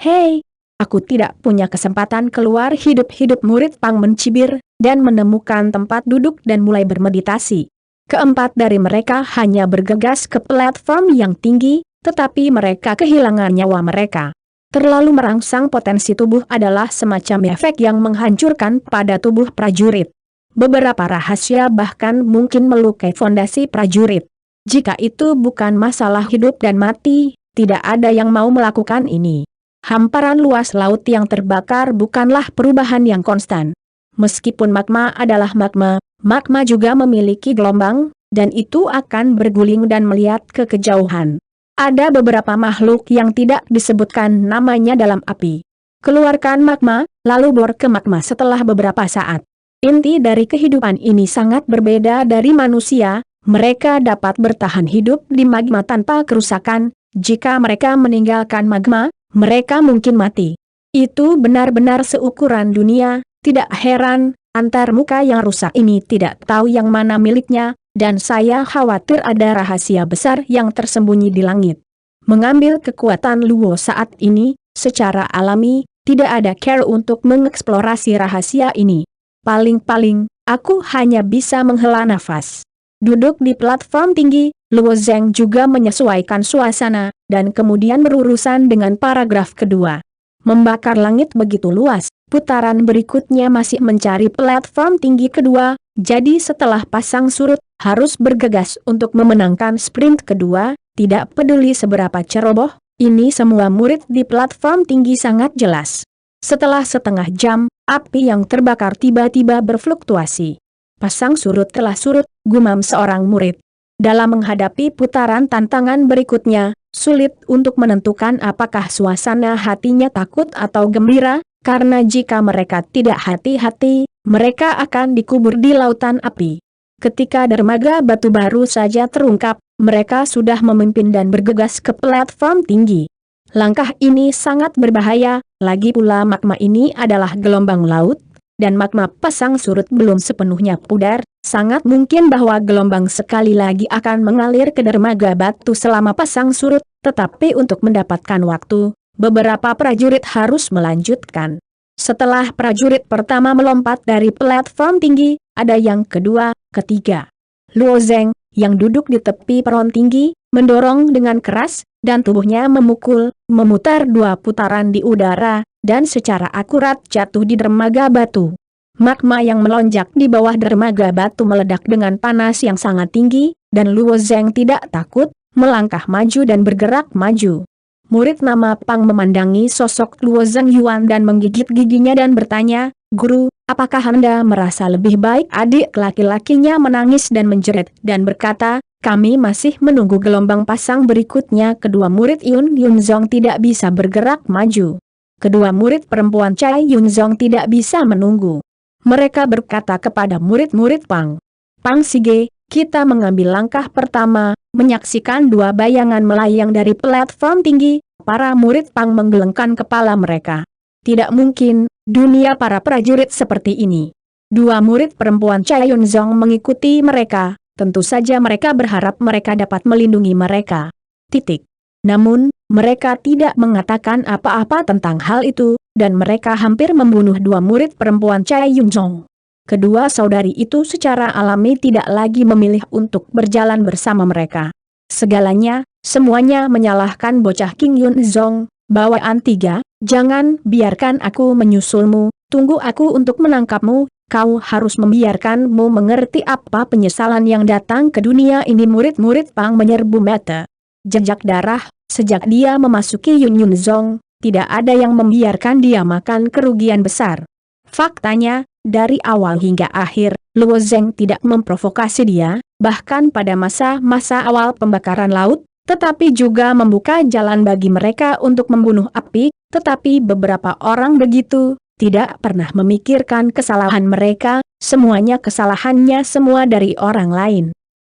Hei, aku tidak punya kesempatan keluar hidup-hidup. Murid Pang mencibir, dan menemukan tempat duduk dan mulai bermeditasi. Keempat dari mereka hanya bergegas ke platform yang tinggi, tetapi mereka kehilangan nyawa mereka. Terlalu merangsang potensi tubuh adalah semacam efek yang menghancurkan pada tubuh prajurit. Beberapa rahasia bahkan mungkin melukai fondasi prajurit. Jika itu bukan masalah hidup dan mati, tidak ada yang mau melakukan ini. Hamparan luas laut yang terbakar bukanlah perubahan yang konstan. Meskipun magma adalah magma, magma juga memiliki gelombang, dan itu akan berguling dan melihat ke kejauhan. Ada beberapa makhluk yang tidak disebutkan namanya dalam api. Keluarkan magma, lalu bor ke magma setelah beberapa saat. Inti dari kehidupan ini sangat berbeda dari manusia, mereka dapat bertahan hidup di magma tanpa kerusakan. Jika mereka meninggalkan magma, mereka mungkin mati. Itu benar-benar seukuran dunia, tidak heran, antar muka yang rusak ini tidak tahu yang mana miliknya, dan saya khawatir ada rahasia besar yang tersembunyi di langit. Mengambil kekuatan Luo saat ini, secara alami, tidak ada care untuk mengeksplorasi rahasia ini. Paling-paling, aku hanya bisa menghela nafas. Duduk di platform tinggi, Luo Zheng juga menyesuaikan suasana, dan kemudian berurusan dengan paragraf kedua. Membakar langit begitu luas, putaran berikutnya masih mencari platform tinggi kedua, jadi setelah pasang surut, harus bergegas untuk memenangkan sprint kedua, tidak peduli seberapa ceroboh, ini semua murid di platform tinggi sangat jelas. Setelah setengah jam, api yang terbakar tiba-tiba berfluktuasi. Pasang surut telah surut, gumam seorang murid. Dalam menghadapi putaran tantangan berikutnya, sulit untuk menentukan apakah suasana hatinya takut atau gembira, karena jika mereka tidak hati-hati, mereka akan dikubur di lautan api. Ketika dermaga batu baru saja terungkap, mereka sudah memimpin dan bergegas ke platform tinggi. Langkah ini sangat berbahaya, lagi pula magma ini adalah gelombang laut, dan magma pasang surut belum sepenuhnya pudar, sangat mungkin bahwa gelombang sekali lagi akan mengalir ke dermaga batu selama pasang surut, tetapi untuk mendapatkan waktu, beberapa prajurit harus melanjutkan. Setelah prajurit pertama melompat dari platform tinggi, ada yang kedua, ketiga. Luo Zheng, yang duduk di tepi peron tinggi, mendorong dengan keras, dan tubuhnya memukul, memutar 2 putaran di udara, dan secara akurat jatuh di dermaga batu. Magma yang melonjak di bawah dermaga batu meledak dengan panas yang sangat tinggi, dan Luo Zheng tidak takut, melangkah maju dan bergerak maju. Murid nama Pang memandangi sosok Luo Zheng Yuan dan menggigit giginya dan bertanya, "Guru, apakah Anda merasa lebih baik?" Adik laki-lakinya menangis dan menjerit, dan berkata, "Kami masih menunggu gelombang pasang berikutnya." Kedua murid Yun Yunzong tidak bisa bergerak maju. Kedua murid perempuan Cai Yunzong tidak bisa menunggu. Mereka berkata kepada murid-murid Pang, "Pang Sige, kita mengambil langkah pertama, menyaksikan 2 bayangan melayang dari platform tinggi." Para murid Pang menggelengkan kepala mereka. Tidak mungkin, dunia para prajurit seperti ini. 2 murid perempuan Cai Yunzong mengikuti mereka, tentu saja mereka berharap mereka dapat melindungi mereka. Titik. Namun, mereka tidak mengatakan apa-apa tentang hal itu, dan mereka hampir membunuh 2 murid perempuan Cai Yunzong. Kedua saudari itu secara alami tidak lagi memilih untuk berjalan bersama mereka. Segalanya, semuanya menyalahkan bocah King Yunzong, bawaan 3, "Jangan biarkan aku menyusulmu, tunggu aku untuk menangkapmu, kau harus membiarkanmu mengerti apa penyesalan yang datang ke dunia ini." Murid-murid Pang menyerbu mata. Jejak darah, sejak dia memasuki Yun Yunzong, tidak ada yang membiarkan dia makan kerugian besar. Faktanya, dari awal hingga akhir, Luo Zheng tidak memprovokasi dia, bahkan pada masa-masa awal pembakaran laut, tetapi juga membuka jalan bagi mereka untuk membunuh api, tetapi beberapa orang begitu, tidak pernah memikirkan kesalahan mereka, semuanya kesalahannya semua dari orang lain.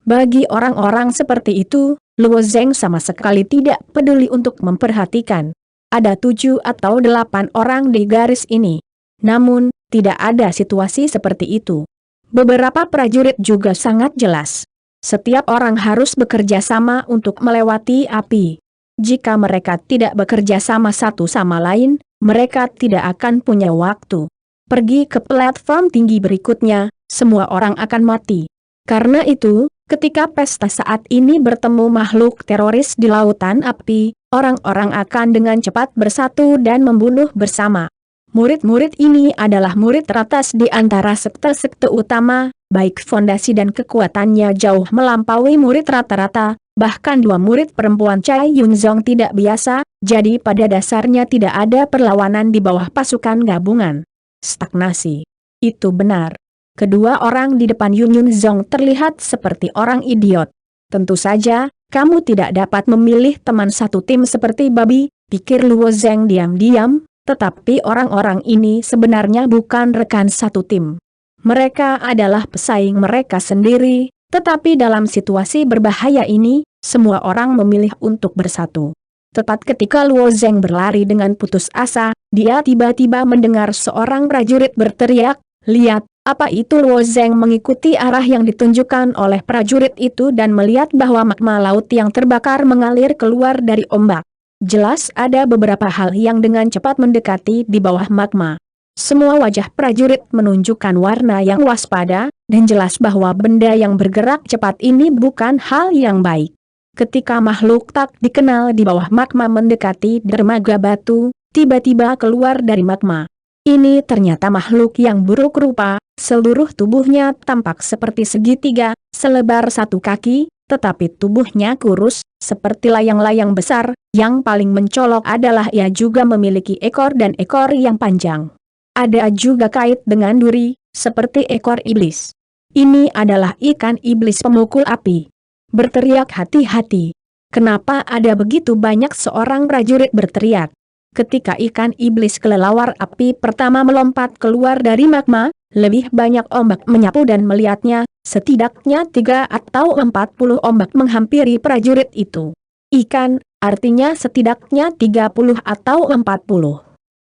Bagi orang-orang seperti itu, Luo Zheng sama sekali tidak peduli untuk memperhatikan. Ada 7 atau 8 orang di garis ini. Namun, tidak ada situasi seperti itu. Beberapa prajurit juga sangat jelas. Setiap orang harus bekerja sama untuk melewati api. jika mereka tidak bekerja sama satu sama lain, mereka tidak akan punya waktu. Pergi ke platform tinggi berikutnya, semua orang akan mati. Karena itu, ketika pesta saat ini bertemu makhluk teroris di lautan api, orang-orang akan dengan cepat bersatu dan membunuh bersama. Murid-murid ini adalah murid teratas di antara sekte-sekte utama, baik fondasi dan kekuatannya jauh melampaui murid rata-rata, bahkan dua murid perempuan Cai Yunzong tidak biasa, jadi pada dasarnya tidak ada perlawanan di bawah pasukan gabungan. Stagnasi. Itu benar. Kedua orang di depan Yun Yunzong terlihat seperti orang idiot. Tentu saja, kamu tidak dapat memilih teman satu tim seperti babi, pikir Luo Zeng diam-diam. Tetapi orang-orang ini sebenarnya bukan rekan satu tim. Mereka adalah pesaing mereka sendiri, tetapi dalam situasi berbahaya ini, semua orang memilih untuk bersatu. Tepat ketika Luo Zeng berlari dengan putus asa, dia tiba-tiba mendengar seorang prajurit berteriak, "Lihat, apa itu?" Luo Zeng mengikuti arah yang ditunjukkan oleh prajurit itu dan melihat bahwa magma laut yang terbakar mengalir keluar dari ombak. Jelas ada beberapa hal yang dengan cepat mendekati di bawah magma. Semua wajah prajurit menunjukkan warna yang waspada, dan jelas bahwa benda yang bergerak cepat ini bukan hal yang baik. Ketika makhluk tak dikenal di bawah magma mendekati dermaga batu, tiba-tiba keluar dari magma. Ini ternyata makhluk yang buruk rupa, seluruh tubuhnya tampak seperti segitiga, selebar satu kaki, tetapi tubuhnya kurus, seperti layang-layang besar. Yang paling mencolok adalah ia juga memiliki ekor dan ekor yang panjang. Ada juga kait dengan duri, seperti ekor iblis. Ini adalah ikan iblis pemukul api. Berteriak hati-hati. Kenapa ada begitu banyak seorang prajurit berteriak? Ketika ikan iblis kelelawar api pertama melompat keluar dari magma, lebih banyak ombak menyapu dan melihatnya, setidaknya 3 atau 40 ombak menghampiri prajurit itu. Ikan, artinya setidaknya 30 atau 40.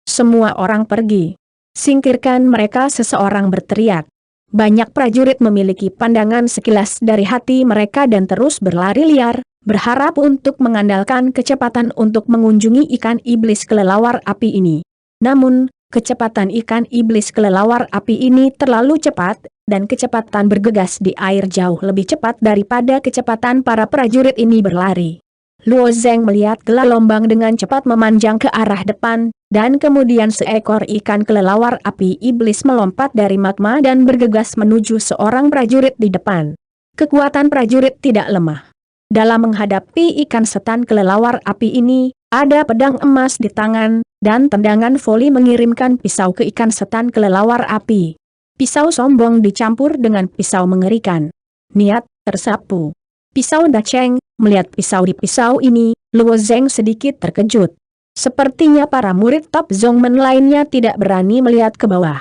Semua orang pergi. Singkirkan mereka, seseorang berteriak. Banyak prajurit memiliki pandangan sekilas dari hati mereka dan terus berlari liar, berharap untuk mengandalkan kecepatan untuk mengunjungi ikan iblis kelelawar api ini. Namun, kecepatan ikan iblis kelelawar api ini terlalu cepat, dan kecepatan bergegas di air jauh lebih cepat daripada kecepatan para prajurit ini berlari. Luo Zeng melihat gelombang dengan cepat memanjang ke arah depan, dan kemudian seekor ikan kelelawar api iblis melompat dari magma dan bergegas menuju seorang prajurit di depan. Kekuatan prajurit tidak lemah. Dalam menghadapi ikan setan kelelawar api ini, ada pedang emas di tangan, dan tendangan voli mengirimkan pisau ke ikan setan kelelawar api. Pisau sombong dicampur dengan pisau mengerikan. Niat tersapu. Pisau daceng. Melihat pisau di pisau ini, Luo Zeng sedikit terkejut. Sepertinya para murid top Zongmen lainnya tidak berani melihat ke bawah.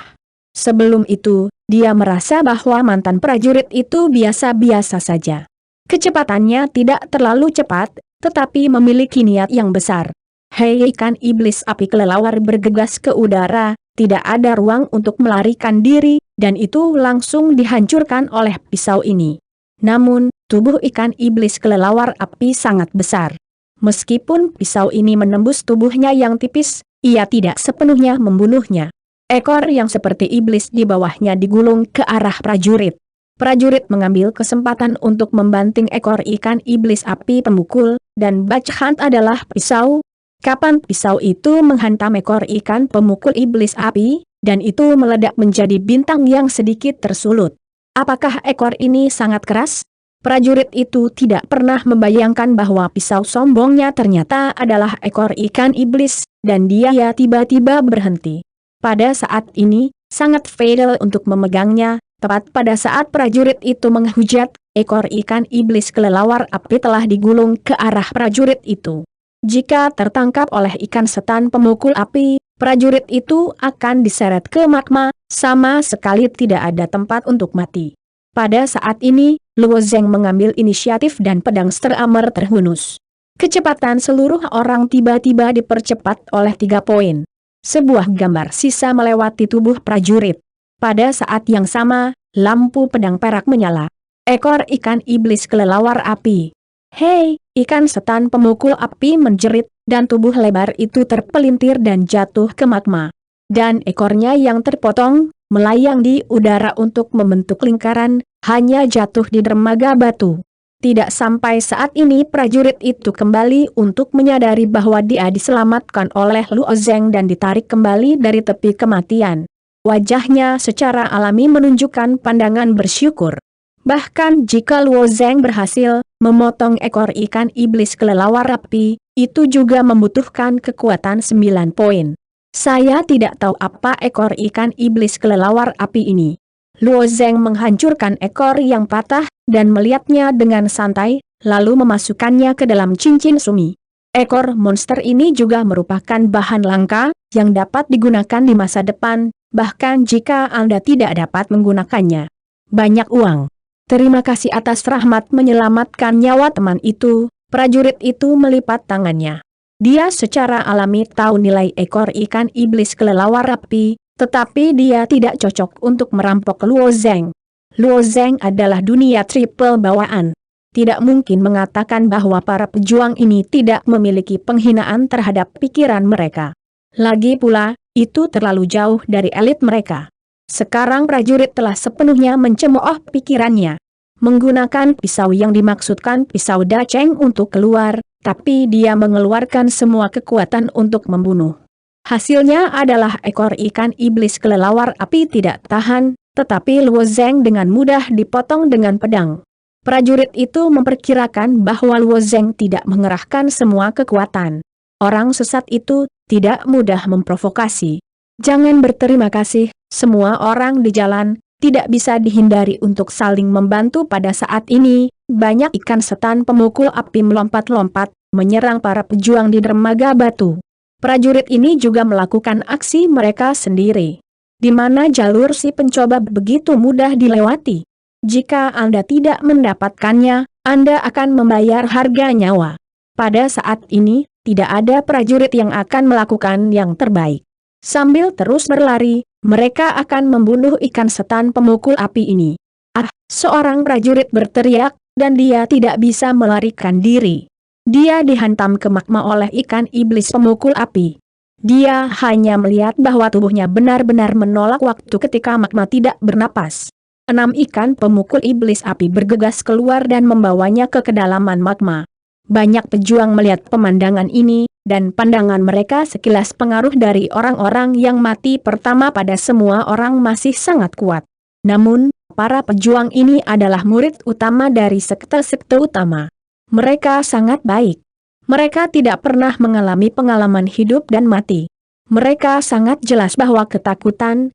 Sebelum itu, dia merasa bahwa mantan prajurit itu biasa-biasa saja. Kecepatannya tidak terlalu cepat, tetapi memiliki niat yang besar. Hei, ikan iblis api kelelawar bergegas ke udara, tidak ada ruang untuk melarikan diri, dan itu langsung dihancurkan oleh pisau ini. Namun, tubuh ikan iblis kelelawar api sangat besar. Meskipun pisau ini menembus tubuhnya yang tipis, ia tidak sepenuhnya membunuhnya. Ekor yang seperti iblis di bawahnya digulung ke arah prajurit. Prajurit mengambil kesempatan untuk membanting ekor ikan iblis api pemukul, dan backhand adalah pisau. Kapan pisau itu menghantam ekor ikan pemukul iblis api, dan itu meledak menjadi bintang yang sedikit tersulut. Apakah ekor ini sangat keras? Prajurit itu tidak pernah membayangkan bahwa pisau sombongnya ternyata adalah ekor ikan iblis, dan dia tiba-tiba berhenti. Pada saat ini, sangat fatal untuk memegangnya, tepat pada saat prajurit itu menghujat, ekor ikan iblis kelelawar api telah digulung ke arah prajurit itu. Jika tertangkap oleh ikan setan pemukul api, prajurit itu akan diseret ke magma, sama sekali tidak ada tempat untuk mati. Pada saat ini, Luo Zeng mengambil inisiatif dan pedang Steramer terhunus. Kecepatan seluruh orang tiba-tiba dipercepat oleh 3 poin. Sebuah gambar sisa melewati tubuh prajurit. Pada saat yang sama, lampu pedang perak menyala. Ekor ikan iblis kelelawar api. Hei, Ikan setan pemukul api menjerit, dan tubuh lebar itu terpelintir dan jatuh ke magma. Dan ekornya yang terpotong, melayang di udara untuk membentuk lingkaran, hanya jatuh di dermaga batu. Tidak sampai saat ini prajurit itu kembali untuk menyadari bahwa dia diselamatkan oleh Luo Zeng dan ditarik kembali dari tepi kematian. Wajahnya secara alami menunjukkan pandangan bersyukur. Bahkan jika Luo Zeng berhasil memotong ekor ikan iblis kelelawar api, itu juga membutuhkan kekuatan 9 poin. Saya tidak tahu apa ekor ikan iblis kelelawar api ini. Luo Zeng menghancurkan ekor yang patah, dan melihatnya dengan santai, lalu memasukkannya ke dalam cincin sumi. Ekor monster ini juga merupakan bahan langka, yang dapat digunakan di masa depan, bahkan jika Anda tidak dapat menggunakannya. Banyak uang. Terima kasih atas rahmat menyelamatkan nyawa teman itu. Prajurit itu melipat tangannya. Dia secara alami tahu nilai ekor ikan iblis kelelawar api, tetapi dia tidak cocok untuk merampok Luo Zeng. Luo Zeng adalah dunia triple bawaan. Tidak mungkin mengatakan bahwa para pejuang ini tidak memiliki penghinaan terhadap pikiran mereka. Lagi pula, itu terlalu jauh dari elit mereka. Sekarang prajurit telah sepenuhnya mencemooh pikirannya. Menggunakan pisau yang dimaksudkan pisau daceng untuk keluar, tapi dia mengeluarkan semua kekuatan untuk membunuh. Hasilnya adalah ekor ikan iblis kelelawar api tidak tahan, tetapi Luo Zeng dengan mudah dipotong dengan pedang. Prajurit itu memperkirakan bahwa Luo Zeng tidak mengerahkan semua kekuatan. Orang sesat itu tidak mudah memprovokasi. Jangan berterima kasih, semua orang di jalan tidak bisa dihindari untuk saling membantu pada saat ini. Banyak ikan setan pemukul api melompat-lompat, menyerang para pejuang di dermaga batu. Prajurit ini juga melakukan aksi mereka sendiri. Di mana jalur si pencoba begitu mudah dilewati. Jika Anda tidak mendapatkannya, Anda akan membayar harga nyawa. Pada saat ini, tidak ada prajurit yang akan melakukan yang terbaik. Sambil terus berlari, mereka akan membunuh ikan setan pemukul api ini. Ah, seorang prajurit berteriak, dan dia tidak bisa melarikan diri. Dia dihantam ke magma oleh ikan iblis pemukul api. Dia hanya melihat bahwa tubuhnya benar-benar menolak waktu ketika magma tidak bernapas. 6 ikan pemukul iblis api bergegas keluar dan membawanya ke kedalaman magma. Banyak pejuang melihat pemandangan ini, dan pandangan mereka sekilas pengaruh dari orang-orang yang mati pertama pada semua orang masih sangat kuat. Namun, para pejuang ini adalah murid utama dari sekte-sekte utama. Mereka sangat baik. Mereka tidak pernah mengalami pengalaman hidup dan mati. Mereka sangat jelas bahwa ketakutan,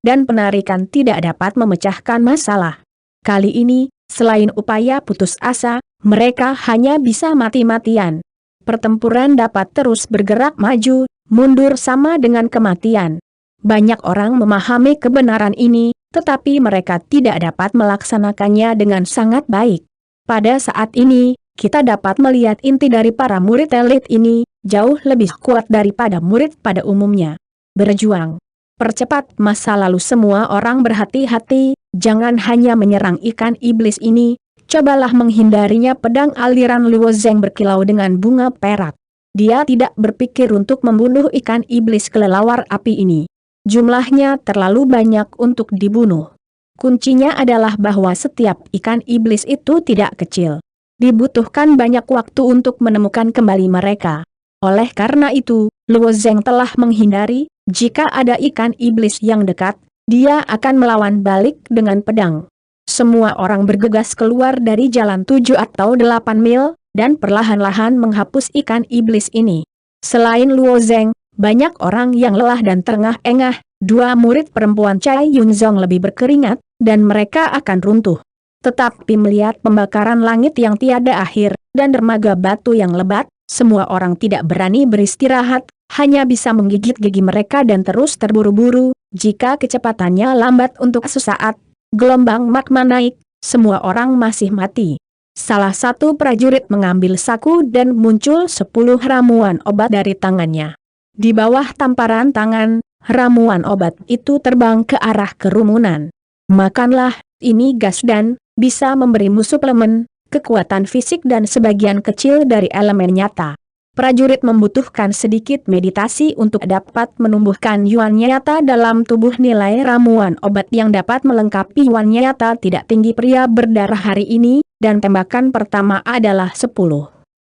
dan penarikan tidak dapat memecahkan masalah. Kali ini, selain upaya putus asa, mereka hanya bisa mati-matian. Pertempuran dapat terus bergerak maju, mundur sama dengan kematian. Banyak orang memahami kebenaran ini, tetapi mereka tidak dapat melaksanakannya dengan sangat baik. Pada saat ini, kita dapat melihat inti dari para murid elit ini, jauh lebih kuat daripada murid pada umumnya. Berjuang. Percepat masa lalu semua orang berhati-hati, jangan hanya menyerang ikan iblis ini, cobalah menghindarinya. Pedang aliran Luo Zeng berkilau dengan bunga perak. Dia tidak berpikir untuk membunuh ikan iblis kelelawar api ini. Jumlahnya terlalu banyak untuk dibunuh. Kuncinya adalah bahwa setiap ikan iblis itu tidak kecil. Dibutuhkan banyak waktu untuk menemukan kembali mereka. Oleh karena itu, Luo Zeng telah menghindari, jika ada ikan iblis yang dekat, dia akan melawan balik dengan pedang. Semua orang bergegas keluar dari jalan 7 atau 8 mil, dan perlahan-lahan menghapus ikan iblis ini. Selain Luo Zeng, banyak orang yang lelah dan terengah-engah. 2 murid perempuan Cai Yunzong lebih berkeringat, dan mereka akan runtuh. Tetapi melihat pembakaran langit yang tiada akhir, dan dermaga batu yang lebat, semua orang tidak berani beristirahat, hanya bisa menggigit gigi mereka dan terus terburu-buru. Jika kecepatannya lambat untuk sesaat, gelombang magma naik, semua orang masih mati. Salah satu prajurit mengambil saku dan muncul 10 ramuan obat dari tangannya. Di bawah tamparan tangan, ramuan obat itu terbang ke arah kerumunan. Makanlah, ini gas dan bisa memberimu suplemen, kekuatan fisik dan sebagian kecil dari elemen nyata. Prajurit membutuhkan sedikit meditasi untuk dapat menumbuhkan yuan nyata dalam tubuh. Nilai ramuan obat yang dapat melengkapi yuan nyata tidak tinggi pria berdarah hari ini, dan tembakan pertama adalah 10.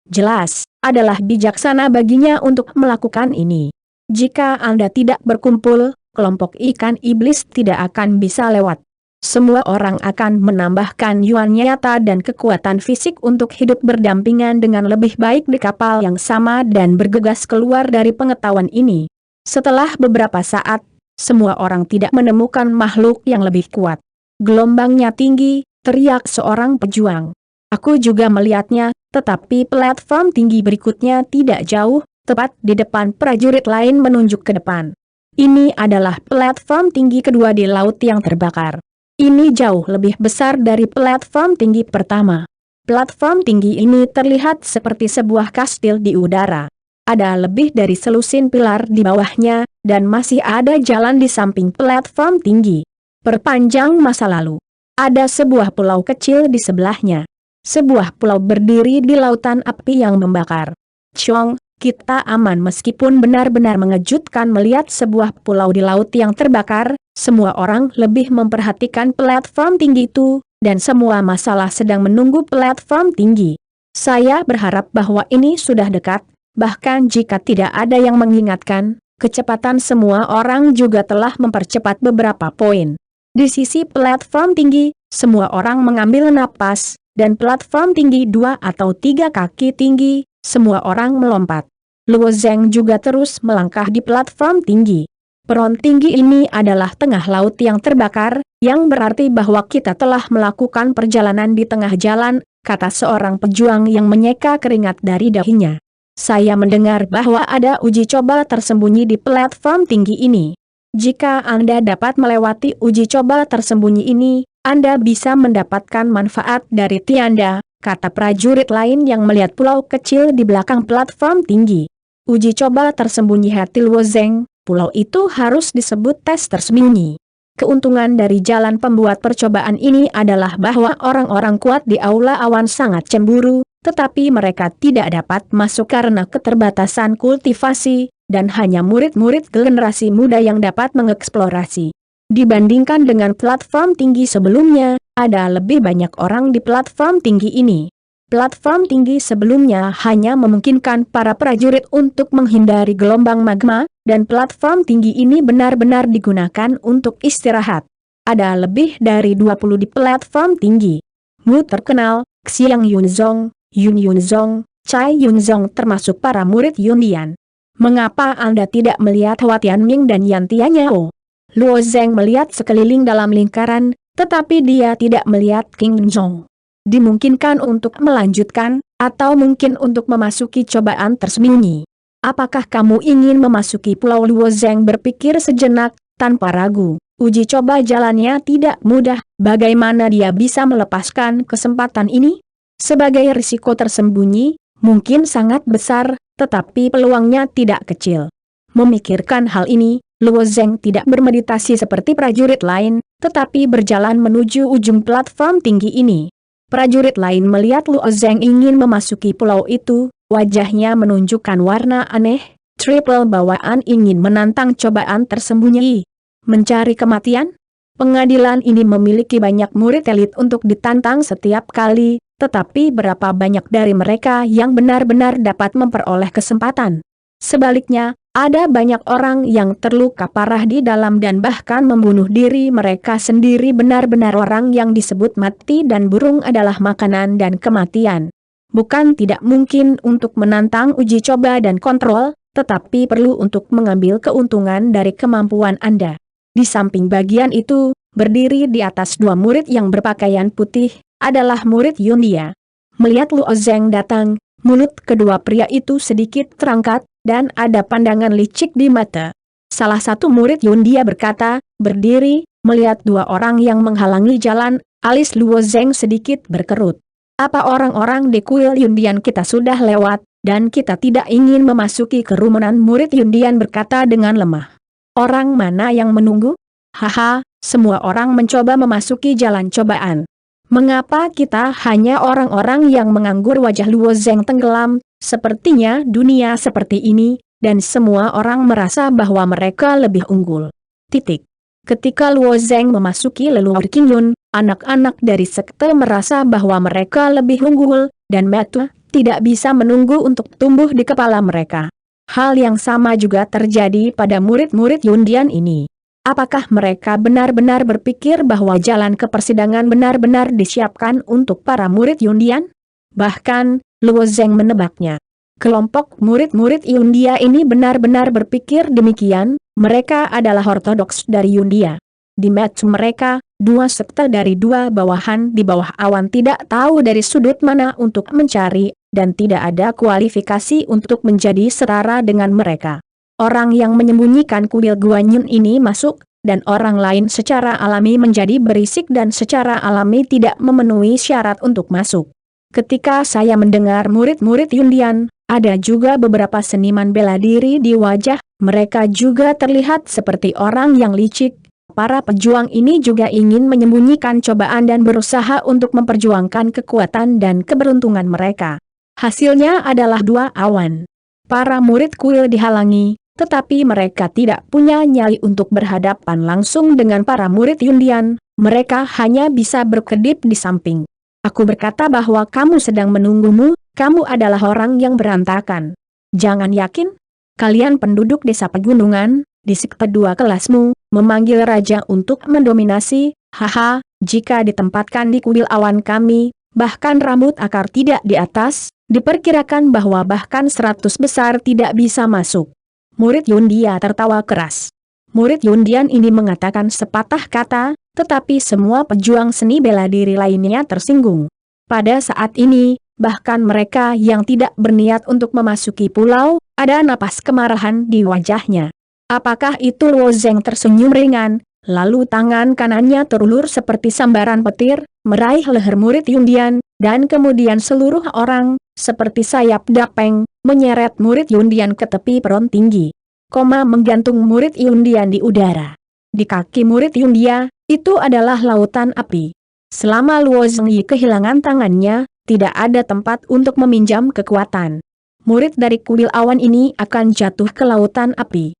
Jelas, adalah bijaksana baginya untuk melakukan ini. Jika Anda tidak berkumpul, kelompok ikan iblis tidak akan bisa lewat. Semua orang akan menambahkan yuan nyata dan kekuatan fisik untuk hidup berdampingan dengan lebih baik di kapal yang sama dan bergegas keluar dari pengetahuan ini. Setelah beberapa saat, semua orang tidak menemukan makhluk yang lebih kuat. Gelombangnya tinggi, teriak seorang pejuang. Aku juga melihatnya, tetapi platform tinggi berikutnya tidak jauh, tepat di depan. Prajurit lain menunjuk ke depan. Ini adalah platform tinggi kedua di laut yang terbakar. Ini jauh lebih besar dari platform tinggi pertama. Platform tinggi ini terlihat seperti sebuah kastil di udara. Ada lebih dari selusin pilar di bawahnya, dan masih ada jalan di samping platform tinggi. Perpanjang masa lalu. Ada sebuah pulau kecil di sebelahnya. Sebuah pulau berdiri di lautan api yang membakar. Chong, kita aman. Meskipun benar-benar mengejutkan melihat sebuah pulau di laut yang terbakar, semua orang lebih memperhatikan platform tinggi itu, dan semua masalah sedang menunggu platform tinggi. Saya berharap bahwa ini sudah dekat, bahkan jika tidak ada yang mengingatkan, kecepatan semua orang juga telah mempercepat beberapa poin. Di sisi platform tinggi, semua orang mengambil napas, dan platform tinggi 2 atau 3 kaki tinggi, semua orang melompat. Luo Zheng juga terus melangkah di platform tinggi. Peron tinggi ini adalah tengah laut yang terbakar, yang berarti bahwa kita telah melakukan perjalanan di tengah jalan, kata seorang pejuang yang menyeka keringat dari dahinya. Saya mendengar bahwa ada uji coba tersembunyi di platform tinggi ini. Jika Anda dapat melewati uji coba tersembunyi ini, Anda bisa mendapatkan manfaat dari Tianda, kata prajurit lain yang melihat pulau kecil di belakang platform tinggi. Uji coba tersembunyi, hati Luo Zheng. Pulau itu harus disebut tes tersembunyi. Keuntungan dari jalan pembuat percobaan ini adalah bahwa orang-orang kuat di Aula Awan sangat cemburu, tetapi mereka tidak dapat masuk karena keterbatasan kultivasi, dan hanya murid-murid generasi muda yang dapat mengeksplorasi. Dibandingkan dengan platform tinggi sebelumnya, ada lebih banyak orang di platform tinggi ini. Platform tinggi sebelumnya hanya memungkinkan para prajurit untuk menghindari gelombang magma, dan platform tinggi ini benar-benar digunakan untuk istirahat. Ada lebih dari 20 di platform tinggi. Mu terkenal, Xiang Yunzong, Yun Yunzong, Cai Yunzong termasuk para murid Yundian. Mengapa Anda tidak melihat Hua Tianming dan Yan Tianyao? Luo Zheng melihat sekeliling dalam lingkaran, tetapi dia tidak melihat King Zhong. Dimungkinkan untuk melanjutkan, atau mungkin untuk memasuki cobaan tersembunyi. Apakah kamu ingin memasuki pulau? Luo Zheng berpikir sejenak, tanpa ragu. Uji coba jalannya tidak mudah, bagaimana dia bisa melepaskan kesempatan ini? Sebagai risiko tersembunyi, mungkin sangat besar, tetapi peluangnya tidak kecil. Memikirkan hal ini, Luo Zheng tidak bermeditasi seperti prajurit lain, tetapi berjalan menuju ujung platform tinggi ini. Prajurit lain melihat Luo Zheng ingin memasuki pulau itu, wajahnya menunjukkan warna aneh, triple bawaan ingin menantang cobaan tersembunyi. Mencari kematian? Pengadilan ini memiliki banyak murid elit untuk ditantang setiap kali, tetapi berapa banyak dari mereka yang benar-benar dapat memperoleh kesempatan? Sebaliknya, ada banyak orang yang terluka parah di dalam dan bahkan membunuh diri mereka sendiri. Benar-benar orang yang disebut mati dan burung adalah makanan dan kematian. Bukan tidak mungkin untuk menantang uji coba dan kontrol, tetapi perlu untuk mengambil keuntungan dari kemampuan Anda. Di samping bagian itu, berdiri di atas 2 murid yang berpakaian putih, adalah murid Yundia. Melihat Luo Zheng datang, mulut kedua pria itu sedikit terangkat, dan ada pandangan licik di mata. Salah satu murid Yundia berkata, berdiri, melihat 2 orang yang menghalangi jalan, alis Luo Zheng sedikit berkerut. Apa orang-orang di kuil Yundian kita sudah lewat, dan kita tidak ingin memasuki kerumunan? Murid Yundian berkata dengan lemah. Orang mana yang menunggu? Haha, semua orang mencoba memasuki jalan cobaan. Mengapa kita hanya orang-orang yang menganggur? Wajah Luo Zeng tenggelam, sepertinya dunia seperti ini, dan semua orang merasa bahwa mereka lebih unggul. Titik. Ketika Luo Zeng memasuki leluhur Qingyun, anak-anak dari sekte merasa bahwa mereka lebih unggul, dan mata tidak bisa menunggu untuk tumbuh di kepala mereka. Hal yang sama juga terjadi pada murid-murid Yundian ini. Apakah mereka benar-benar berpikir bahwa jalan ke persidangan benar-benar disiapkan untuk para murid Yundian? Bahkan, Luo Zeng menebaknya. Kelompok murid-murid Yundia ini benar-benar berpikir demikian, mereka adalah ortodoks dari Yundia. Di mata mereka, dua sekte dari dua bawahan di bawah awan tidak tahu dari sudut mana untuk mencari, dan tidak ada kualifikasi untuk menjadi setara dengan mereka. Orang yang menyembunyikan kuil Guanyun ini masuk, dan orang lain secara alami menjadi berisik dan secara alami tidak memenuhi syarat untuk masuk. Ketika saya mendengar murid-murid Yundian, ada juga beberapa seniman bela diri di wajah, mereka juga terlihat seperti orang yang licik. Para pejuang ini juga ingin menyembunyikan cobaan dan berusaha untuk memperjuangkan kekuatan dan keberuntungan mereka. Hasilnya adalah dua awan. Para murid kuil dihalangi, tetapi mereka tidak punya nyali untuk berhadapan langsung dengan para murid Yundian, mereka hanya bisa berkedip di samping. Aku berkata bahwa kamu sedang menunggumu, kamu adalah orang yang berantakan. Jangan yakin? Kalian penduduk desa pegunungan, di sekte dua kelasmu, memanggil raja untuk mendominasi, haha, jika ditempatkan di kuil awan kami, bahkan rambut akar tidak di atas, diperkirakan bahwa bahkan 100 besar tidak bisa masuk. Murid Yundia tertawa keras. Murid Yundian ini mengatakan sepatah kata, tetapi semua pejuang seni bela diri lainnya tersinggung. Pada saat ini, bahkan mereka yang tidak berniat untuk memasuki pulau, ada napas kemarahan di wajahnya. Apakah itu? Luo Zeng tersenyum ringan, lalu tangan kanannya terulur seperti sambaran petir, meraih leher murid Yundian, dan kemudian seluruh orang, seperti sayap dapeng, menyeret murid Yundian ke tepi peron tinggi. Menggantung murid Yundian di udara. Di kaki murid Yundia, itu adalah lautan api. Selama Luo Zeng kehilangan tangannya, tidak ada tempat untuk meminjam kekuatan. Murid dari kuil awan ini akan jatuh ke lautan api.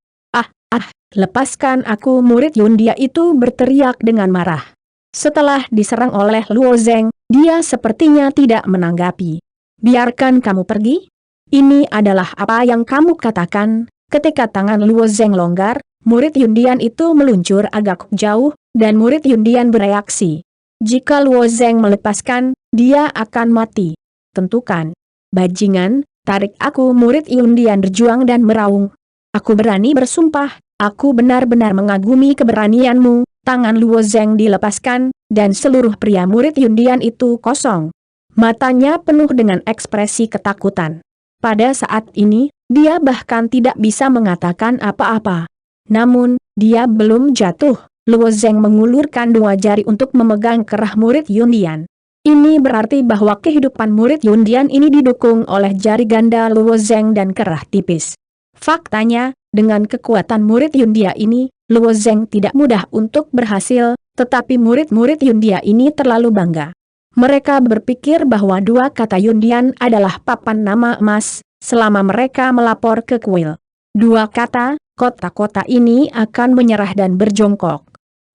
Lepaskan aku! Murid Yundia itu berteriak dengan marah. Setelah diserang oleh Luo Zeng, dia sepertinya tidak menanggapi. Biarkan kamu pergi? Ini adalah apa yang kamu katakan? Ketika tangan Luo Zeng longgar, murid Yundian itu meluncur agak jauh, dan murid Yundian bereaksi. Jika Luo Zeng melepaskan, dia akan mati. Tentukan. Bajingan, tarik aku! Murid Yundian berjuang dan meraung. Aku berani bersumpah, aku benar-benar mengagumi keberanianmu. Tangan Luo Zeng dilepaskan, dan seluruh pria murid Yundian itu kosong. Matanya penuh dengan ekspresi ketakutan. Pada saat ini, dia bahkan tidak bisa mengatakan apa-apa. Namun, dia belum jatuh. Luo Zeng mengulurkan dua jari untuk memegang kerah murid Yundian. Ini berarti bahwa kehidupan murid Yundian ini didukung oleh jari ganda Luo Zeng dan kerah tipis. Faktanya, dengan kekuatan murid Yundia ini, Luo Zeng tidak mudah untuk berhasil, tetapi murid-murid Yundia ini terlalu bangga. Mereka berpikir bahwa dua kata Yundian adalah papan nama emas, selama mereka melapor ke kuil. Dua kata, kota-kota ini akan menyerah dan berjongkok.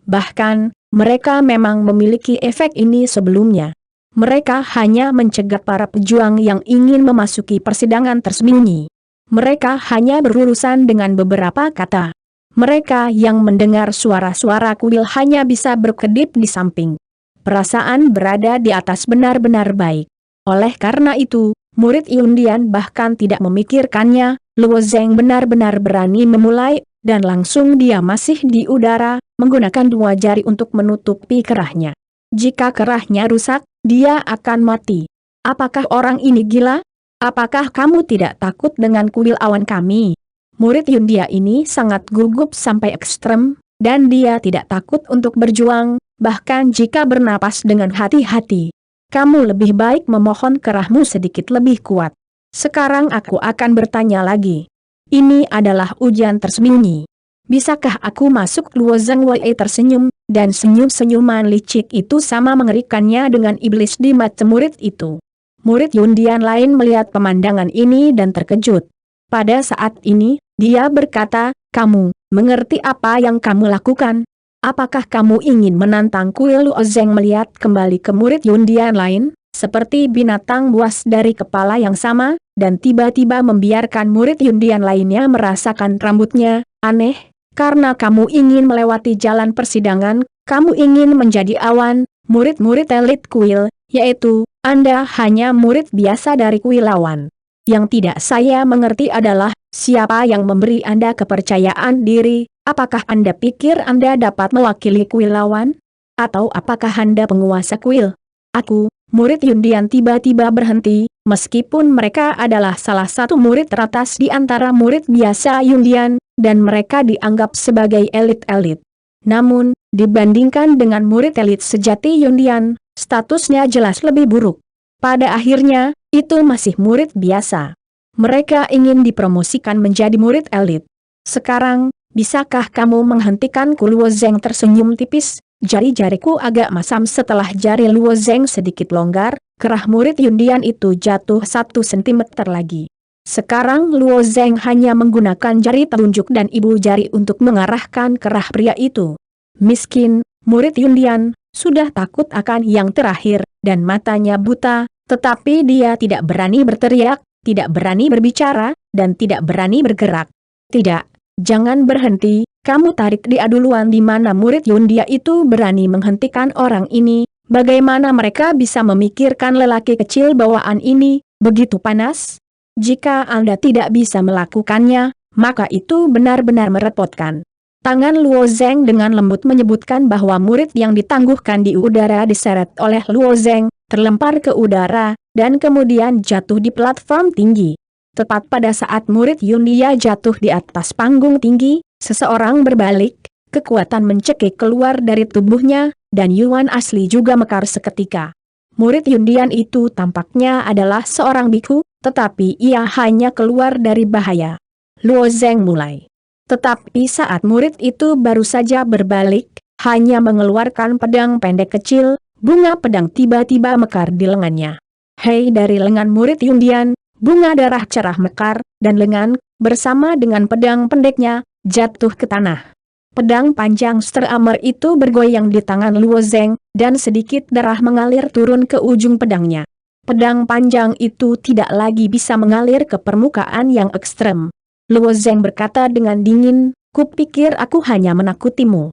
Bahkan, mereka memang memiliki efek ini sebelumnya. Mereka hanya mencegat para pejuang yang ingin memasuki persidangan tersembunyi. Mereka hanya berurusan dengan beberapa kata. Mereka yang mendengar suara-suara kuil hanya bisa berkedip di samping. Perasaan berada di atas benar-benar baik. Oleh karena itu, murid Yundian bahkan tidak memikirkannya. Luo Zeng benar-benar berani memulai, dan langsung dia masih di udara, menggunakan dua jari untuk menutupi kerahnya. Jika kerahnya rusak, dia akan mati. Apakah orang ini gila? Apakah kamu tidak takut dengan kuil awan kami? Murid Yundia ini sangat gugup sampai ekstrem, dan dia tidak takut untuk berjuang, bahkan jika bernapas dengan hati-hati. Kamu lebih baik memohon kerahmu sedikit lebih kuat. Sekarang aku akan bertanya lagi. Ini adalah ujian tersembunyi. Bisakah aku masuk? Luo Zheng Wei tersenyum, dan senyum-senyuman licik itu sama mengerikannya dengan iblis di mata murid itu. Murid Yundian lain melihat pemandangan ini dan terkejut. Pada saat ini, dia berkata, "Kamu, mengerti apa yang kamu lakukan? Apakah kamu ingin menantangku?" Luo Zheng melihat kembali ke murid Yundian lain, seperti binatang buas dari kepala yang sama, dan tiba-tiba membiarkan murid Yundian lainnya merasakan rambutnya. "Aneh. Karena kamu ingin melewati jalan persidangan, kamu ingin menjadi awan, murid-murid elit kuil, yaitu, Anda hanya murid biasa dari kuil lawan. Yang tidak saya mengerti adalah, siapa yang memberi Anda kepercayaan diri? Apakah Anda pikir Anda dapat mewakili kuil lawan? Atau apakah Anda penguasa kuil?" "Aku," murid Yundian tiba-tiba berhenti, meskipun mereka adalah salah satu murid teratas di antara murid biasa Yundian, dan mereka dianggap sebagai elit-elit. Namun, dibandingkan dengan murid elit sejati Yundian, statusnya jelas lebih buruk. Pada akhirnya, itu masih murid biasa. Mereka ingin dipromosikan menjadi murid elit. "Sekarang, bisakah kamu menghentikanku?" Luo Zheng tersenyum tipis, jari-jariku agak masam. Setelah jari Luo Zheng sedikit longgar, kerah murid Yundian itu jatuh 1 sentimeter lagi. Sekarang Luo Zheng hanya menggunakan jari telunjuk dan ibu jari untuk mengarahkan kerah pria itu. Miskin, murid Yundian, sudah takut akan yang terakhir, dan matanya buta, tetapi dia tidak berani berteriak, tidak berani berbicara, dan tidak berani bergerak. "Tidak, jangan berhenti, kamu tarik dia duluan." Di mana murid Yundia itu berani menghentikan orang ini? Bagaimana mereka bisa memikirkan lelaki kecil bawaan ini, begitu panas? Jika Anda tidak bisa melakukannya, maka itu benar-benar merepotkan. Tangan Luo Zheng dengan lembut menyebutkan bahwa murid yang ditangguhkan di udara diseret oleh Luo Zheng, terlempar ke udara, dan kemudian jatuh di platform tinggi. Tepat pada saat murid Yundia jatuh di atas panggung tinggi, seseorang berbalik, kekuatan mencekik keluar dari tubuhnya, dan Yuan asli juga mekar seketika. Murid Yundian itu tampaknya adalah seorang biku, tetapi ia hanya keluar dari bahaya. Luo Zheng mulai. Tetapi saat murid itu baru saja berbalik, hanya mengeluarkan pedang pendek kecil, bunga pedang tiba-tiba mekar di lengannya. Hei, dari lengan murid Yundian, bunga darah cerah mekar, dan lengan, bersama dengan pedang pendeknya, jatuh ke tanah. Pedang panjang Steramer itu bergoyang di tangan Luo Zheng, dan sedikit darah mengalir turun ke ujung pedangnya. Pedang panjang itu tidak lagi bisa mengalir ke permukaan yang ekstrem. Luo Zheng berkata dengan dingin, "Kupikir aku hanya menakutimu.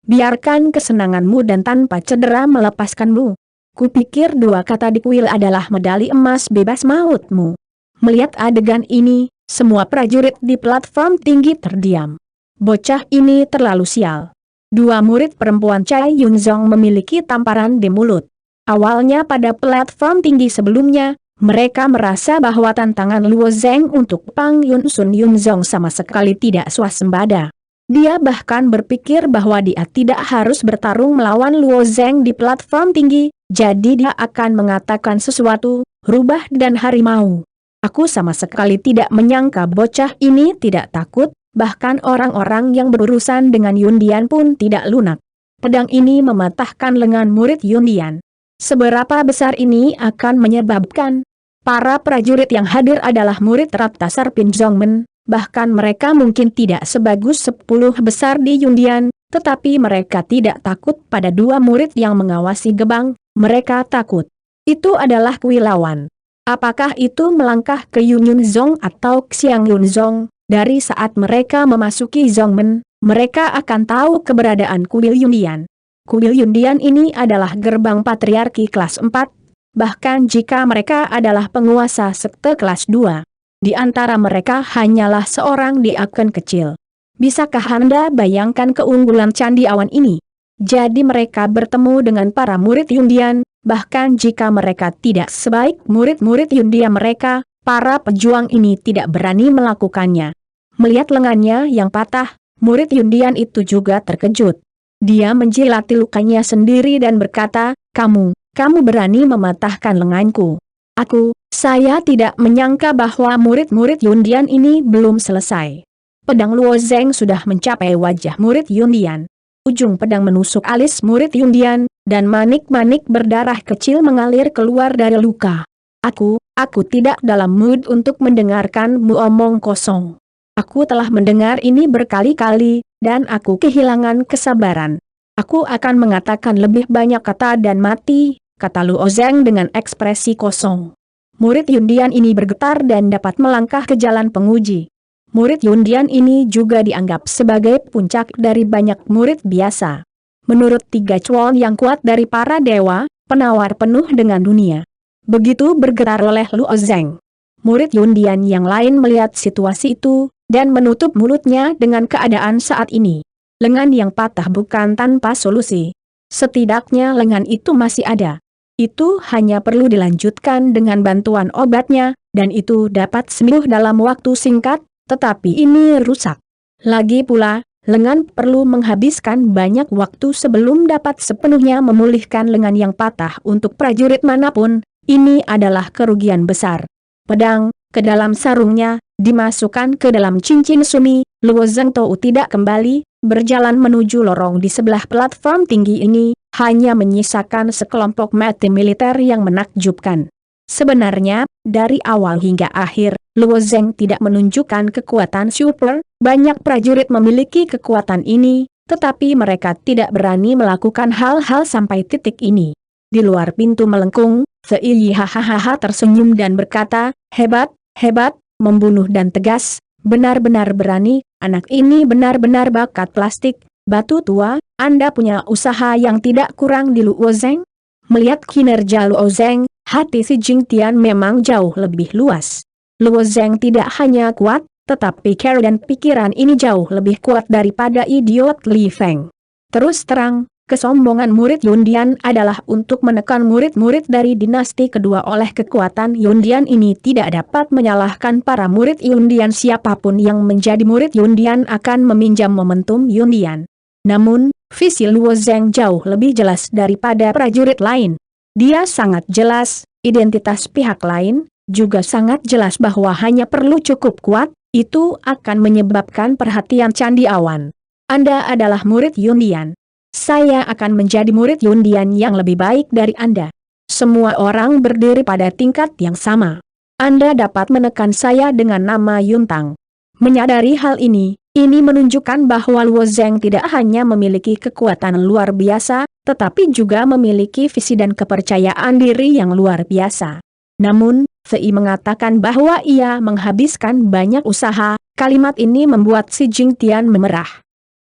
Biarkan kesenanganmu dan tanpa cedera melepaskanmu. Kupikir 2 kata di kuil adalah medali emas bebas mautmu." Melihat adegan ini, semua prajurit di platform tinggi terdiam. Bocah ini terlalu sial. 2 murid perempuan Cai Yunzong memiliki tamparan di mulut. Awalnya pada platform tinggi sebelumnya, mereka merasa bahwa tantangan Luo Zheng untuk Pang Yun Sun Yunzong sama sekali tidak swasembada. Dia bahkan berpikir bahwa dia tidak harus bertarung melawan Luo Zheng di platform tinggi, jadi dia akan mengatakan sesuatu, rubah dan harimau. "Aku sama sekali tidak menyangka bocah ini tidak takut." Bahkan orang-orang yang berurusan dengan Yundian pun tidak lunak. Pedang ini mematahkan lengan murid Yundian. Seberapa besar ini akan menyebabkan? Para prajurit yang hadir adalah murid Raptasar Pin Zongmen, bahkan mereka mungkin tidak sebagus 10 besar di Yundian, tetapi mereka tidak takut pada 2 murid yang mengawasi gebang, mereka takut. Itu adalah kuil lawan. Apakah itu melangkah ke Yun Zong atau Xiang Yun Zong? Dari saat mereka memasuki Zongmen, mereka akan tahu keberadaan kuil Yundian. Kuil Yundian ini adalah gerbang patriarki kelas 4, bahkan jika mereka adalah penguasa sekte kelas 2. Di antara mereka hanyalah seorang diakon kecil. Bisakah Anda bayangkan keunggulan Candi Awan ini? Jadi mereka bertemu dengan para murid Yundian, bahkan jika mereka tidak sebaik murid-murid Yundian mereka, para pejuang ini tidak berani melakukannya. Melihat lengannya yang patah, murid Yundian itu juga terkejut. Dia menjilati lukanya sendiri dan berkata, kamu berani mematahkan lenganku. Saya tidak menyangka bahwa murid-murid Yundian ini belum selesai. Pedang Luo Zeng sudah mencapai wajah murid Yundian. Ujung pedang menusuk alis murid Yundian, dan manik-manik berdarah kecil mengalir keluar dari luka. Aku tidak dalam mood untuk mendengarkanmu omong kosong. Aku telah mendengar ini berkali-kali, dan aku kehilangan kesabaran. Aku akan mengatakan lebih banyak kata dan mati, kata Luo Zeng dengan ekspresi kosong. Murid Yundian ini bergetar dan dapat melangkah ke jalan penguji. Murid Yundian ini juga dianggap sebagai puncak dari banyak murid biasa. Menurut 3 cuan yang kuat dari para dewa, penawar penuh dengan dunia. Begitu bergetar oleh Luo Zeng. Murid Yundian yang lain melihat situasi itu, dan menutup mulutnya dengan keadaan saat ini. Lengan yang patah bukan tanpa solusi. Setidaknya lengan itu masih ada. Itu hanya perlu dilanjutkan dengan bantuan obatnya, dan itu dapat sembuh dalam waktu singkat, tetapi ini rusak. Lagi pula, lengan perlu menghabiskan banyak waktu sebelum dapat sepenuhnya memulihkan lengan yang patah untuk prajurit manapun, ini adalah kerugian besar. Pedang, ke dalam sarungnya, dimasukkan ke dalam cincin sumi, Luo Zeng tahu tidak kembali, berjalan menuju lorong di sebelah platform tinggi ini, hanya menyisakan sekelompok mati militer yang menakjubkan. Sebenarnya, dari awal hingga akhir, Luo Zeng tidak menunjukkan kekuatan super, banyak prajurit memiliki kekuatan ini, tetapi mereka tidak berani melakukan hal-hal sampai titik ini. Di luar pintu melengkung, Fei hahaha tersenyum dan berkata, hebat, membunuh dan tegas, benar-benar berani, anak ini benar-benar bakat plastik, batu tua, Anda punya usaha yang tidak kurang di Luo Zeng? Melihat kinerja Luo Zeng, hati si Jingtian memang jauh lebih luas. Luo Zeng tidak hanya kuat, tetapi cara dan pikiran ini jauh lebih kuat daripada idiot Li Feng. Terus terang, kesombongan murid Yundian adalah untuk menekan murid-murid dari dinasti kedua. Oleh kekuatan Yundian ini tidak dapat menyalahkan para murid Yundian. Siapapun yang menjadi murid Yundian akan meminjam momentum Yundian. Namun, visi Luo Zeng jauh lebih jelas daripada prajurit lain. Dia sangat jelas, identitas pihak lain, juga sangat jelas bahwa hanya perlu cukup kuat, itu akan menyebabkan perhatian Candi Awan. Anda adalah murid Yundian. Saya akan menjadi murid Yundian yang lebih baik dari Anda. Semua orang berdiri pada tingkat yang sama. Anda dapat menekan saya dengan nama Yuntang. Menyadari hal ini menunjukkan bahwa Luo Zeng tidak hanya memiliki kekuatan luar biasa, tetapi juga memiliki visi dan kepercayaan diri yang luar biasa. Namun, Fei mengatakan bahwa ia menghabiskan banyak usaha, kalimat ini membuat si Jingtian memerah.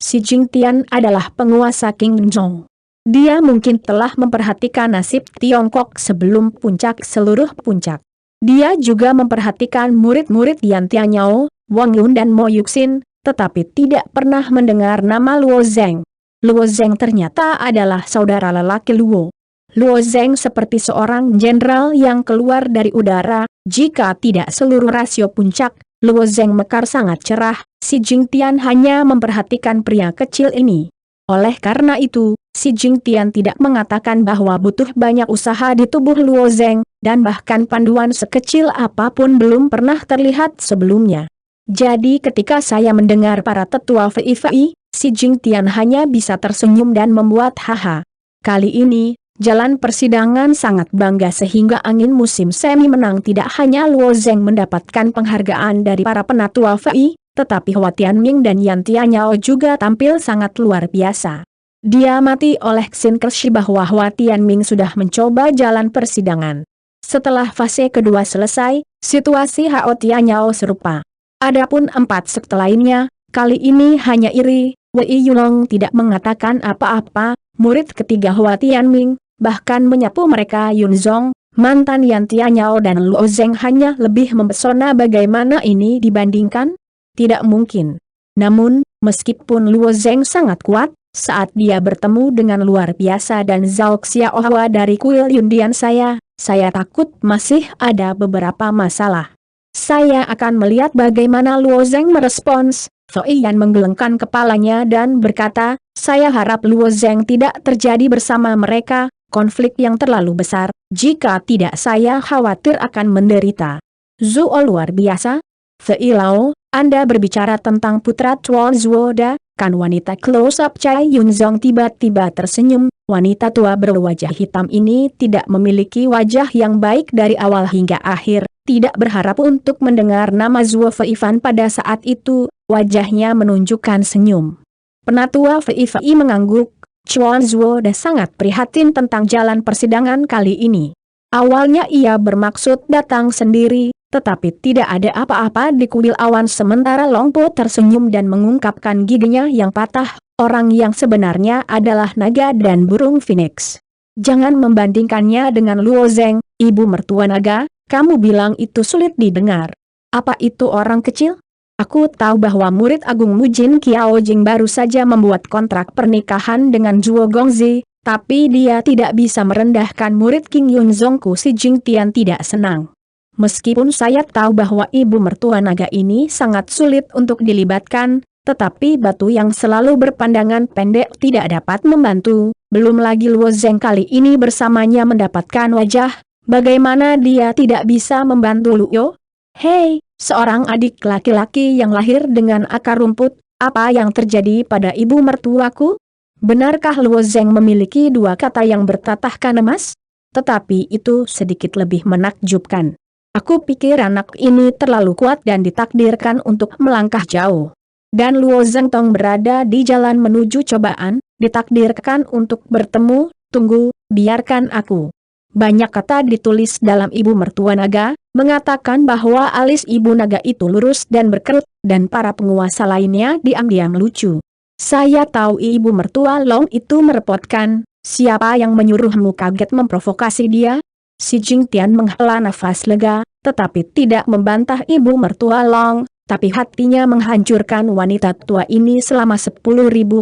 Si Jingtian adalah penguasa King Zhong. Dia mungkin telah memperhatikan nasib Tiongkok sebelum puncak seluruh puncak. Dia juga memperhatikan murid-murid Yan Tianyao, Wang Yun dan Mo Yuxin, tetapi tidak pernah mendengar nama Luo Zeng. Luo Zeng ternyata adalah saudara lelaki Luo. Luo Zeng seperti seorang jenderal yang keluar dari udara, jika tidak seluruh rasio puncak, Luo Zeng mekar sangat cerah, si Jingtian hanya memperhatikan pria kecil ini. Oleh karena itu, si Jingtian tidak mengatakan bahwa butuh banyak usaha di tubuh Luo Zeng, dan bahkan panduan sekecil apapun belum pernah terlihat sebelumnya. Jadi ketika saya mendengar para tetua Fei, si Jingtian hanya bisa tersenyum dan membuat haha. Kali ini, jalan persidangan sangat bangga sehingga angin musim semi menang tidak hanya Luo Zeng mendapatkan penghargaan dari para penatua Fei, tetapi Hua Tianming dan Yan Tianyao juga tampil sangat luar biasa. Dia mati oleh Xin Kershi bahwa Hua Tianming sudah mencoba jalan persidangan. Setelah fase kedua selesai, situasi Hua Tianyao serupa. Adapun 4 sekte lainnya, kali ini hanya iri, Wei Yulong tidak mengatakan apa-apa, murid ketiga Hua Tianming, bahkan menyapu mereka Yun Zong, mantan Yan Tianyao dan Luo Zeng hanya lebih mempesona. Bagaimana ini dibandingkan? Tidak mungkin. Namun, meskipun Luo Zeng sangat kuat, saat dia bertemu dengan luar biasa dan Zhao Xiaohua dari kuil Yundian saya takut masih ada beberapa masalah. Saya akan melihat bagaimana Luo Zeng merespons. Fei Yan menggelengkan kepalanya dan berkata, saya harap Luo Zeng tidak terjadi bersama mereka, konflik yang terlalu besar, jika tidak saya khawatir akan menderita. Zuo luar biasa? Fei Lao, Anda berbicara tentang putra Chuan Zuoda, kan? Wanita close-up Chai Yunzong tiba-tiba tersenyum. Wanita tua berwajah hitam ini tidak memiliki wajah yang baik dari awal hingga akhir, tidak berharap untuk mendengar nama Zuo Feifan pada saat itu, wajahnya menunjukkan senyum. Penatua Feifan mengangguk. Chuan Zuoda sangat prihatin tentang jalan persidangan kali ini. Awalnya ia bermaksud datang sendiri, tetapi tidak ada apa-apa di kuil awan sementara Long Po tersenyum dan mengungkapkan giginya yang patah. Orang yang sebenarnya adalah naga dan burung phoenix. Jangan membandingkannya dengan Luo Zeng, ibu mertua naga. Kamu bilang itu sulit didengar. Apa itu orang kecil? Aku tahu bahwa murid Agung Mujin Kiao Jing baru saja membuat kontrak pernikahan dengan Zuo Gongzi, tapi dia tidak bisa merendahkan murid King Yunzongku. Si Jing Tian tidak senang. Meskipun saya tahu bahwa ibu mertua naga ini sangat sulit untuk dilibatkan, tetapi batu yang selalu berpandangan pendek tidak dapat membantu, belum lagi Luo Zeng kali ini bersamanya mendapatkan wajah, bagaimana dia tidak bisa membantu Luo? Hei, seorang adik laki-laki yang lahir dengan akar rumput, apa yang terjadi pada ibu mertuaku? Benarkah Luo Zeng memiliki dua kata yang bertatahkan emas? Tetapi itu sedikit lebih menakjubkan. Aku pikir anak ini terlalu kuat dan ditakdirkan untuk melangkah jauh. Dan Luo Zeng Tong berada di jalan menuju cobaan, ditakdirkan untuk bertemu. Tunggu, biarkan aku. Banyak kata ditulis dalam ibu mertua naga, mengatakan bahwa alis ibu naga itu lurus dan berkerut, dan para penguasa lainnya diam-diam lucu. Saya tahu ibu mertua Long itu merepotkan, siapa yang menyuruhmu kaget memprovokasi dia? Si Jing Tian menghela nafas lega, tetapi tidak membantah ibu mertua Long. Tapi hatinya menghancurkan wanita tua ini selama 10.000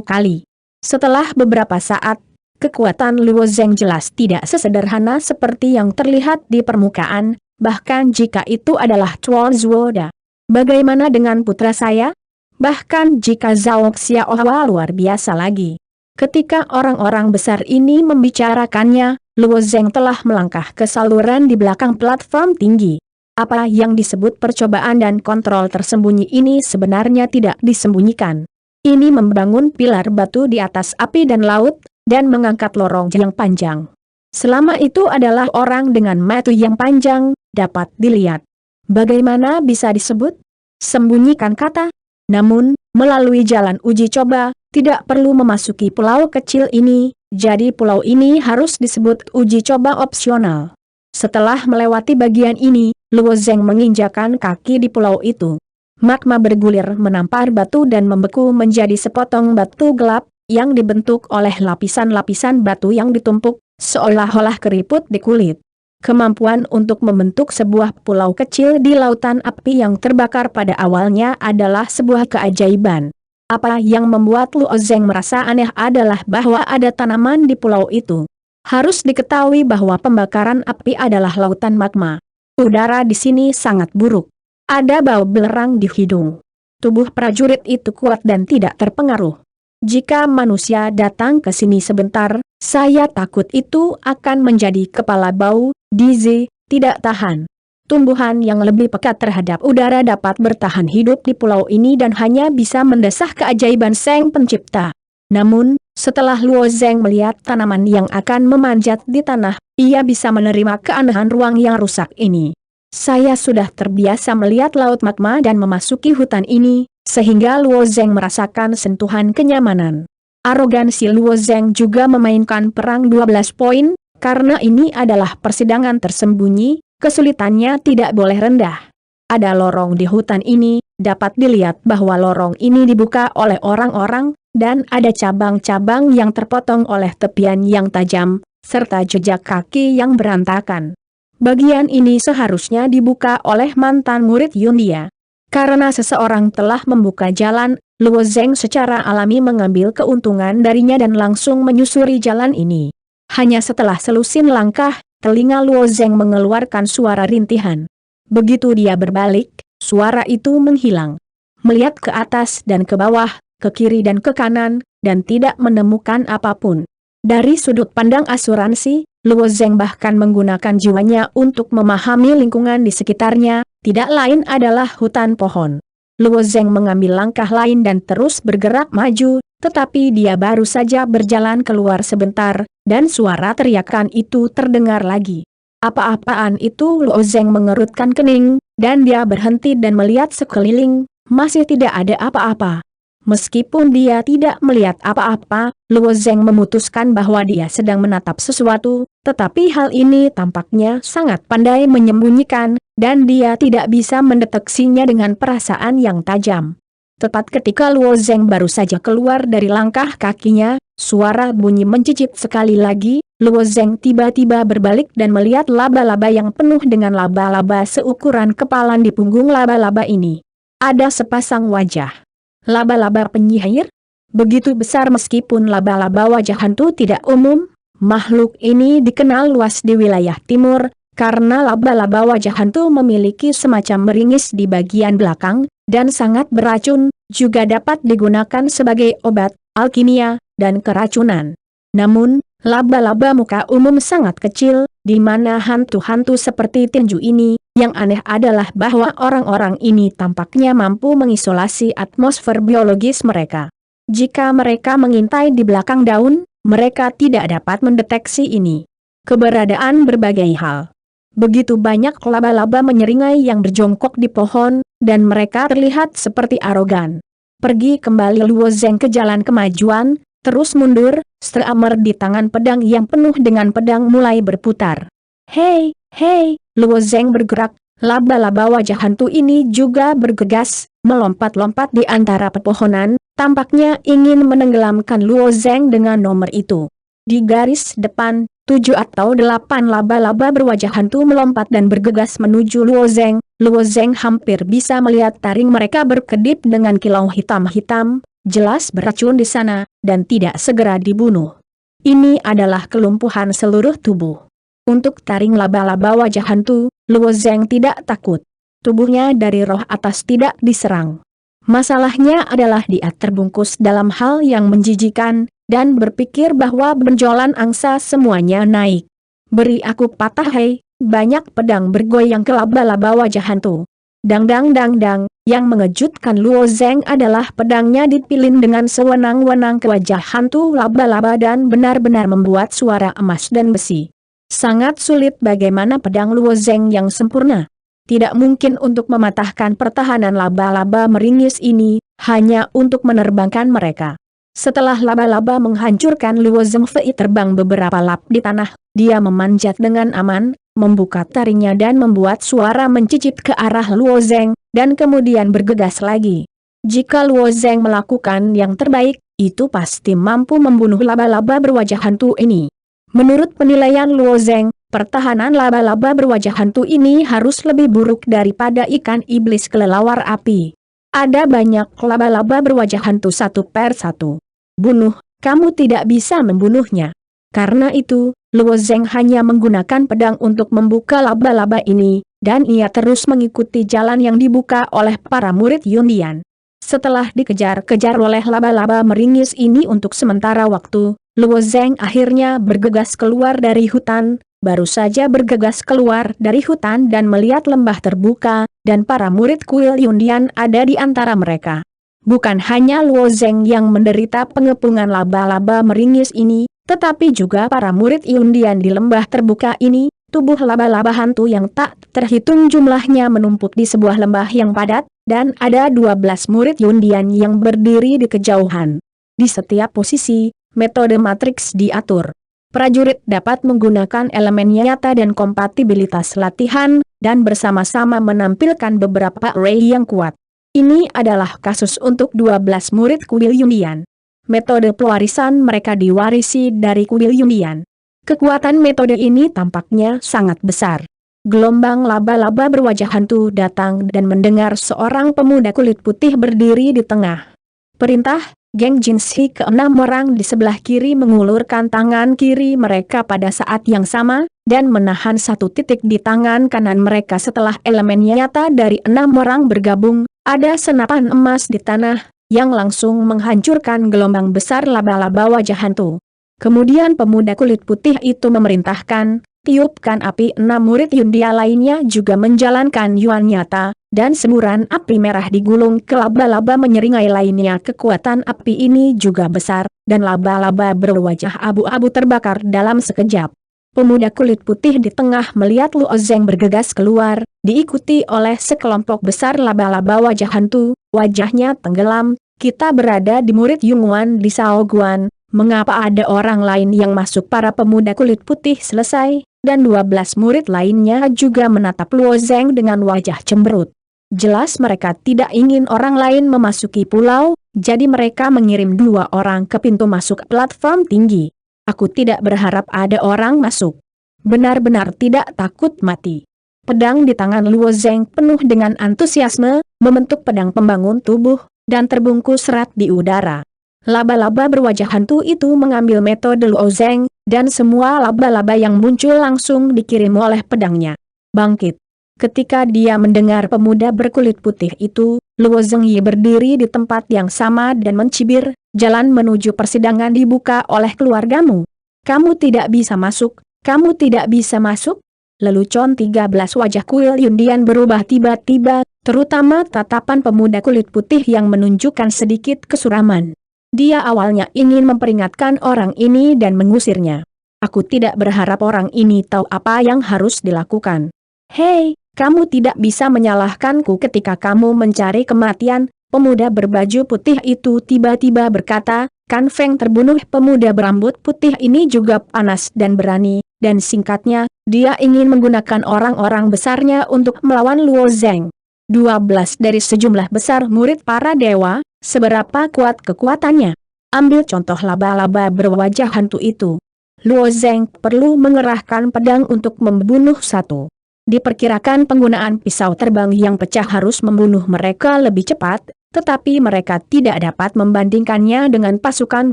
kali. Setelah beberapa saat, kekuatan Luo Zeng jelas tidak sesederhana seperti yang terlihat di permukaan, bahkan jika itu adalah Chuan Zuoda. Bagaimana dengan putra saya? Bahkan jika Zhao Xiaohua luar biasa lagi. Ketika orang-orang besar ini membicarakannya, Luo Zeng telah melangkah ke saluran di belakang platform tinggi. Apa yang disebut percobaan dan kontrol tersembunyi ini sebenarnya tidak disembunyikan. Ini membangun pilar batu di atas api dan laut, dan mengangkat lorong yang panjang. Selama itu adalah orang dengan mata yang panjang, dapat dilihat. Bagaimana bisa disebut? Sembunyikan kata. Namun, melalui jalan uji coba, tidak perlu memasuki pulau kecil ini, jadi pulau ini harus disebut uji coba opsional. Setelah melewati bagian ini, Luo Zeng menginjakan kaki di pulau itu. Magma bergulir menampar batu dan membeku menjadi sepotong batu gelap, yang dibentuk oleh lapisan-lapisan batu yang ditumpuk, seolah-olah keriput di kulit. Kemampuan untuk membentuk sebuah pulau kecil di lautan api yang terbakar pada awalnya adalah sebuah keajaiban. Apa yang membuat Luo Zeng merasa aneh adalah bahwa ada tanaman di pulau itu. Harus diketahui bahwa pembakaran api adalah lautan magma. Udara di sini sangat buruk. Ada bau belerang di hidung. Tubuh prajurit itu kuat dan tidak terpengaruh. Jika manusia datang ke sini sebentar, saya takut itu akan menjadi kepala bau, dizzy, tidak tahan. Tumbuhan yang lebih peka terhadap udara dapat bertahan hidup di pulau ini dan hanya bisa mendesah keajaiban Sang Pencipta. Namun, setelah Luo Zeng melihat tanaman yang akan memanjat di tanah, ia bisa menerima keanehan ruang yang rusak ini. Saya sudah terbiasa melihat laut magma dan memasuki hutan ini, sehingga Luo Zeng merasakan sentuhan kenyamanan. Arogansi Luo Zeng juga memainkan perang 12 poin, karena ini adalah persidangan tersembunyi, kesulitannya tidak boleh rendah. Ada lorong di hutan ini, dapat dilihat bahwa lorong ini dibuka oleh orang-orang, dan ada cabang-cabang yang terpotong oleh tepian yang tajam, serta jejak kaki yang berantakan. Bagian ini seharusnya dibuka oleh mantan murid Yundia. Karena seseorang telah membuka jalan, Luo Zeng secara alami mengambil keuntungan darinya dan langsung menyusuri jalan ini. Hanya setelah selusin langkah, telinga Luo Zeng mengeluarkan suara rintihan. Begitu dia berbalik, suara itu menghilang. Melihat ke atas dan ke bawah, ke kiri dan ke kanan, dan tidak menemukan apapun. Dari sudut pandang asuransi, Luo Zeng bahkan menggunakan jiwanya untuk memahami lingkungan di sekitarnya, tidak lain adalah hutan pohon. Luo Zeng mengambil langkah lain dan terus bergerak maju, tetapi dia baru saja berjalan keluar sebentar, dan suara teriakan itu terdengar lagi. Apa-apaan itu? Luo Zeng mengerutkan kening, dan dia berhenti dan melihat sekeliling, masih tidak ada apa-apa. Meskipun dia tidak melihat apa-apa, Luo Zeng memutuskan bahwa dia sedang menatap sesuatu, tetapi hal ini tampaknya sangat pandai menyembunyikan, dan dia tidak bisa mendeteksinya dengan perasaan yang tajam. Tepat ketika Luo Zeng baru saja keluar dari langkah kakinya, suara bunyi mencicit sekali lagi. Luo Zeng tiba-tiba berbalik dan melihat laba-laba yang penuh dengan laba-laba seukuran kepala di punggung laba-laba ini. Ada sepasang wajah laba-laba penyihir? Begitu besar. Meskipun laba-laba wajah hantu tidak umum, makhluk ini dikenal luas di wilayah timur, karena laba-laba wajah hantu memiliki semacam meringis di bagian belakang, dan sangat beracun, juga dapat digunakan sebagai obat, alkimia, dan keracunan. Namun, laba-laba muka umum sangat kecil, di mana hantu-hantu seperti tinju ini, yang aneh adalah bahwa orang-orang ini tampaknya mampu mengisolasi atmosfer biologis mereka. Jika mereka mengintai di belakang daun, mereka tidak dapat mendeteksi ini. Keberadaan berbagai hal. Begitu banyak laba-laba menyeringai yang berjongkok di pohon, dan mereka terlihat seperti arogan. Pergi kembali Luo Zeng ke jalan kemajuan, terus mundur, streamer di tangan pedang yang penuh dengan pedang mulai berputar. Hei, hei, Luo Zeng bergerak, laba-laba wajah hantu ini juga bergegas, melompat-lompat di antara pepohonan, tampaknya ingin menenggelamkan Luo Zeng dengan nomor itu. Di garis depan, 7 atau 8 laba-laba berwajah hantu melompat dan bergegas menuju Luo Zeng. Luo Zeng hampir bisa melihat taring mereka berkedip dengan kilau hitam-hitam, jelas beracun di sana, dan tidak segera dibunuh. Ini adalah kelumpuhan seluruh tubuh. Untuk taring laba-laba wajah hantu, Luo Zeng tidak takut. Tubuhnya dari roh atas tidak diserang. Masalahnya adalah dia terbungkus dalam hal yang menjijikan, dan berpikir bahwa benjolan angsa semuanya naik. Beri aku patah hei, banyak pedang bergoyang ke laba-laba wajah hantu. Dang-dang-dang-dang, yang mengejutkan Luo Zeng adalah pedangnya dipilin dengan sewenang-wenang ke wajah hantu laba-laba dan benar-benar membuat suara emas dan besi. Sangat sulit bagaimana pedang Luo Zeng yang sempurna. Tidak mungkin untuk mematahkan pertahanan laba-laba meringis ini, hanya untuk menerbangkan mereka. Setelah laba-laba menghancurkan Luo Zeng Fei terbang beberapa lap di tanah, dia memanjat dengan aman, membuka taringnya dan membuat suara mencicit ke arah Luo Zeng, dan kemudian bergegas lagi. Jika Luo Zeng melakukan yang terbaik, itu pasti mampu membunuh laba-laba berwajah hantu ini. Menurut penilaian Luo Zeng, pertahanan laba-laba berwajah hantu ini harus lebih buruk daripada ikan iblis kelelawar api. Ada banyak laba-laba berwajah hantu satu per satu. Bunuh, kamu tidak bisa membunuhnya. Karena itu, Luo Zeng hanya menggunakan pedang untuk membuka laba-laba ini, dan ia terus mengikuti jalan yang dibuka oleh para murid Yundian. Setelah dikejar-kejar oleh laba-laba meringis ini untuk sementara waktu, Luo Zeng akhirnya bergegas keluar dari hutan, baru saja bergegas keluar dari hutan dan melihat lembah terbuka, dan para murid kuil Yundian ada di antara mereka. Bukan hanya Luo Zeng yang menderita pengepungan laba-laba meringis ini, tetapi juga para murid Yundian di lembah terbuka ini. Tubuh laba-laba hantu yang tak terhitung jumlahnya menumpuk di sebuah lembah yang padat, dan ada 12 murid Yundian yang berdiri di kejauhan. Di setiap posisi, metode matriks diatur. Prajurit dapat menggunakan elemen nyata dan kompatibilitas latihan, dan bersama-sama menampilkan beberapa array yang kuat. Ini adalah kasus untuk 12 murid kuil Yundian. Metode pewarisan mereka diwarisi dari kuil Yundian. Kekuatan metode ini tampaknya sangat besar. Gelombang laba-laba berwajah hantu datang dan mendengar seorang pemuda kulit putih berdiri di tengah. Perintah, geng Jinshi ke-6 orang di sebelah kiri mengulurkan tangan kiri mereka pada saat yang sama, dan menahan satu titik di tangan kanan mereka. Setelah elemen nyata dari 6 orang bergabung, ada senapan emas di tanah, yang langsung menghancurkan gelombang besar laba-laba wajah hantu. Kemudian pemuda kulit putih itu memerintahkan, tiupkan api. 6 murid Yundia lainnya juga menjalankan yuan nyata, dan semburan api merah digulung ke laba-laba menyeringai lainnya. Kekuatan api ini juga besar, dan laba-laba berwajah abu-abu terbakar dalam sekejap. Pemuda kulit putih di tengah melihat Luo Zeng bergegas keluar, diikuti oleh sekelompok besar laba-laba wajah hantu, wajahnya tenggelam. Kita berada di murid Yungwan di Shaoguan, mengapa ada orang lain yang masuk? Para pemuda kulit putih selesai, dan 12 murid lainnya juga menatap Luo Zeng dengan wajah cemberut. Jelas mereka tidak ingin orang lain memasuki pulau, jadi mereka mengirim 2 orang ke pintu masuk platform tinggi. Aku tidak berharap ada orang masuk. Benar-benar tidak takut mati. Pedang di tangan Luo Zeng penuh dengan antusiasme, membentuk pedang pembangun tubuh, dan terbungkus erat di udara. Laba-laba berwajah hantu itu mengambil metode Luo Zeng, dan semua laba-laba yang muncul langsung dikirim oleh pedangnya. Bangkit. Ketika dia mendengar pemuda berkulit putih itu, Luo Zengyi berdiri di tempat yang sama dan mencibir, jalan menuju persidangan dibuka oleh keluargamu. Kamu tidak bisa masuk, kamu tidak bisa masuk. Lelucon 13 wajah kuil Yundian berubah tiba-tiba, terutama tatapan pemuda kulit putih yang menunjukkan sedikit kesuraman. Dia awalnya ingin memperingatkan orang ini dan mengusirnya. Aku tidak berharap orang ini tahu apa yang harus dilakukan. Hei, kamu tidak bisa menyalahkanku ketika kamu mencari kematian. Pemuda berbaju putih itu tiba-tiba berkata. Kan Feng terbunuh. Pemuda berambut putih ini juga panas dan berani, dan singkatnya, dia ingin menggunakan orang-orang besarnya untuk melawan Luo Zeng. 12 dari sejumlah besar murid para dewa, seberapa kuat kekuatannya? Ambil contoh laba-laba berwajah hantu itu. Luo Zeng perlu mengerahkan pedang untuk membunuh satu. Diperkirakan penggunaan pisau terbang yang pecah harus membunuh mereka lebih cepat, tetapi mereka tidak dapat membandingkannya dengan pasukan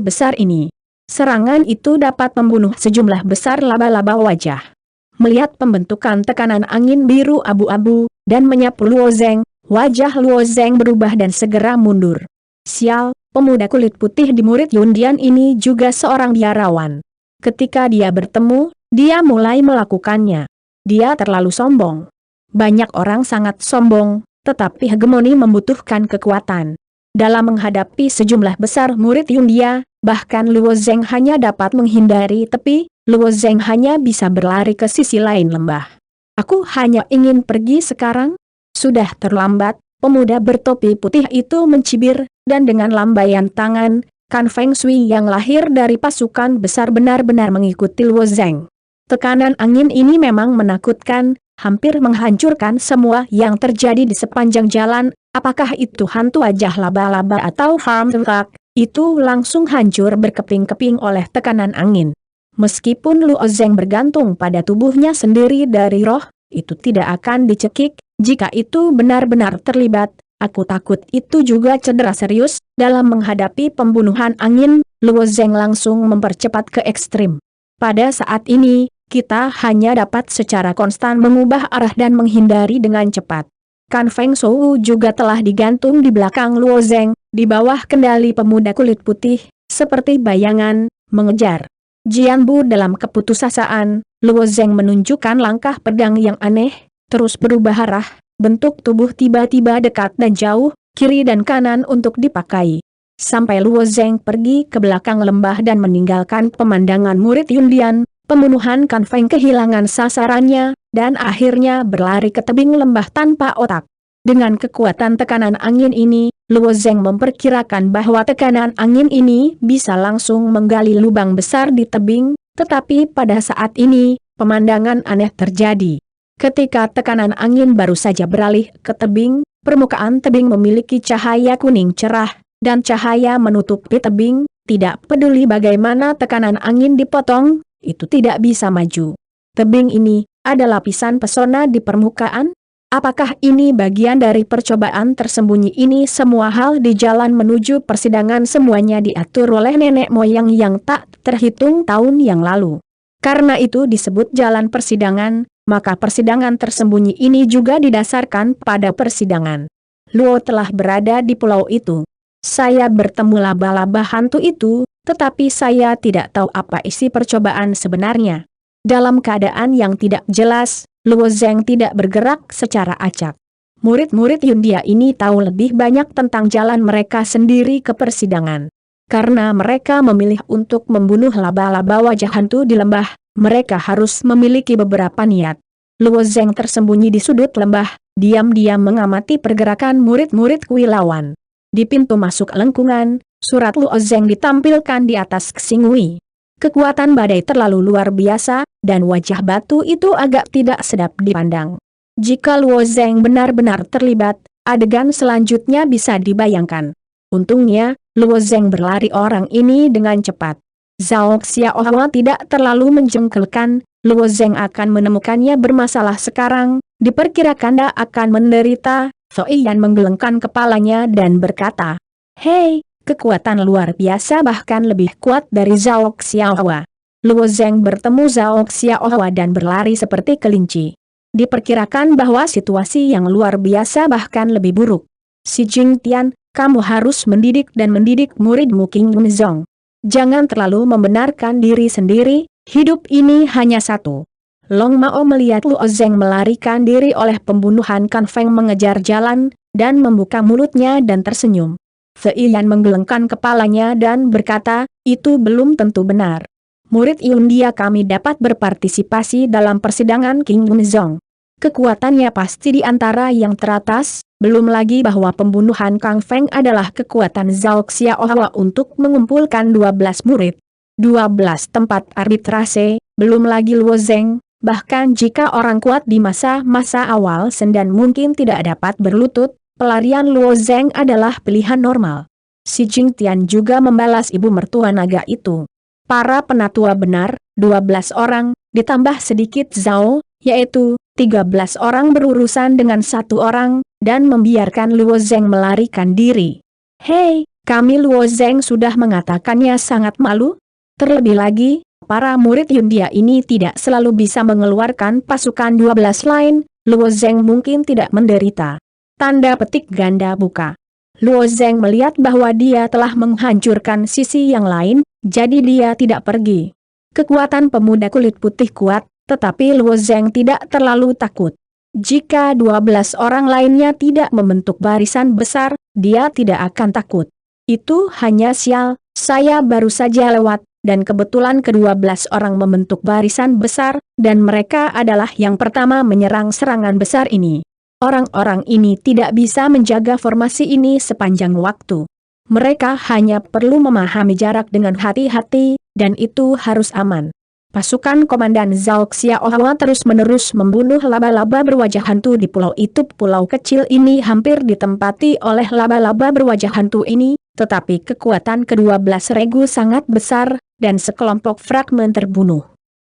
besar ini. Serangan itu dapat membunuh sejumlah besar laba-laba wajah. Melihat pembentukan tekanan angin biru abu-abu, dan menyapu Luo Zeng, wajah Luo Zeng berubah dan segera mundur. Sial, pemuda kulit putih di murid Yundian ini juga seorang biarawan. Ketika dia bertemu, dia mulai melakukannya. Dia terlalu sombong. Banyak orang sangat sombong. Tetapi hegemoni membutuhkan kekuatan. Dalam menghadapi sejumlah besar murid Yundia, bahkan Luo Zeng hanya dapat menghindari tepi, Luo Zeng hanya bisa berlari ke sisi lain lembah. Aku hanya ingin pergi sekarang. Sudah terlambat, pemuda bertopi putih itu mencibir, dan dengan lambaian tangan, Kan Feng Shui yang lahir dari pasukan besar benar-benar mengikuti Luo Zeng. Tekanan angin ini memang menakutkan, hampir menghancurkan semua yang terjadi di sepanjang jalan. Apakah itu hantu wajah laba-laba atau harmthug, itu langsung hancur berkeping-keping oleh tekanan angin. Meskipun Luo Zeng bergantung pada tubuhnya sendiri dari roh, itu tidak akan dicekik. Jika itu benar-benar terlibat, aku takut itu juga cedera serius. Dalam menghadapi pembunuhan angin, Luo Zeng langsung mempercepat ke ekstrim. Pada saat ini, kita hanya dapat secara konstan mengubah arah dan menghindari dengan cepat. Kan Feng Shui juga telah digantung di belakang Luo Zeng, di bawah kendali pemuda kulit putih, seperti bayangan, mengejar. Jian Bu dalam keputusasaan, Luo Zeng menunjukkan langkah pedang yang aneh, terus berubah arah, bentuk tubuh tiba-tiba dekat dan jauh, kiri dan kanan untuk dipakai. Sampai Luo Zeng pergi ke belakang lembah dan meninggalkan pemandangan murid Yundian. Pembunuhan Kan Feng kehilangan sasarannya, dan akhirnya berlari ke tebing lembah tanpa otak. Dengan kekuatan tekanan angin ini, Luo Zeng memperkirakan bahwa tekanan angin ini bisa langsung menggali lubang besar di tebing, tetapi pada saat ini, pemandangan aneh terjadi. Ketika tekanan angin baru saja beralih ke tebing, permukaan tebing memiliki cahaya kuning cerah, dan cahaya menutupi tebing, tidak peduli bagaimana tekanan angin dipotong, itu tidak bisa maju. Tebing ini, ada lapisan pesona di permukaan? Apakah ini bagian dari percobaan tersembunyi ini? Semua hal di jalan menuju persidangan semuanya diatur oleh nenek moyang yang tak terhitung tahun yang lalu. Karena itu disebut jalan persidangan, maka persidangan tersembunyi ini juga didasarkan pada persidangan. Luo telah berada di pulau itu. Saya bertemu laba-laba hantu itu, tetapi saya tidak tahu apa isi percobaan sebenarnya. Dalam keadaan yang tidak jelas, Luo Zheng tidak bergerak secara acak. Murid-murid Yundia ini tahu lebih banyak tentang jalan mereka sendiri ke persidangan. Karena mereka memilih untuk membunuh laba-laba wajah hantu di lembah, mereka harus memiliki beberapa niat. Luo Zheng tersembunyi di sudut lembah, diam-diam mengamati pergerakan murid-murid kuil lawan. Di pintu masuk lengkungan, surat Luo Zheng ditampilkan di atas Xingui. Kekuatan badai terlalu luar biasa, dan wajah batu itu agak tidak sedap dipandang. Jika Luo Zheng benar-benar terlibat, adegan selanjutnya bisa dibayangkan. Untungnya, Luo Zheng berlari orang ini dengan cepat. Zhao Xiaohua tidak terlalu menjengkelkan, Luo Zheng akan menemukannya bermasalah sekarang, diperkirakan dia akan menderita. Soiyan menggelengkan kepalanya dan berkata, "Hei, kekuatan luar biasa bahkan lebih kuat dari Zhao Xiaohua." Luo Zheng bertemu Zhao Xiaohua dan berlari seperti kelinci. Diperkirakan bahwa situasi yang luar biasa bahkan lebih buruk. "Si Jing Tian, kamu harus mendidik dan mendidik muridmu King Yunzong. Jangan terlalu membenarkan diri sendiri, hidup ini hanya satu." Long Mao melihat Luo Zheng melarikan diri oleh pembunuhan Kan Feng mengejar jalan, dan membuka mulutnya dan tersenyum. Feiyan menggelengkan kepalanya dan berkata, "Itu belum tentu benar. Murid Yundia kami dapat berpartisipasi dalam persidangan King Yunzong. Kekuatannya pasti di antara yang teratas, belum lagi bahwa pembunuhan Kang Feng adalah kekuatan Zhao Xiaohua untuk mengumpulkan 12 murid. 12 tempat arbitrase, belum lagi Luo Zheng. Bahkan jika orang kuat di masa-masa awal Sendan mungkin tidak dapat berlutut, pelarian Luo Zheng adalah pilihan normal." Si Jing Tian juga membalas ibu mertua naga itu. "Para penatua benar, 12 orang, ditambah sedikit Zhao, yaitu 13 orang berurusan dengan satu orang, dan membiarkan Luo Zheng melarikan diri. Hei, kami Luo Zheng sudah mengatakannya sangat malu. Terlebih lagi, para murid Yundia ini tidak selalu bisa mengeluarkan pasukan 12 lain, Luo Zheng mungkin tidak menderita." Tanda petik ganda buka. Luo Zheng melihat bahwa dia telah menghancurkan sisi yang lain, jadi dia tidak pergi. Kekuatan pemuda kulit putih kuat, tetapi Luo Zheng tidak terlalu takut. Jika 12 orang lainnya tidak membentuk barisan besar, dia tidak akan takut. Itu hanya sial, saya baru saja lewat, dan kebetulan ke-12 orang membentuk barisan besar, dan mereka adalah yang pertama menyerang serangan besar ini. Orang-orang ini tidak bisa menjaga formasi ini sepanjang waktu. Mereka hanya perlu memahami jarak dengan hati-hati, dan itu harus aman. Pasukan Komandan Zhao Xiaohua terus-menerus membunuh laba-laba berwajah hantu di pulau itu. Pulau kecil ini hampir ditempati oleh laba-laba berwajah hantu ini, tetapi kekuatan ke-12 regu sangat besar, dan sekelompok fragmen terbunuh.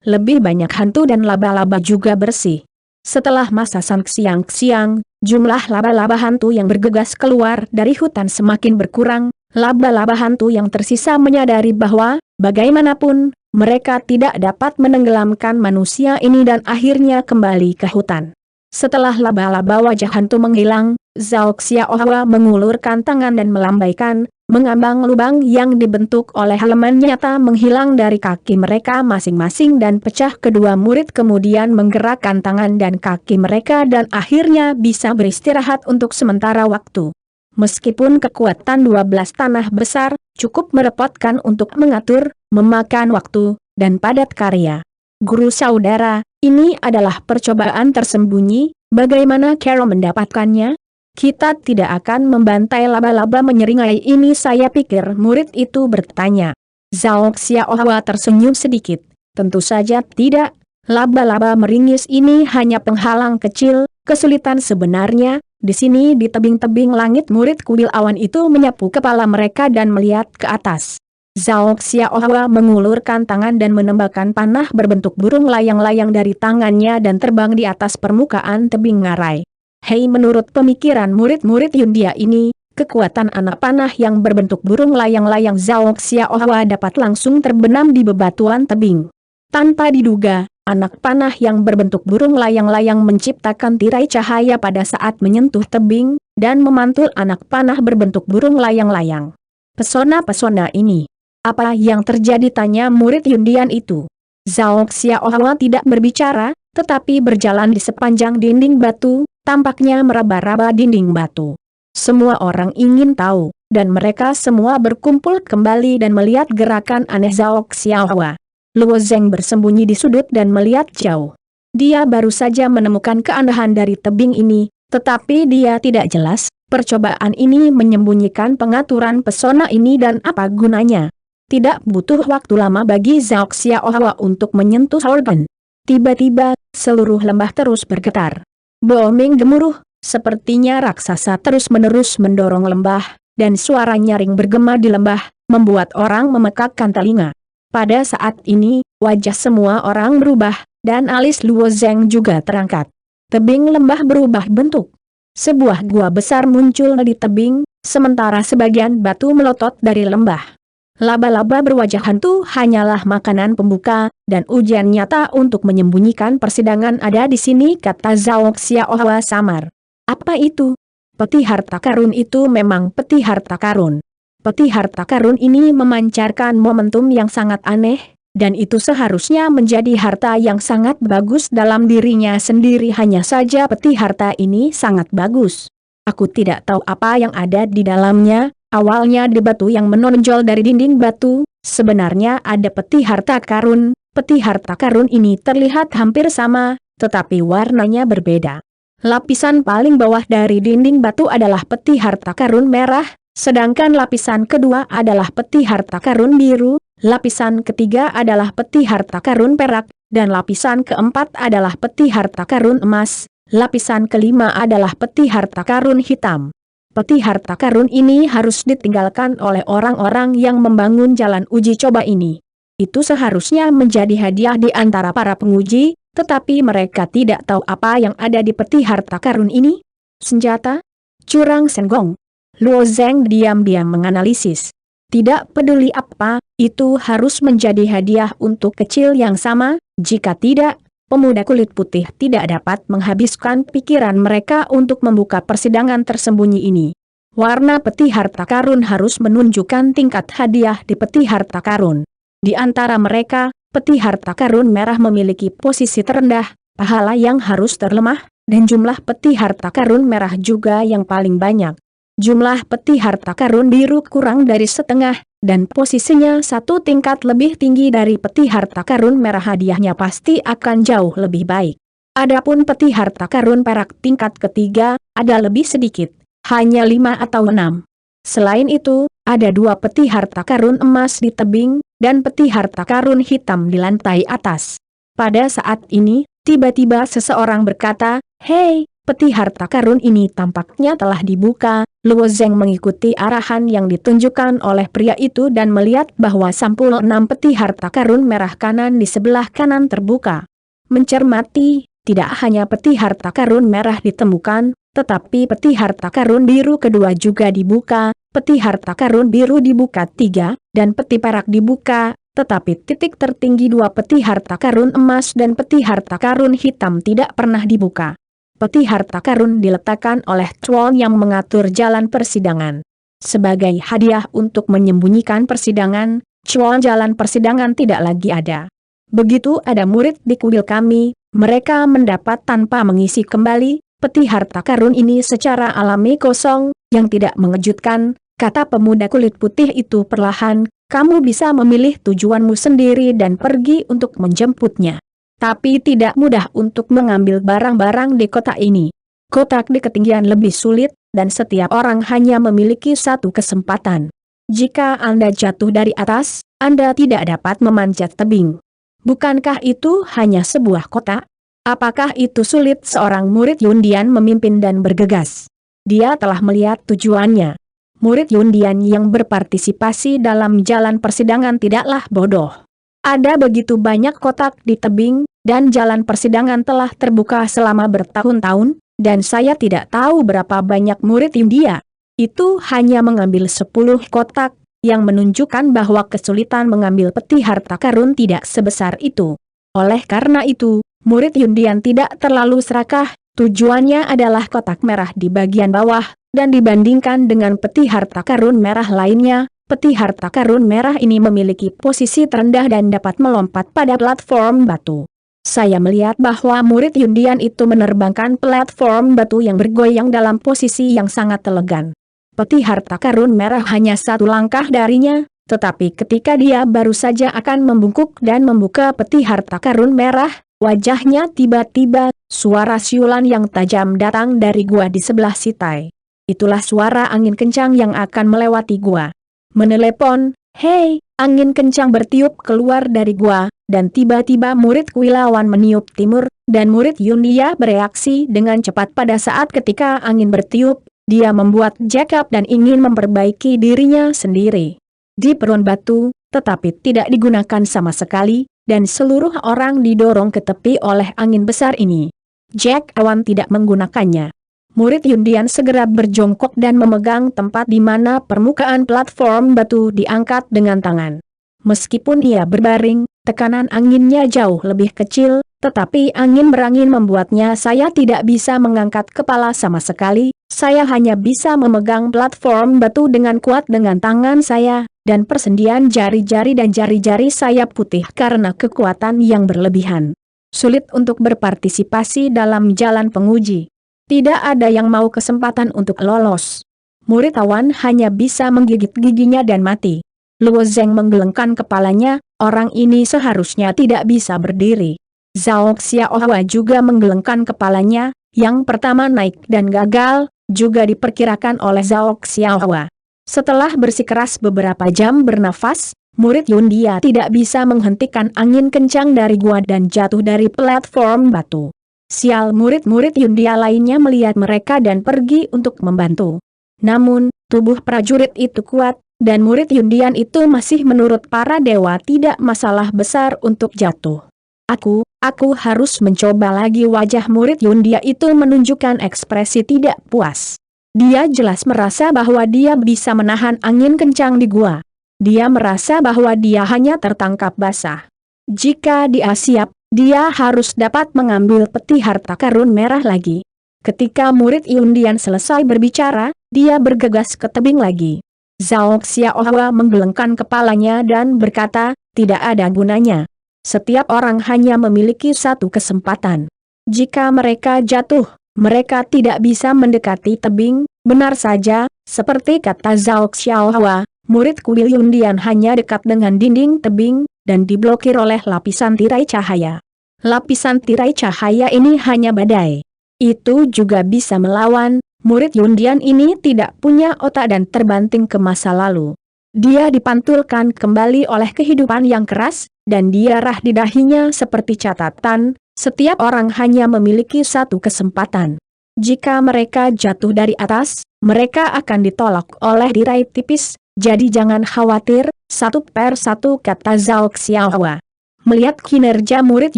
Lebih banyak hantu dan laba-laba juga bersih. Setelah masa Sangxiang-xiang, jumlah laba-laba hantu yang bergegas keluar dari hutan semakin berkurang. Laba-laba hantu yang tersisa menyadari bahwa, bagaimanapun, mereka tidak dapat menenggelamkan manusia ini dan akhirnya kembali ke hutan. Setelah laba-laba wajah hantu menghilang, Zhao Xiaohua mengulurkan tangan dan melambaikan, mengambang lubang yang dibentuk oleh elemen nyata menghilang dari kaki mereka masing-masing dan pecah. Kedua murid kemudian menggerakkan tangan dan kaki mereka dan akhirnya bisa beristirahat untuk sementara waktu. Meskipun kekuatan 12 tanah besar, cukup merepotkan untuk mengatur, memakan waktu, dan padat karya. Guru saudara, ini adalah percobaan tersembunyi, bagaimana cara mendapatkannya? Kita tidak akan membantai laba-laba menyeringai ini, saya pikir murid itu bertanya. Zhao Xiaohua tersenyum sedikit. Tentu saja tidak, laba-laba meringis ini hanya penghalang kecil, kesulitan sebenarnya. Di sini di tebing-tebing langit murid kuil awan itu menyapu kepala mereka dan melihat ke atas. Zhao Xiaohua mengulurkan tangan dan menembakkan panah berbentuk burung layang-layang dari tangannya dan terbang di atas permukaan tebing ngarai. Hei, menurut pemikiran murid-murid Yundia ini, kekuatan anak panah yang berbentuk burung layang-layang Zhao Xiaohua dapat langsung terbenam di bebatuan tebing. Tanpa diduga, anak panah yang berbentuk burung layang-layang menciptakan tirai cahaya pada saat menyentuh tebing, dan memantul anak panah berbentuk burung layang-layang. Pesona-pesona ini. Apa yang terjadi, tanya murid Yundian itu. Zhao Xiaohua tidak berbicara, tetapi berjalan di sepanjang dinding batu, tampaknya meraba-raba dinding batu. Semua orang ingin tahu, dan mereka semua berkumpul kembali dan melihat gerakan aneh Zhao Xiaohua. Luo Zeng bersembunyi di sudut dan melihat jauh. Dia baru saja menemukan keanehan dari tebing ini, tetapi dia tidak jelas, percobaan ini menyembunyikan pengaturan pesona ini dan apa gunanya. Tidak butuh waktu lama bagi Zhao Xiaohua untuk menyentuh Holden. Tiba-tiba, seluruh lembah terus bergetar. Booming gemuruh, sepertinya raksasa terus-menerus mendorong lembah, dan suara nyaring bergema di lembah, membuat orang memekakkan telinga. Pada saat ini, wajah semua orang berubah, dan alis Luo Zeng juga terangkat. Tebing lembah berubah bentuk. Sebuah gua besar muncul di tebing, sementara sebagian batu melotot dari lembah. Laba-laba berwajah hantu hanyalah makanan pembuka, dan ujian nyata untuk menyembunyikan persidangan ada di sini, kata Zhao Xiaohua samar. Apa itu? Peti harta karun itu memang peti harta karun. Peti harta karun ini memancarkan momentum yang sangat aneh, dan itu seharusnya menjadi harta yang sangat bagus dalam dirinya sendiri, hanya saja peti harta ini sangat bagus. Aku tidak tahu apa yang ada di dalamnya. Awalnya di batu yang menonjol dari dinding batu, sebenarnya ada peti harta karun. Peti harta karun ini terlihat hampir sama, tetapi warnanya berbeda. Lapisan paling bawah dari dinding batu adalah peti harta karun merah, sedangkan lapisan kedua adalah peti harta karun biru, lapisan ketiga adalah peti harta karun perak, dan lapisan keempat adalah peti harta karun emas, lapisan kelima adalah peti harta karun hitam. Peti harta karun ini harus ditinggalkan oleh orang-orang yang membangun jalan uji coba ini. Itu seharusnya menjadi hadiah di antara para penguji, tetapi mereka tidak tahu apa yang ada di peti harta karun ini. Senjata? Curang Senggong. Luo Zeng diam-diam menganalisis. Tidak peduli apa, itu harus menjadi hadiah untuk kecil yang sama, jika tidak, pemuda kulit putih tidak dapat menghabiskan pikiran mereka untuk membuka persidangan tersembunyi ini. Warna peti harta karun harus menunjukkan tingkat hadiah di peti harta karun. Di antara mereka, peti harta karun merah memiliki posisi terendah, pahala yang harus terlemah, dan jumlah peti harta karun merah juga yang paling banyak. Jumlah peti harta karun biru kurang dari setengah, dan posisinya satu tingkat lebih tinggi dari peti harta karun merah, hadiahnya pasti akan jauh lebih baik. Adapun peti harta karun perak tingkat ketiga, ada lebih sedikit, hanya 5 atau 6. Selain itu, ada 2 peti harta karun emas di tebing, dan peti harta karun hitam di lantai atas. Pada saat ini, tiba-tiba seseorang berkata, "Hei, peti harta karun ini tampaknya telah dibuka." Luo Zeng mengikuti arahan yang ditunjukkan oleh pria itu dan melihat bahwa sampul 6 peti harta karun merah kanan di sebelah kanan terbuka. Mencermati, tidak hanya peti harta karun merah ditemukan, tetapi peti harta karun biru kedua juga dibuka, peti harta karun biru dibuka 3, dan peti perak dibuka, tetapi titik tertinggi 2 peti harta karun emas dan peti harta karun hitam tidak pernah dibuka. Peti harta karun diletakkan oleh Chuan yang mengatur jalan persidangan. Sebagai hadiah untuk menyembunyikan persidangan, Chuan jalan persidangan tidak lagi ada. Begitu ada murid di kuil kami, mereka mendapat tanpa mengisi kembali, peti harta karun ini secara alami kosong, yang tidak mengejutkan, kata pemuda kulit putih itu perlahan, kamu bisa memilih tujuanmu sendiri dan pergi untuk menjemputnya. Tapi tidak mudah untuk mengambil barang-barang di kota ini. Kotak di ketinggian lebih sulit, dan setiap orang hanya memiliki satu kesempatan. Jika Anda jatuh dari atas, Anda tidak dapat memanjat tebing. Bukankah itu hanya sebuah kotak? Apakah itu sulit? Seorang murid Yundian memimpin dan bergegas. Dia telah melihat tujuannya. Murid Yundian yang berpartisipasi dalam jalan persidangan tidaklah bodoh. Ada begitu banyak kotak di tebing, dan jalan persidangan telah terbuka selama bertahun-tahun, dan saya tidak tahu berapa banyak murid India. Itu hanya mengambil 10 kotak, yang menunjukkan bahwa kesulitan mengambil peti harta karun tidak sebesar itu. Oleh karena itu, murid Yundian tidak terlalu serakah, tujuannya adalah kotak merah di bagian bawah, dan dibandingkan dengan peti harta karun merah lainnya, Peti harta karun merah ini memiliki posisi terendah dan dapat melompat pada platform batu. Saya melihat bahwa murid Yundian itu menerbangkan platform batu yang bergoyang dalam posisi yang sangat elegan. Peti harta karun merah hanya satu langkah darinya, tetapi ketika dia baru saja akan membungkuk dan membuka peti harta karun merah, wajahnya tiba-tiba, suara siulan yang tajam datang dari gua di sebelah sitai. Itulah suara angin kencang yang akan melewati gua. Menelepon, "Hei, angin kencang bertiup keluar dari gua," dan tiba-tiba murid Kuilawan meniup timur, dan murid Yundia bereaksi dengan cepat pada saat ketika angin bertiup, dia membuat jack-up dan ingin memperbaiki dirinya sendiri. Di peron batu, tetapi tidak digunakan sama sekali, dan seluruh orang didorong ke tepi oleh angin besar ini. Jack Awan tidak menggunakannya. Murid Yundian segera berjongkok dan memegang tempat di mana permukaan platform batu diangkat dengan tangan. Meskipun ia berbaring, tekanan anginnya jauh lebih kecil, tetapi angin berangin membuatnya saya tidak bisa mengangkat kepala sama sekali, saya hanya bisa memegang platform batu dengan kuat dengan tangan saya, dan persendian jari-jari dan jari-jari saya putih karena kekuatan yang berlebihan. Sulit untuk berpartisipasi dalam jalan penguji. Tidak ada yang mau kesempatan untuk lolos. Murid Awan hanya bisa menggigit giginya dan mati. Luo Zeng menggelengkan kepalanya, orang ini seharusnya tidak bisa berdiri. Zhao Xiaohua juga menggelengkan kepalanya, yang pertama naik dan gagal, juga diperkirakan oleh Zhao Xiaohua. Setelah bersikeras beberapa jam bernafas, murid Yundia tidak bisa menghentikan angin kencang dari gua dan jatuh dari platform batu. Sial, murid-murid Yundia lainnya melihat mereka dan pergi untuk membantu. Namun, tubuh prajurit itu kuat, dan murid Yundian itu masih menurut para dewa tidak masalah besar untuk jatuh. Aku harus mencoba lagi. Wajah murid Yundia itu menunjukkan ekspresi tidak puas. Dia jelas merasa bahwa dia bisa menahan angin kencang di gua. Dia merasa bahwa dia hanya tertangkap basah. Jika dia siap, dia harus dapat mengambil peti harta karun merah lagi. Ketika murid Yundian selesai berbicara, dia bergegas ke tebing lagi. Zhao Xiaohua menggelengkan kepalanya dan berkata, tidak ada gunanya. Setiap orang hanya memiliki satu kesempatan. Jika mereka jatuh, mereka tidak bisa mendekati tebing. Benar saja, seperti kata Zhao Xiaohua, murid kuil Yundian hanya dekat dengan dinding tebing, dan diblokir oleh lapisan tirai cahaya. Lapisan tirai cahaya ini hanya badai. Itu juga bisa melawan. Murid Yundian ini tidak punya otak dan terbanting ke masa lalu. Dia dipantulkan kembali oleh kehidupan yang keras, dan diarah di dahinya seperti catatan, setiap orang hanya memiliki satu kesempatan. Jika mereka jatuh dari atas, mereka akan ditolak oleh tirai tipis, jadi jangan khawatir, satu per satu, kata Zhao Xiaohua. Melihat kinerja murid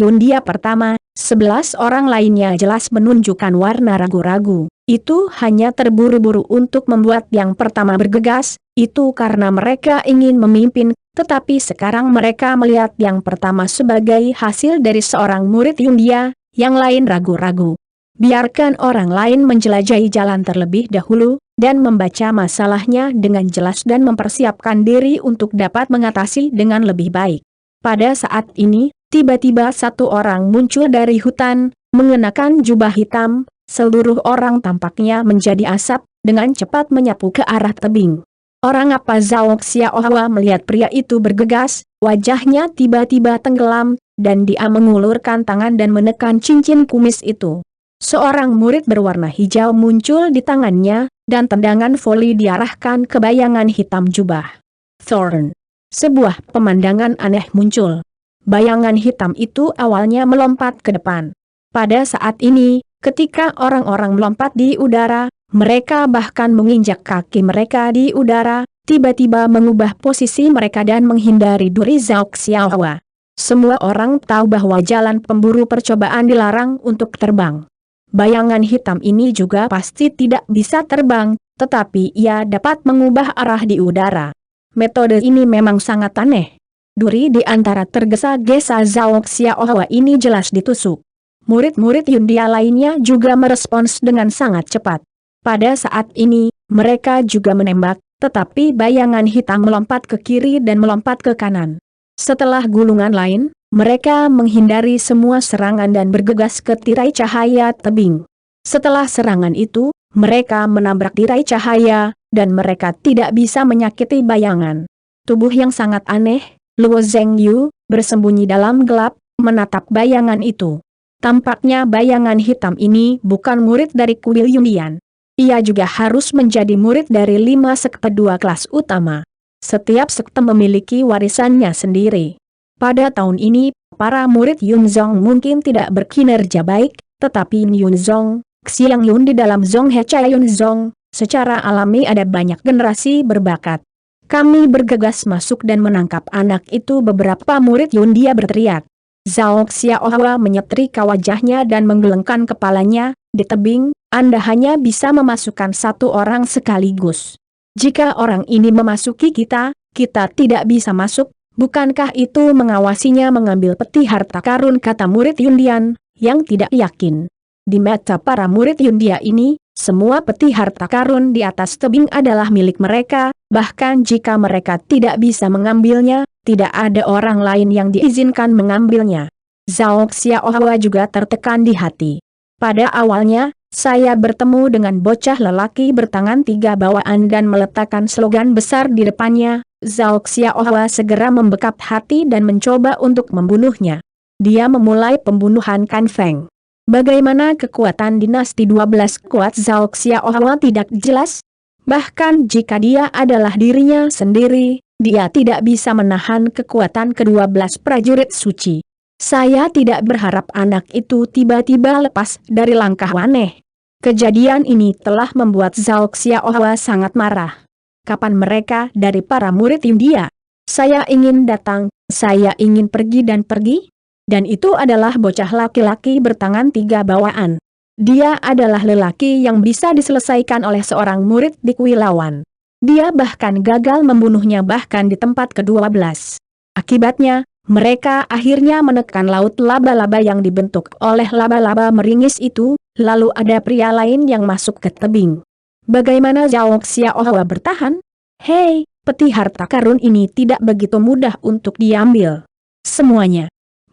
Yundia pertama, 11 orang lainnya jelas menunjukkan warna ragu-ragu. Itu hanya terburu-buru untuk membuat yang pertama bergegas, itu karena mereka ingin memimpin, tetapi sekarang mereka melihat yang pertama sebagai hasil dari seorang murid Yundia, yang lain ragu-ragu. Biarkan orang lain menjelajahi jalan terlebih dahulu, dan membaca masalahnya dengan jelas dan mempersiapkan diri untuk dapat mengatasi dengan lebih baik. Pada saat ini, tiba-tiba satu orang muncul dari hutan, mengenakan jubah hitam, seluruh orang tampaknya menjadi asap, dengan cepat menyapu ke arah tebing. Orang apa? Zhao Xiaohua melihat pria itu bergegas, wajahnya tiba-tiba tenggelam, dan dia mengulurkan tangan dan menekan cincin kumis itu. Seorang murid berwarna hijau muncul di tangannya, dan tendangan voli diarahkan ke bayangan hitam jubah. Thorn. Sebuah pemandangan aneh muncul. Bayangan hitam itu awalnya melompat ke depan. Pada saat ini, ketika orang-orang melompat di udara, mereka bahkan menginjak kaki mereka di udara, tiba-tiba mengubah posisi mereka dan menghindari duri Zhao Xiaohua. Semua orang tahu bahwa jalan pemburu percobaan dilarang untuk terbang. Bayangan hitam ini juga pasti tidak bisa terbang, tetapi ia dapat mengubah arah di udara. Metode ini memang sangat aneh. Duri di antara tergesa-gesa Zhao Xiaohua ini jelas ditusuk. Murid-murid Yundia lainnya juga merespons dengan sangat cepat. Pada saat ini, mereka juga menembak, tetapi bayangan hitam melompat ke kiri dan melompat ke kanan. Setelah gulungan lain, mereka menghindari semua serangan dan bergegas ke tirai cahaya tebing. Setelah serangan itu, mereka menabrak tirai cahaya, dan mereka tidak bisa menyakiti bayangan. Tubuh yang sangat aneh, Luo Zhengyu, bersembunyi dalam gelap, menatap bayangan itu. Tampaknya bayangan hitam ini bukan murid dari kuil Yundian. Ia juga harus menjadi murid dari 5 sekte 2 kelas utama. Setiap sekte memiliki warisannya sendiri. Pada tahun ini, para murid Yunzong mungkin tidak berkinerja baik, tetapi Yunzong, Xiang Yun di dalam Zong Hecha Yunzong, secara alami ada banyak generasi berbakat. Kami bergegas masuk dan menangkap anak itu. Beberapa murid Yundia berteriak. Zhao Xiaohua menyetrika wajahnya dan menggelengkan kepalanya. Di tebing, Anda hanya bisa memasukkan 1 orang sekaligus. Jika orang ini memasuki kita tidak bisa masuk. Bukankah itu mengawasinya mengambil peti harta karun, kata murid Yundian, yang tidak yakin. Di mata para murid Yundia ini, semua peti harta karun di atas tebing adalah milik mereka, bahkan jika mereka tidak bisa mengambilnya, tidak ada orang lain yang diizinkan mengambilnya. Zhao Xiaohua juga tertekan di hati. Pada awalnya, saya bertemu dengan bocah lelaki bertangan 3 bawaan dan meletakkan slogan besar di depannya. Zhao Xiaohua segera membekap hati dan mencoba untuk membunuhnya. Dia memulai pembunuhan Kan Feng. Bagaimana kekuatan dinasti 12 kuat Zhao Xiaohua tidak jelas. Bahkan jika dia adalah dirinya sendiri, dia tidak bisa menahan kekuatan ke-12 prajurit suci. Saya tidak berharap anak itu tiba-tiba lepas dari langkah aneh. Kejadian ini telah membuat Zhao Xiaohua sangat marah. Kapan mereka dari para murid India? Saya ingin datang, saya ingin pergi dan pergi. Dan itu adalah bocah laki-laki bertangan 3 bawaan. Dia adalah lelaki yang bisa diselesaikan oleh seorang murid di kuil lawan. Dia bahkan gagal membunuhnya bahkan di tempat ke-12. Akibatnya, mereka akhirnya menekan laut laba-laba yang dibentuk oleh laba-laba meringis itu, lalu ada pria lain yang masuk ke tebing. Bagaimana Zhao Xiaohua bertahan? Hei, peti harta karun ini tidak begitu mudah untuk diambil. Semuanya.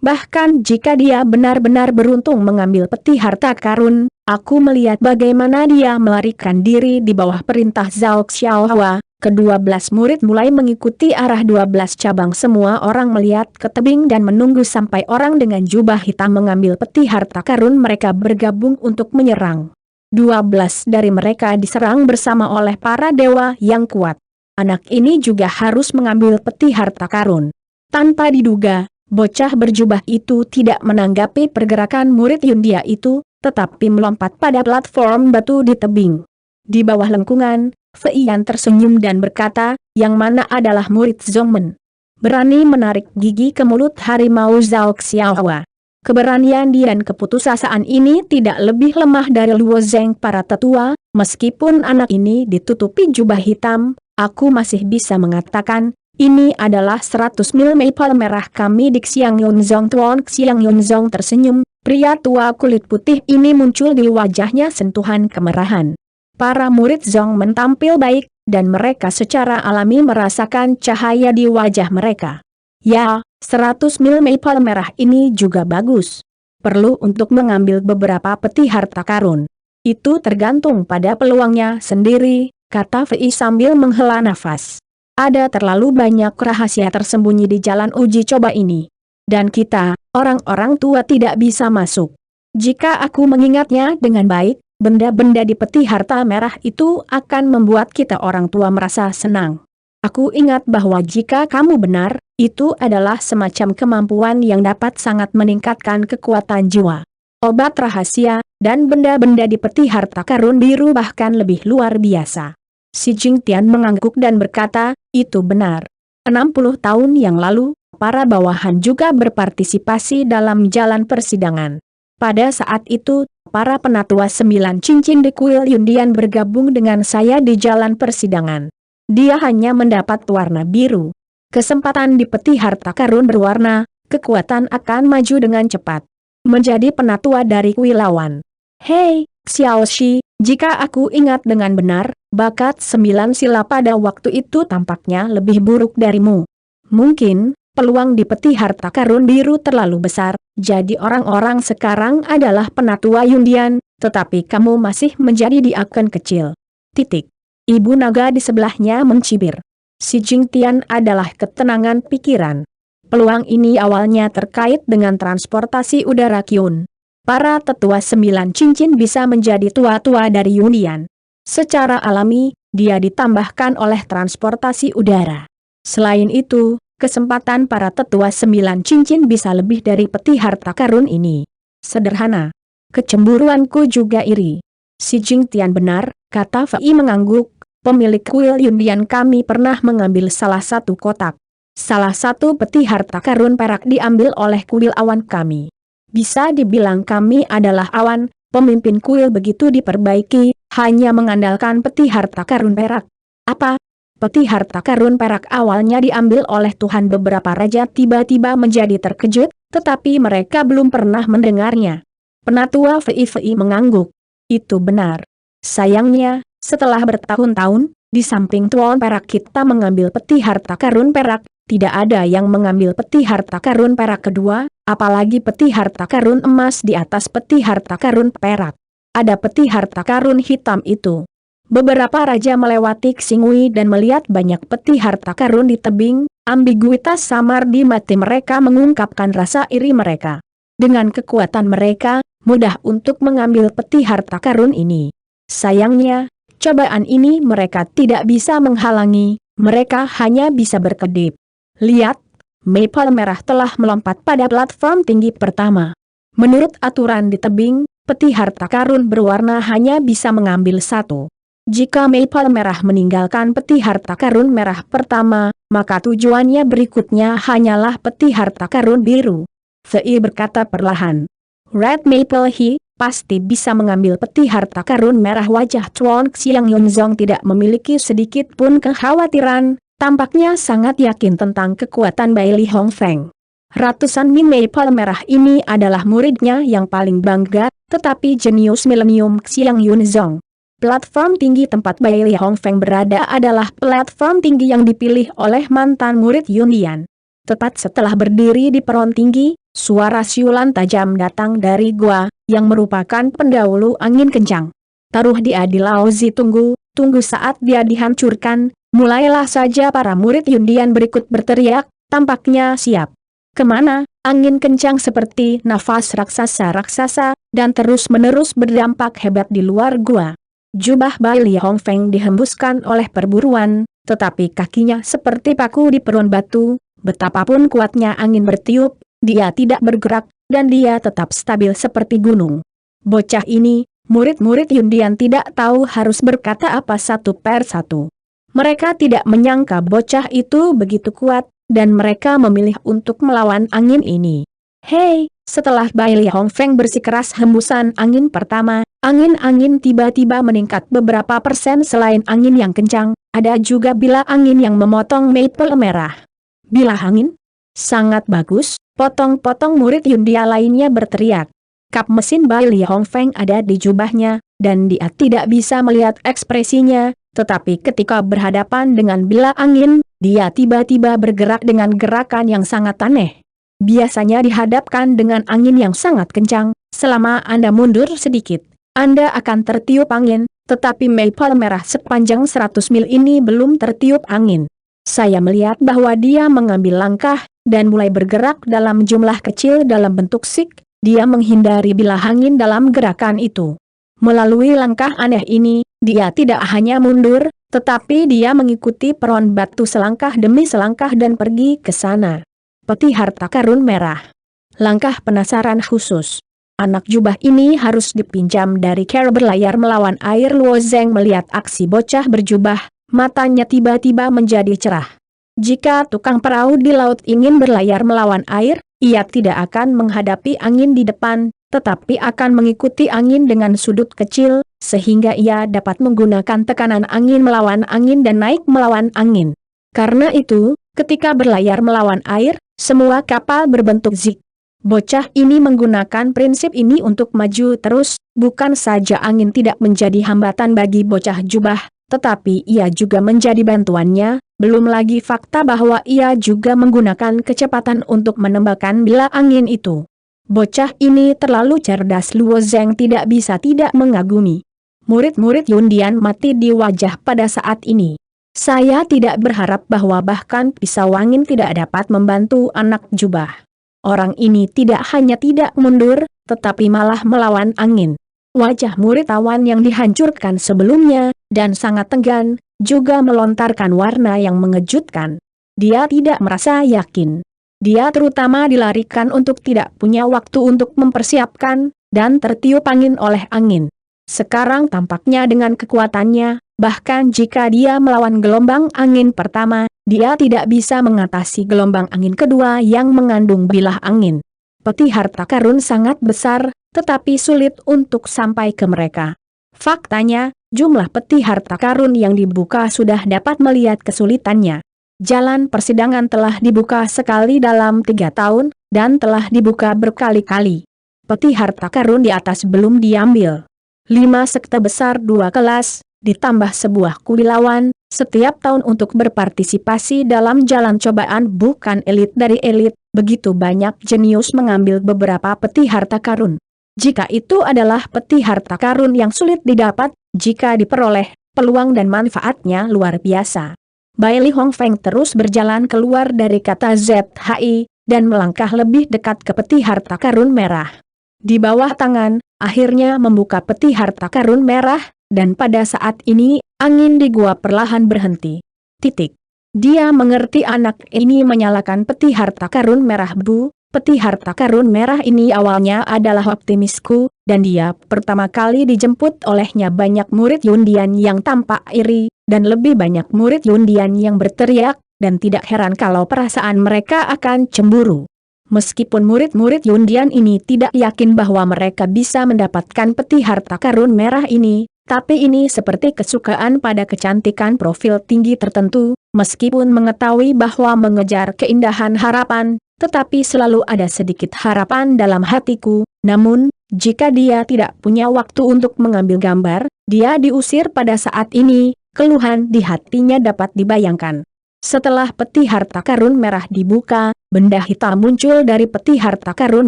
Bahkan jika dia benar-benar beruntung mengambil peti harta karun, aku melihat bagaimana dia melarikan diri di bawah perintah Zhao Xiaohua. Ke-12 murid mulai mengikuti arah 12 cabang. Semua orang melihat ke tebing dan menunggu sampai orang dengan jubah hitam mengambil peti harta karun. Mereka bergabung untuk menyerang. 12 dari mereka diserang bersama oleh para dewa yang kuat. Anak ini juga harus mengambil peti harta karun. Tanpa diduga, bocah berjubah itu tidak menanggapi pergerakan murid Yundia itu, tetapi melompat pada platform batu di tebing. Di bawah lengkungan, Feiyan tersenyum dan berkata, yang mana adalah murid Zongmen. Berani menarik gigi ke mulut harimau Zhao Xiaohua. Keberanian dia dan keputusasaan ini tidak lebih lemah dari Luo Zheng para tetua. Meskipun anak ini ditutupi jubah hitam, aku masih bisa mengatakan, ini adalah 100 mil maple merah kami di Xiang Yunzong. Tuan Xiang Yunzong tersenyum, pria tua kulit putih ini muncul di wajahnya sentuhan kemerahan. Para murid Zong mentampil baik, dan mereka secara alami merasakan cahaya di wajah mereka. Ya, 100 mil maple merah ini juga bagus. Perlu untuk mengambil beberapa peti harta karun. Itu tergantung pada peluangnya sendiri, kata Fei sambil menghela nafas. Ada terlalu banyak rahasia tersembunyi di jalan uji coba ini. Dan kita, orang-orang tua tidak bisa masuk. Jika aku mengingatnya dengan baik, benda-benda di peti harta merah itu akan membuat kita orang tua merasa senang. Aku ingat bahwa jika kamu benar, itu adalah semacam kemampuan yang dapat sangat meningkatkan kekuatan jiwa. Obat rahasia, dan benda-benda di peti harta karun biru bahkan lebih luar biasa. Si Jingtian mengangguk dan berkata, itu benar. 60 tahun yang lalu, para bawahan juga berpartisipasi dalam jalan persidangan. Pada saat itu, para penatua 9 cincin di kuil Yundian bergabung dengan saya di jalan persidangan. Dia hanya mendapat warna biru. Kesempatan di peti harta karun berwarna, kekuatan akan maju dengan cepat. Menjadi penatua dari kuil lawan. Hei, Xiao Shi, jika aku ingat dengan benar, bakat 9 sila pada waktu itu tampaknya lebih buruk darimu. Mungkin, peluang di peti harta karun biru terlalu besar, jadi orang-orang sekarang adalah penatua Yundian, tetapi kamu masih menjadi diakon kecil. Titik. Ibu naga di sebelahnya mencibir. Si Jingtian adalah ketenangan pikiran. Peluang ini awalnya terkait dengan transportasi udara Kyun. Para tetua 9 cincin bisa menjadi tua-tua dari Yundian. Secara alami, dia ditambahkan oleh transportasi udara. Selain itu, kesempatan para tetua 9 cincin bisa lebih dari peti harta karun ini. Sederhana. Kecemburuanku juga iri. Si Jingtian benar, kata Fei mengangguk. Pemilik kuil Yundian kami pernah mengambil salah satu kotak. Salah satu peti harta karun perak diambil oleh kuil awan kami. Bisa dibilang kami adalah awan, pemimpin kuil begitu diperbaiki, hanya mengandalkan peti harta karun perak. Apa? Peti harta karun perak awalnya diambil oleh Tuhan beberapa raja tiba-tiba menjadi terkejut, tetapi mereka belum pernah mendengarnya. Penatua Fei mengangguk. Itu benar. Sayangnya, setelah bertahun-tahun, di samping tuan perak kita mengambil peti harta karun perak, tidak ada yang mengambil peti harta karun perak kedua, apalagi peti harta karun emas di atas peti harta karun perak. Ada peti harta karun hitam itu. Beberapa raja melewati Xingui dan melihat banyak peti harta karun di tebing, ambiguitas samar di mata mereka mengungkapkan rasa iri mereka. Dengan kekuatan mereka, mudah untuk mengambil peti harta karun ini. Sayangnya, cobaan ini mereka tidak bisa menghalangi, mereka hanya bisa berkedip. Lihat, Maple merah telah melompat pada platform tinggi pertama. Menurut aturan di tebing, peti harta karun berwarna hanya bisa mengambil satu. Jika Maple merah meninggalkan peti harta karun merah pertama, maka tujuannya berikutnya hanyalah peti harta karun biru. Fei berkata perlahan. Red Maple pasti bisa mengambil peti harta karun merah. Wajah Chuan Xiang Yunzong tidak memiliki sedikit pun kekhawatiran, tampaknya sangat yakin tentang kekuatan Bai Li Hongfeng. Ratusan Min Maple merah ini adalah muridnya yang paling bangga, tetapi jenius milenium Xiang Yunzong. Platform tinggi tempat Bai Li Hongfeng berada adalah platform tinggi yang dipilih oleh mantan murid Yundian. Tepat setelah berdiri di peron tinggi, suara siulan tajam datang dari gua, yang merupakan pendahulu angin kencang. Taruh dia di Laozi, tunggu saat dia dihancurkan. Mulailah saja para murid Yundian berikut berteriak, tampaknya siap. Kemana? Angin kencang seperti nafas raksasa-raksasa, dan terus-menerus berdampak hebat di luar gua. Jubah Bai Li Hongfeng dihembuskan oleh perburuan, tetapi kakinya seperti paku di peron batu. Betapapun kuatnya angin bertiup, dia tidak bergerak, dan dia tetap stabil seperti gunung. Bocah ini, murid-murid Yundian tidak tahu harus berkata apa satu per satu. Mereka tidak menyangka bocah itu begitu kuat, dan mereka memilih untuk melawan angin ini. Hei, setelah Bai Li Hongfeng bersikeras hembusan angin pertama, angin-angin tiba-tiba meningkat beberapa persen. Selain angin yang kencang, ada juga bila angin yang memotong Maple merah. Bila angin? Sangat bagus, potong-potong murid Yundia lainnya berteriak. Kap mesin Bai Li Hongfeng ada di jubahnya, dan dia tidak bisa melihat ekspresinya, tetapi ketika berhadapan dengan bila angin, dia tiba-tiba bergerak dengan gerakan yang sangat aneh. Biasanya dihadapkan dengan angin yang sangat kencang, selama Anda mundur sedikit, Anda akan tertiup angin, tetapi Maple merah sepanjang 100 mil ini belum tertiup angin. Saya melihat bahwa dia mengambil langkah, dan mulai bergerak dalam jumlah kecil dalam bentuk sik, dia menghindari bilah angin dalam gerakan itu. Melalui langkah aneh ini, dia tidak hanya mundur, tetapi dia mengikuti peron batu selangkah demi selangkah dan pergi ke sana. Peti harta karun merah. Langkah penasaran khusus. Anak jubah ini harus dipinjam dari cara berlayar melawan air. Luo Zeng melihat aksi bocah berjubah, matanya tiba-tiba menjadi cerah. Jika tukang perahu di laut ingin berlayar melawan air, ia tidak akan menghadapi angin di depan, tetapi akan mengikuti angin dengan sudut kecil, sehingga ia dapat menggunakan tekanan angin melawan angin dan naik melawan angin. Karena itu, ketika berlayar melawan air, semua kapal berbentuk zig. Bocah ini menggunakan prinsip ini untuk maju terus, bukan saja angin tidak menjadi hambatan bagi bocah jubah, tetapi ia juga menjadi bantuannya, belum lagi fakta bahwa ia juga menggunakan kecepatan untuk menembakkan bila angin itu. Bocah ini terlalu cerdas, Luo Zeng tidak bisa tidak mengagumi. Murid-murid Yundian mati di wajah pada saat ini. Saya tidak berharap bahwa bahkan pisau angin tidak dapat membantu anak jubah. Orang ini tidak hanya tidak mundur, tetapi malah melawan angin. Wajah murid tawan yang dihancurkan sebelumnya, dan sangat tegang, juga melontarkan warna yang mengejutkan. Dia tidak merasa yakin. Dia terutama dilarikan untuk tidak punya waktu untuk mempersiapkan, dan tertiup angin oleh angin. Sekarang tampaknya dengan kekuatannya, bahkan jika dia melawan gelombang angin pertama, dia tidak bisa mengatasi gelombang angin kedua yang mengandung bilah angin. Peti harta karun sangat besar, tetapi sulit untuk sampai ke mereka. Faktanya, jumlah peti harta karun yang dibuka sudah dapat melihat kesulitannya. Jalan persidangan telah dibuka sekali dalam 3 tahun, dan telah dibuka berkali-kali. Peti harta karun di atas belum diambil. 5 sekte besar 2 kelas, ditambah sebuah kulilawan, setiap tahun untuk berpartisipasi dalam jalan cobaan bukan elit dari elit, begitu banyak jenius mengambil beberapa peti harta karun. Jika itu adalah peti harta karun yang sulit didapat, jika diperoleh, peluang dan manfaatnya luar biasa. Bai Li Hongfeng terus berjalan keluar dari kata ZHI, dan melangkah lebih dekat ke peti harta karun merah. Di bawah tangan, akhirnya membuka peti harta karun merah, dan pada saat ini, angin di gua perlahan berhenti. Titik. Dia mengerti anak ini menyalakan peti harta karun merah bu. Peti harta karun merah ini awalnya adalah optimisku, dan dia pertama kali dijemput olehnya banyak murid Yundian yang tampak iri, dan lebih banyak murid Yundian yang berteriak, dan tidak heran kalau perasaan mereka akan cemburu. Meskipun murid-murid Yundian ini tidak yakin bahwa mereka bisa mendapatkan peti harta karun merah ini, tapi ini seperti kesukaan pada kecantikan profil tinggi tertentu, meskipun mengetahui bahwa mengejar keindahan harapan, tetapi selalu ada sedikit harapan dalam hatiku, namun, jika dia tidak punya waktu untuk mengambil gambar, dia diusir pada saat ini, keluhan di hatinya dapat dibayangkan. Setelah peti harta karun merah dibuka, benda hitam muncul dari peti harta karun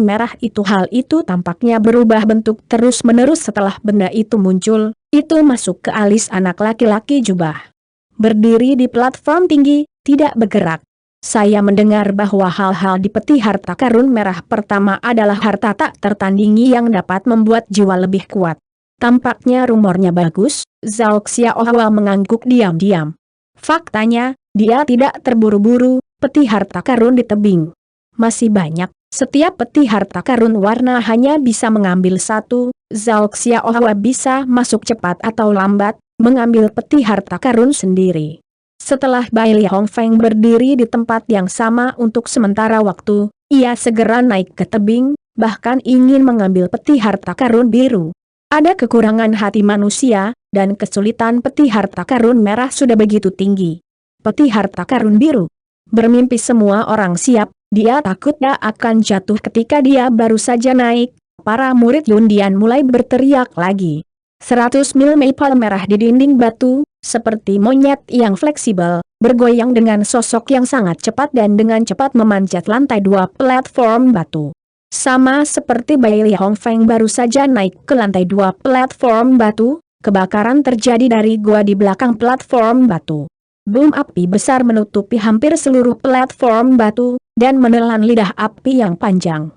merah itu. Hal itu tampaknya berubah bentuk terus-menerus setelah benda itu muncul, itu masuk ke alis anak laki-laki jubah. Berdiri di platform tinggi, tidak bergerak. Saya mendengar bahwa hal-hal di peti harta karun merah pertama adalah harta tak tertandingi yang dapat membuat jiwa lebih kuat. Tampaknya rumornya bagus, Zhao Xiaohua mengangguk diam-diam. Faktanya, dia tidak terburu-buru, peti harta karun di tebing masih banyak, setiap peti harta karun warna hanya bisa mengambil satu, Zhao Xiaohua bisa masuk cepat atau lambat, mengambil peti harta karun sendiri. Setelah Bai Li Hongfeng berdiri di tempat yang sama untuk sementara waktu, ia segera naik ke tebing, bahkan ingin mengambil peti harta karun biru. Ada kekurangan hati manusia, dan kesulitan peti harta karun merah sudah begitu tinggi. Peti harta karun biru. Bermimpi semua orang siap, dia takut dia akan jatuh ketika dia baru saja naik. Para murid Yundian mulai berteriak lagi. 100 mil maple merah di dinding batu, seperti monyet yang fleksibel, bergoyang dengan sosok yang sangat cepat dan dengan cepat memanjat lantai 2 platform batu. Sama seperti Bai Li Hongfeng baru saja naik ke lantai 2 platform batu, kebakaran terjadi dari gua di belakang platform batu. Boom api besar menutupi hampir seluruh platform batu, dan menelan lidah api yang panjang.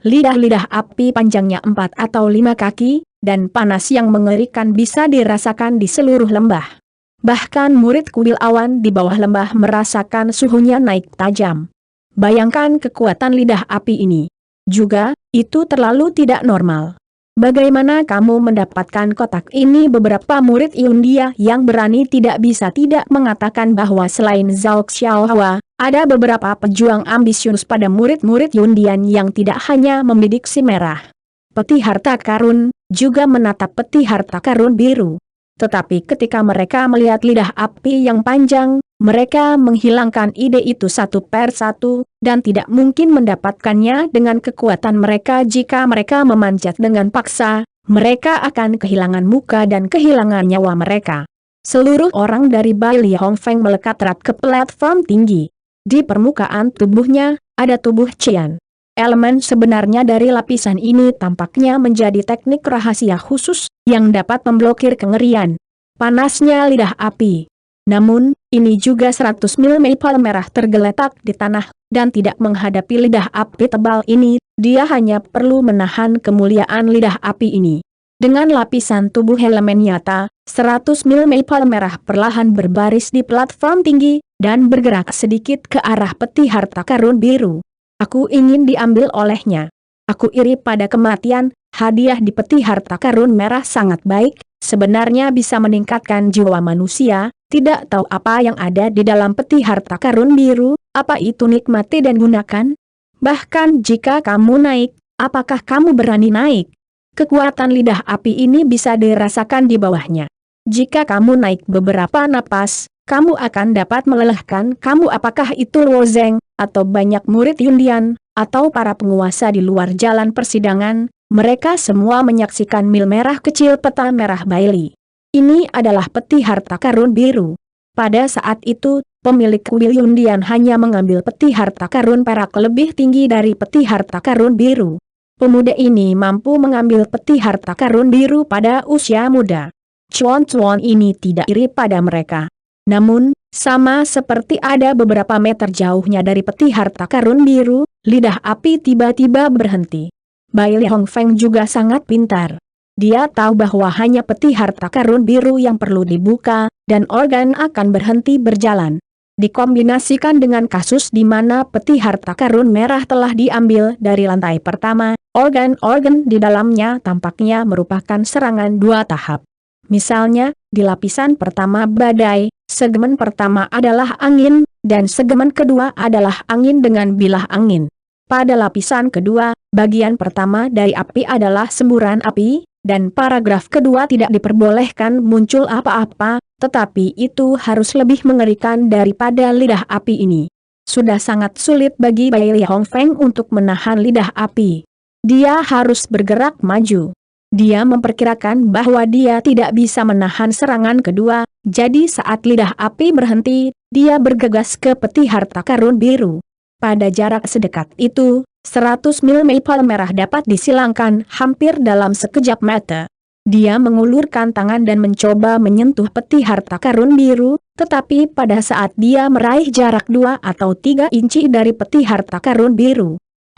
Lidah-lidah api panjangnya 4 atau 5 kaki, dan panas yang mengerikan bisa dirasakan di seluruh lembah. Bahkan murid kuil awan di bawah lembah merasakan suhunya naik tajam. Bayangkan kekuatan lidah api ini. Juga, itu terlalu tidak normal. Bagaimana kamu mendapatkan kotak ini? Beberapa murid Yundia yang berani tidak bisa tidak mengatakan bahwa selain Zhao Xiaohua, ada beberapa pejuang ambisius pada murid-murid Yundian yang tidak hanya membidik si merah peti harta karun, juga menatap peti harta karun biru. Tetapi ketika mereka melihat lidah api yang panjang, mereka menghilangkan ide itu satu per satu, dan tidak mungkin mendapatkannya dengan kekuatan mereka. Jika mereka memanjat dengan paksa, mereka akan kehilangan muka dan kehilangan nyawa mereka. Seluruh orang dari Bai Li Hongfeng melekat erat ke platform tinggi. Di permukaan tubuhnya, ada tubuh Qian. Elemen sebenarnya dari lapisan ini tampaknya menjadi teknik rahasia khusus yang dapat memblokir kengerian panasnya lidah api. Namun, ini juga 100 mil maple merah tergeletak di tanah, dan tidak menghadapi lidah api tebal ini, dia hanya perlu menahan kemuliaan lidah api ini. Dengan lapisan tubuh elemen nyata, 100 mil maple merah perlahan berbaris di platform tinggi, dan bergerak sedikit ke arah peti harta karun biru. Aku ingin diambil olehnya. Aku iri pada kematian, hadiah di peti harta karun merah sangat baik, sebenarnya bisa meningkatkan jiwa manusia, tidak tahu apa yang ada di dalam peti harta karun biru, apa itu nikmati dan gunakan? Bahkan jika kamu naik, apakah kamu berani naik? Kekuatan lidah api ini bisa dirasakan di bawahnya. Jika kamu naik beberapa napas, kamu akan dapat melelehkan kamu apakah itu Luo Zeng, atau banyak murid Yundian, atau para penguasa di luar jalan persidangan, mereka semua menyaksikan mil merah kecil peta merah Bailey. Ini adalah peti harta karun biru. Pada saat itu, pemilik kuil Yundian hanya mengambil peti harta karun perak lebih tinggi dari peti harta karun biru. Pemuda ini mampu mengambil peti harta karun biru pada usia muda. Cuan-cuan ini tidak iri pada mereka. Namun, sama seperti ada beberapa meter jauhnya dari peti harta karun biru, lidah api tiba-tiba berhenti. Bai Li Hongfeng juga sangat pintar. Dia tahu bahwa hanya peti harta karun biru yang perlu dibuka, dan organ akan berhenti berjalan. Dikombinasikan dengan kasus di mana peti harta karun merah telah diambil dari lantai pertama, organ-organ di dalamnya tampaknya merupakan serangan dua tahap. Misalnya, di lapisan pertama badai, segmen pertama adalah angin, dan segmen kedua adalah angin dengan bilah angin. Pada lapisan kedua, bagian pertama dari api adalah semburan api, dan paragraf kedua tidak diperbolehkan muncul apa-apa, tetapi itu harus lebih mengerikan daripada lidah api ini. Sudah sangat sulit bagi Bai Li Hongfeng untuk menahan lidah api. Dia harus bergerak maju. Dia memperkirakan bahwa dia tidak bisa menahan serangan kedua, jadi saat lidah api berhenti, dia bergegas ke peti harta karun biru. Pada jarak sedekat itu, 100 mil maple merah dapat disilangkan hampir dalam sekejap mata. Dia mengulurkan tangan dan mencoba menyentuh peti harta karun biru, tetapi pada saat dia meraih jarak 2 atau 3 inci dari peti harta karun biru,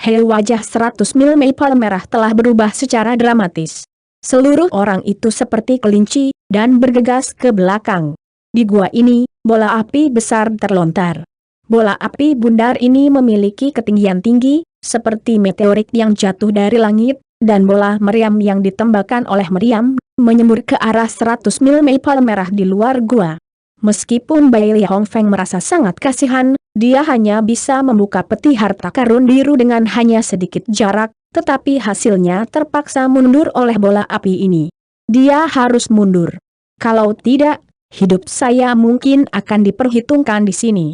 wajah 100 mil maple merah telah berubah secara dramatis. Seluruh orang itu seperti kelinci, dan bergegas ke belakang. Di gua ini, bola api besar terlontar. Bola api bundar ini memiliki ketinggian tinggi, seperti meteorit yang jatuh dari langit, dan bola meriam yang ditembakkan oleh meriam, menyembur ke arah 100 mil maple merah di luar gua. Meskipun Bai Li Hongfeng merasa sangat kasihan, dia hanya bisa membuka peti harta karun biru dengan hanya sedikit jarak, tetapi hasilnya terpaksa mundur oleh bola api ini. Dia harus mundur. Kalau tidak, hidup saya mungkin akan diperhitungkan di sini.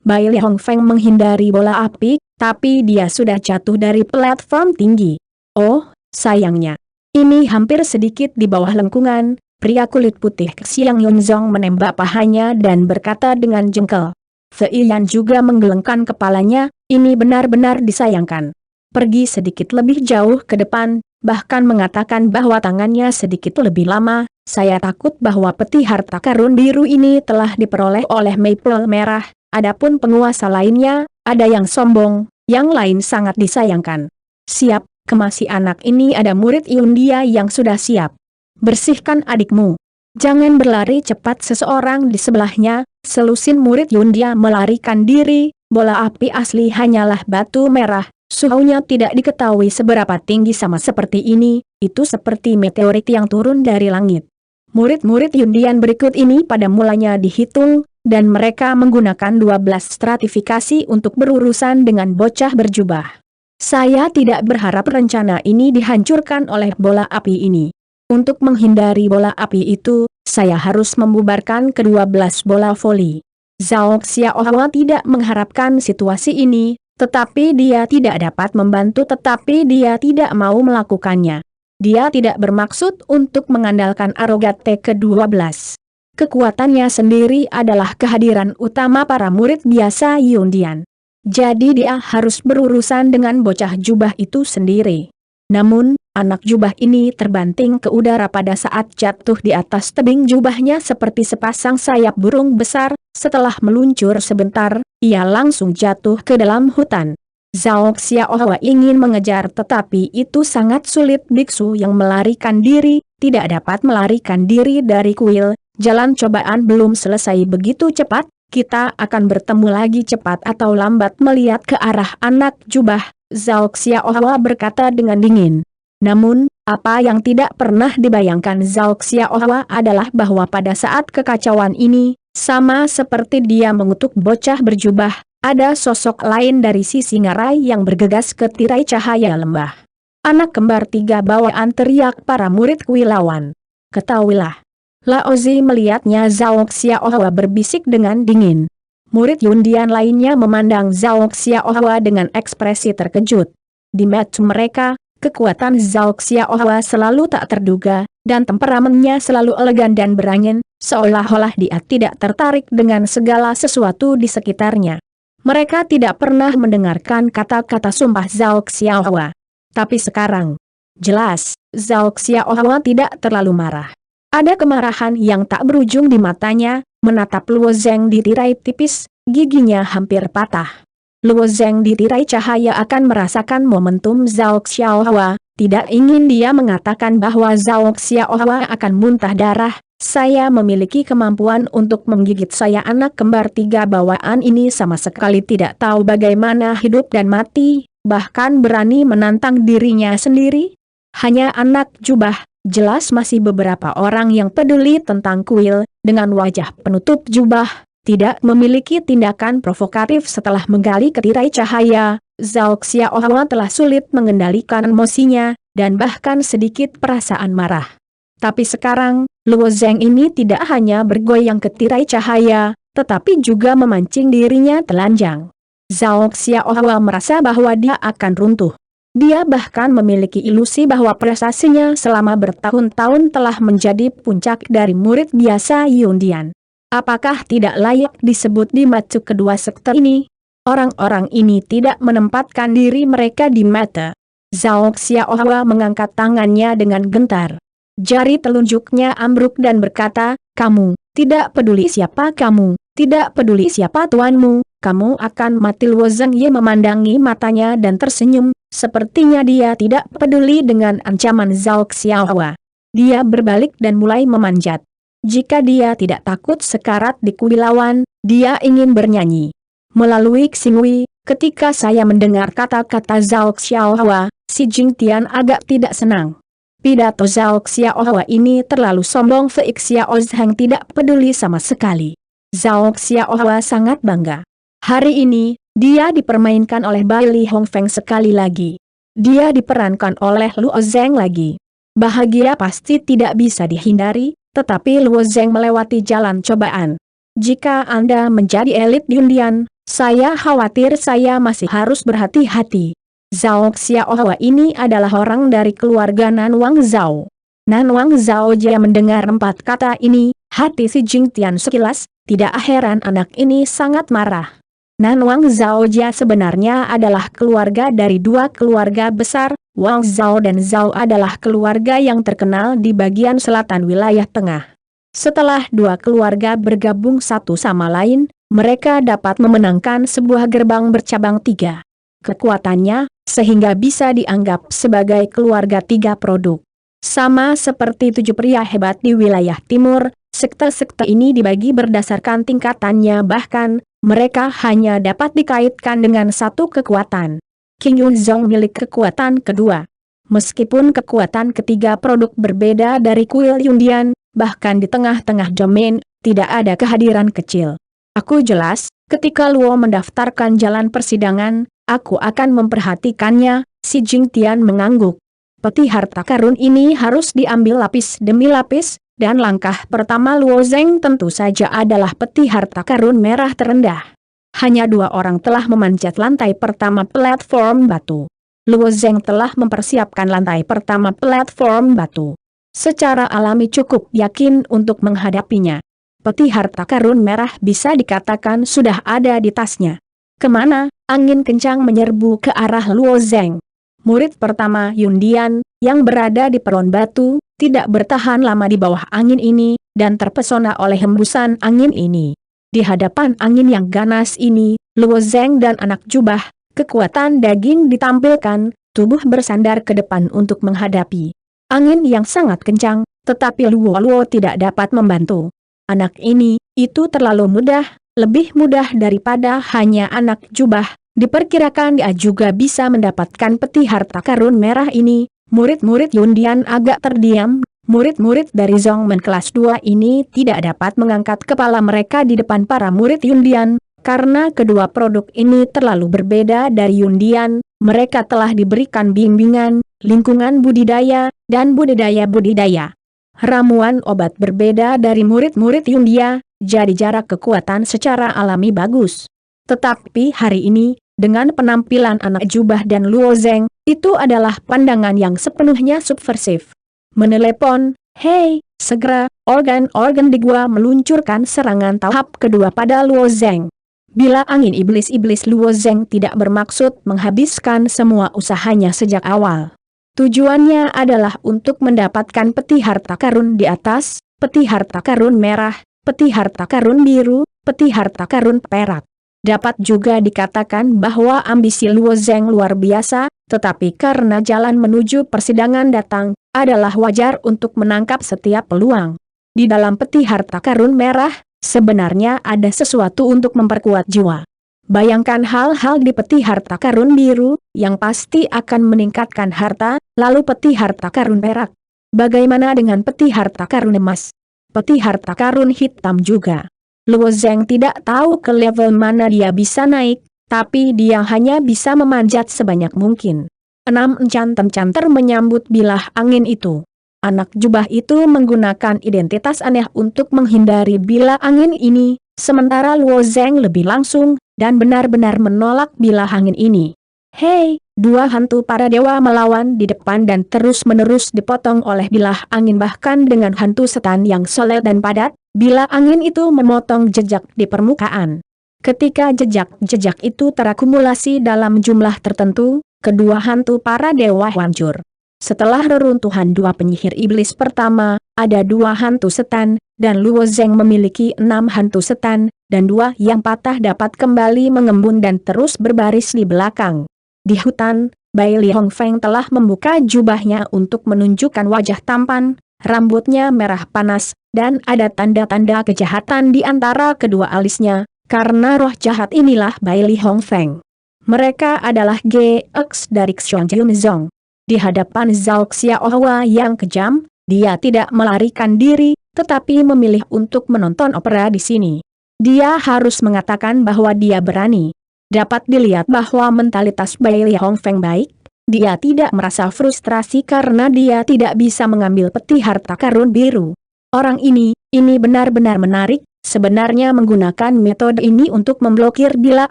Bai Li Hongfeng menghindari bola api, tapi dia sudah jatuh dari platform tinggi. Oh, sayangnya. Ini hampir sedikit di bawah lengkungan. Pria kulit putih Xiang Yunzong menembak pahanya dan berkata dengan jengkel. Fei Yan juga menggelengkan kepalanya, ini benar-benar disayangkan. Pergi sedikit lebih jauh ke depan, bahkan mengatakan bahwa tangannya sedikit lebih lama, saya takut bahwa peti harta karun biru ini telah diperoleh oleh maple merah, adapun penguasa lainnya, ada yang sombong, yang lain sangat disayangkan. Siap, kemasi anak ini ada murid Yundia yang sudah siap. Bersihkan adikmu. Jangan berlari cepat seseorang di sebelahnya, selusin murid Yundia melarikan diri, bola api asli hanyalah batu merah, suhunya tidak diketahui seberapa tinggi sama seperti ini, itu seperti meteorit yang turun dari langit. Murid-murid Yundian berikut ini pada mulanya dihitung, dan mereka menggunakan 12 stratifikasi untuk berurusan dengan bocah berjubah. Saya tidak berharap rencana ini dihancurkan oleh bola api ini. Untuk menghindari bola api itu, saya harus membubarkan ke-12 bola voli. Zhao Xiaohua tidak mengharapkan situasi ini, tetapi dia tidak dapat membantu tetapi dia tidak mau melakukannya. Dia tidak bermaksud untuk mengandalkan arogate ke-12. Kekuatannya sendiri adalah kehadiran utama para murid biasa Yundian. Jadi dia harus berurusan dengan bocah jubah itu sendiri. Namun, anak jubah ini terbanting ke udara pada saat jatuh di atas tebing jubahnya seperti sepasang sayap burung besar. Setelah meluncur sebentar, ia langsung jatuh ke dalam hutan. Zhao Xiaohua ingin mengejar tetapi itu sangat sulit. Biksu yang melarikan diri, tidak dapat melarikan diri dari kuil. Jalan cobaan belum selesai begitu cepat, kita akan bertemu lagi cepat atau lambat. Melihat ke arah anak jubah, Zhao Xiaohua berkata dengan dingin. Namun, apa yang tidak pernah dibayangkan Zhao Xiaohua adalah bahwa pada saat kekacauan ini, sama seperti dia mengutuk bocah berjubah, ada sosok lain dari sisi ngarai yang bergegas ke tirai cahaya lembah. Anak kembar 3 bawaan, teriak para murid kuilawan. Ketahuilah. Laozi melihatnya Zhao Xiaohua berbisik dengan dingin. Murid Yundian lainnya memandang Zhao Xiaohua dengan ekspresi terkejut. Di mata mereka, kekuatan Zhao Xiaohua selalu tak terduga, dan temperamennya selalu elegan dan berangin, seolah-olah dia tidak tertarik dengan segala sesuatu di sekitarnya. Mereka tidak pernah mendengarkan kata-kata sumpah Zhao Xiaohua. Tapi sekarang, jelas, Zhao Xiaohua tidak terlalu marah. Ada kemarahan yang tak berujung di matanya, menatap Luo Zheng di tirai tipis, giginya hampir patah. Luo Zheng di tirai cahaya akan merasakan momentum Zhao Xiaohua, tidak ingin dia mengatakan bahwa Zhao Xiaohua akan muntah darah. Saya memiliki kemampuan untuk menggigit saya. Anak kembar 3 bawaan ini sama sekali tidak tahu bagaimana hidup dan mati, bahkan berani menantang dirinya sendiri. Hanya anak jubah, jelas masih beberapa orang yang peduli tentang kuil, dengan wajah penutup jubah, tidak memiliki tindakan provokatif. Setelah menggali ke tirai cahaya, Zhao Xiaohua telah sulit mengendalikan emosinya, dan bahkan sedikit perasaan marah. Tapi sekarang, Luo Zheng ini tidak hanya bergoyang ke tirai cahaya, tetapi juga memancing dirinya telanjang. Zhao Xiaohua merasa bahwa dia akan runtuh. Dia bahkan memiliki ilusi bahwa prestasinya selama bertahun-tahun telah menjadi puncak dari murid biasa Yundian. Apakah tidak layak disebut di mata kedua sekte ini? Orang-orang ini tidak menempatkan diri mereka di mata. Zhao Xiaohua mengangkat tangannya dengan gentar. Jari telunjuknya ambruk dan berkata, "Kamu, tidak peduli siapa kamu, tidak peduli siapa tuanmu, kamu akan mati." Luo Zheng Ye memandangi matanya dan tersenyum, sepertinya dia tidak peduli dengan ancaman Zhao Xiaohua. Dia berbalik dan mulai memanjat. Jika dia tidak takut sekarat di kuilawan, dia ingin bernyanyi. Melalui Xingwei, ketika saya mendengar kata-kata Zhao Xiaohua, si Jingtian agak tidak senang. Pidato Zhao Xiaohua ini terlalu sombong. Fei Xiao Zhang tidak peduli sama sekali. Zhao Xiaohua sangat bangga. Hari ini, dia dipermainkan oleh Bai Li Hongfeng sekali lagi. Dia diperankan oleh Luo Zheng lagi. Bahagia pasti tidak bisa dihindari, tetapi Luo Zheng melewati jalan cobaan. Jika Anda menjadi elit Yundian, saya khawatir saya masih harus berhati-hati. Zhao Xiaohua ini adalah orang dari keluarga Nan Wang Zhao. Nan Wang Zhao jika mendengar 4 kata ini, hati si Jingtian sekilas, tidak heran anak ini sangat marah. Nan Wang Zhao jia sebenarnya adalah keluarga dari 2 keluarga besar, Wang Zhao dan Zhao adalah keluarga yang terkenal di bagian selatan wilayah tengah. Setelah 2 keluarga bergabung satu sama lain, mereka dapat memenangkan sebuah gerbang bercabang 3. Kekuatannya, sehingga bisa dianggap sebagai keluarga 3 produk. Sama seperti 7 pria hebat di wilayah timur, sekte-sekte ini dibagi berdasarkan tingkatannya, bahkan, mereka hanya dapat dikaitkan dengan satu kekuatan. King Yunzong milik kekuatan kedua. Meskipun kekuatan ketiga produk berbeda dari kuil Yundian, bahkan di tengah-tengah domain, tidak ada kehadiran kecil. Aku jelas, ketika Luo mendaftarkan jalan persidangan, aku akan memperhatikannya. Si Jingtian mengangguk. Peti harta karun ini harus diambil lapis demi lapis, dan langkah pertama Luo Zheng tentu saja adalah peti harta karun merah terendah. Hanya 2 orang telah memanjat lantai pertama platform batu. Luo Zheng telah mempersiapkan lantai pertama platform batu. Secara alami cukup yakin untuk menghadapinya. peti harta karun merah bisa dikatakan sudah ada di tasnya. Kemana? Angin kencang menyerbu ke arah Luo Zeng. Murid pertama Yundian, yang berada di peron batu, tidak bertahan lama di bawah angin ini, dan terpesona oleh hembusan angin ini. Di hadapan angin yang ganas ini, Luo Zeng dan anak jubah, kekuatan daging ditampilkan, tubuh bersandar ke depan untuk menghadapi angin yang sangat kencang, tetapi Luo tidak dapat membantu. Anak ini, itu terlalu mudah, lebih mudah daripada hanya anak jubah. Diperkirakan dia juga bisa mendapatkan peti harta karun merah ini. Murid-murid Yundian agak terdiam. Murid-murid dari Zongmen kelas 2 ini tidak dapat mengangkat kepala mereka di depan para murid Yundian. Karena kedua produk ini terlalu berbeda dari Yundian, mereka telah diberikan bimbingan, lingkungan budidaya, dan budidaya-budidaya. Ramuan obat berbeda dari murid-murid Yundia, jadi jarak kekuatan secara alami bagus. Tetapi hari ini, dengan penampilan anak jubah dan Luo Zeng, itu adalah pandangan yang sepenuhnya subversif. Menelepon, "Hei, segera, organ-organ di gua meluncurkan serangan tahap kedua pada Luo Zeng." Bila angin iblis-iblis Luo Zeng tidak bermaksud menghabiskan semua usahanya sejak awal. Tujuannya adalah untuk mendapatkan peti harta karun di atas, peti harta karun merah, peti harta karun biru, peti harta karun perak. Dapat juga dikatakan bahwa ambisi Luo Zeng luar biasa, tetapi karena jalan menuju persidangan datang, adalah wajar untuk menangkap setiap peluang. Di dalam peti harta karun merah, sebenarnya ada sesuatu untuk memperkuat jiwa. Bayangkan hal-hal di peti harta karun biru, yang pasti akan meningkatkan harta, lalu peti harta karun perak. Bagaimana dengan peti harta karun emas? Peti harta karun hitam juga. Luo Zeng tidak tahu ke level mana dia bisa naik, tapi dia hanya bisa memanjat sebanyak mungkin. 6 encanter menyambut bilah angin itu. Anak jubah itu menggunakan identitas aneh untuk menghindari bilah angin ini, sementara Luo Zeng lebih langsung, dan benar-benar menolak bilah angin ini. "Hei, dua hantu para dewa melawan di depan dan terus-menerus dipotong oleh bilah angin, bahkan dengan hantu setan yang solid dan padat, bilah angin itu memotong jejak di permukaan. Ketika jejak-jejak itu terakumulasi dalam jumlah tertentu, kedua hantu para dewa hancur. Setelah reruntuhan dua penyihir iblis pertama, ada dua hantu setan, dan Luo Zeng memiliki 6 hantu setan, dan 2 yang patah dapat kembali mengembun dan terus berbaris di belakang. Di hutan, Bai Li Hongfeng telah membuka jubahnya untuk menunjukkan wajah tampan, rambutnya merah panas, dan ada tanda-tanda kejahatan di antara kedua alisnya, karena roh jahat inilah Bai Li Hongfeng. Mereka adalah GX dari Xiongjiun Zong. Di hadapan Zhao Xiaohua yang kejam, dia tidak melarikan diri, tetapi memilih untuk menonton opera di sini. Dia harus mengatakan bahwa dia berani. Dapat dilihat bahwa mentalitas Bai Li Hongfeng baik. Dia tidak merasa frustrasi karena dia tidak bisa mengambil peti harta karun biru. Orang ini benar-benar menarik, sebenarnya menggunakan metode ini untuk memblokir bilah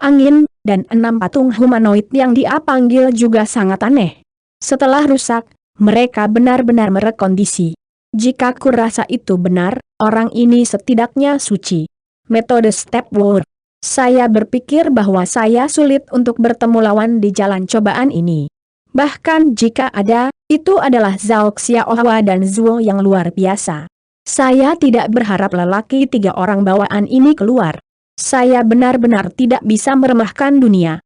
angin, dan 6 patung humanoid yang dia panggil juga sangat aneh. Setelah rusak, mereka benar-benar merekondisi. Jika kurasa itu benar, orang ini setidaknya suci. Metode step war. Saya berpikir bahwa saya sulit untuk bertemu lawan di jalan cobaan ini. Bahkan jika ada, itu adalah Zhao Xiaohua dan Zhuo yang luar biasa. Saya tidak berharap lelaki 3 orang bawaan ini keluar. Saya benar-benar tidak bisa meremehkan dunia.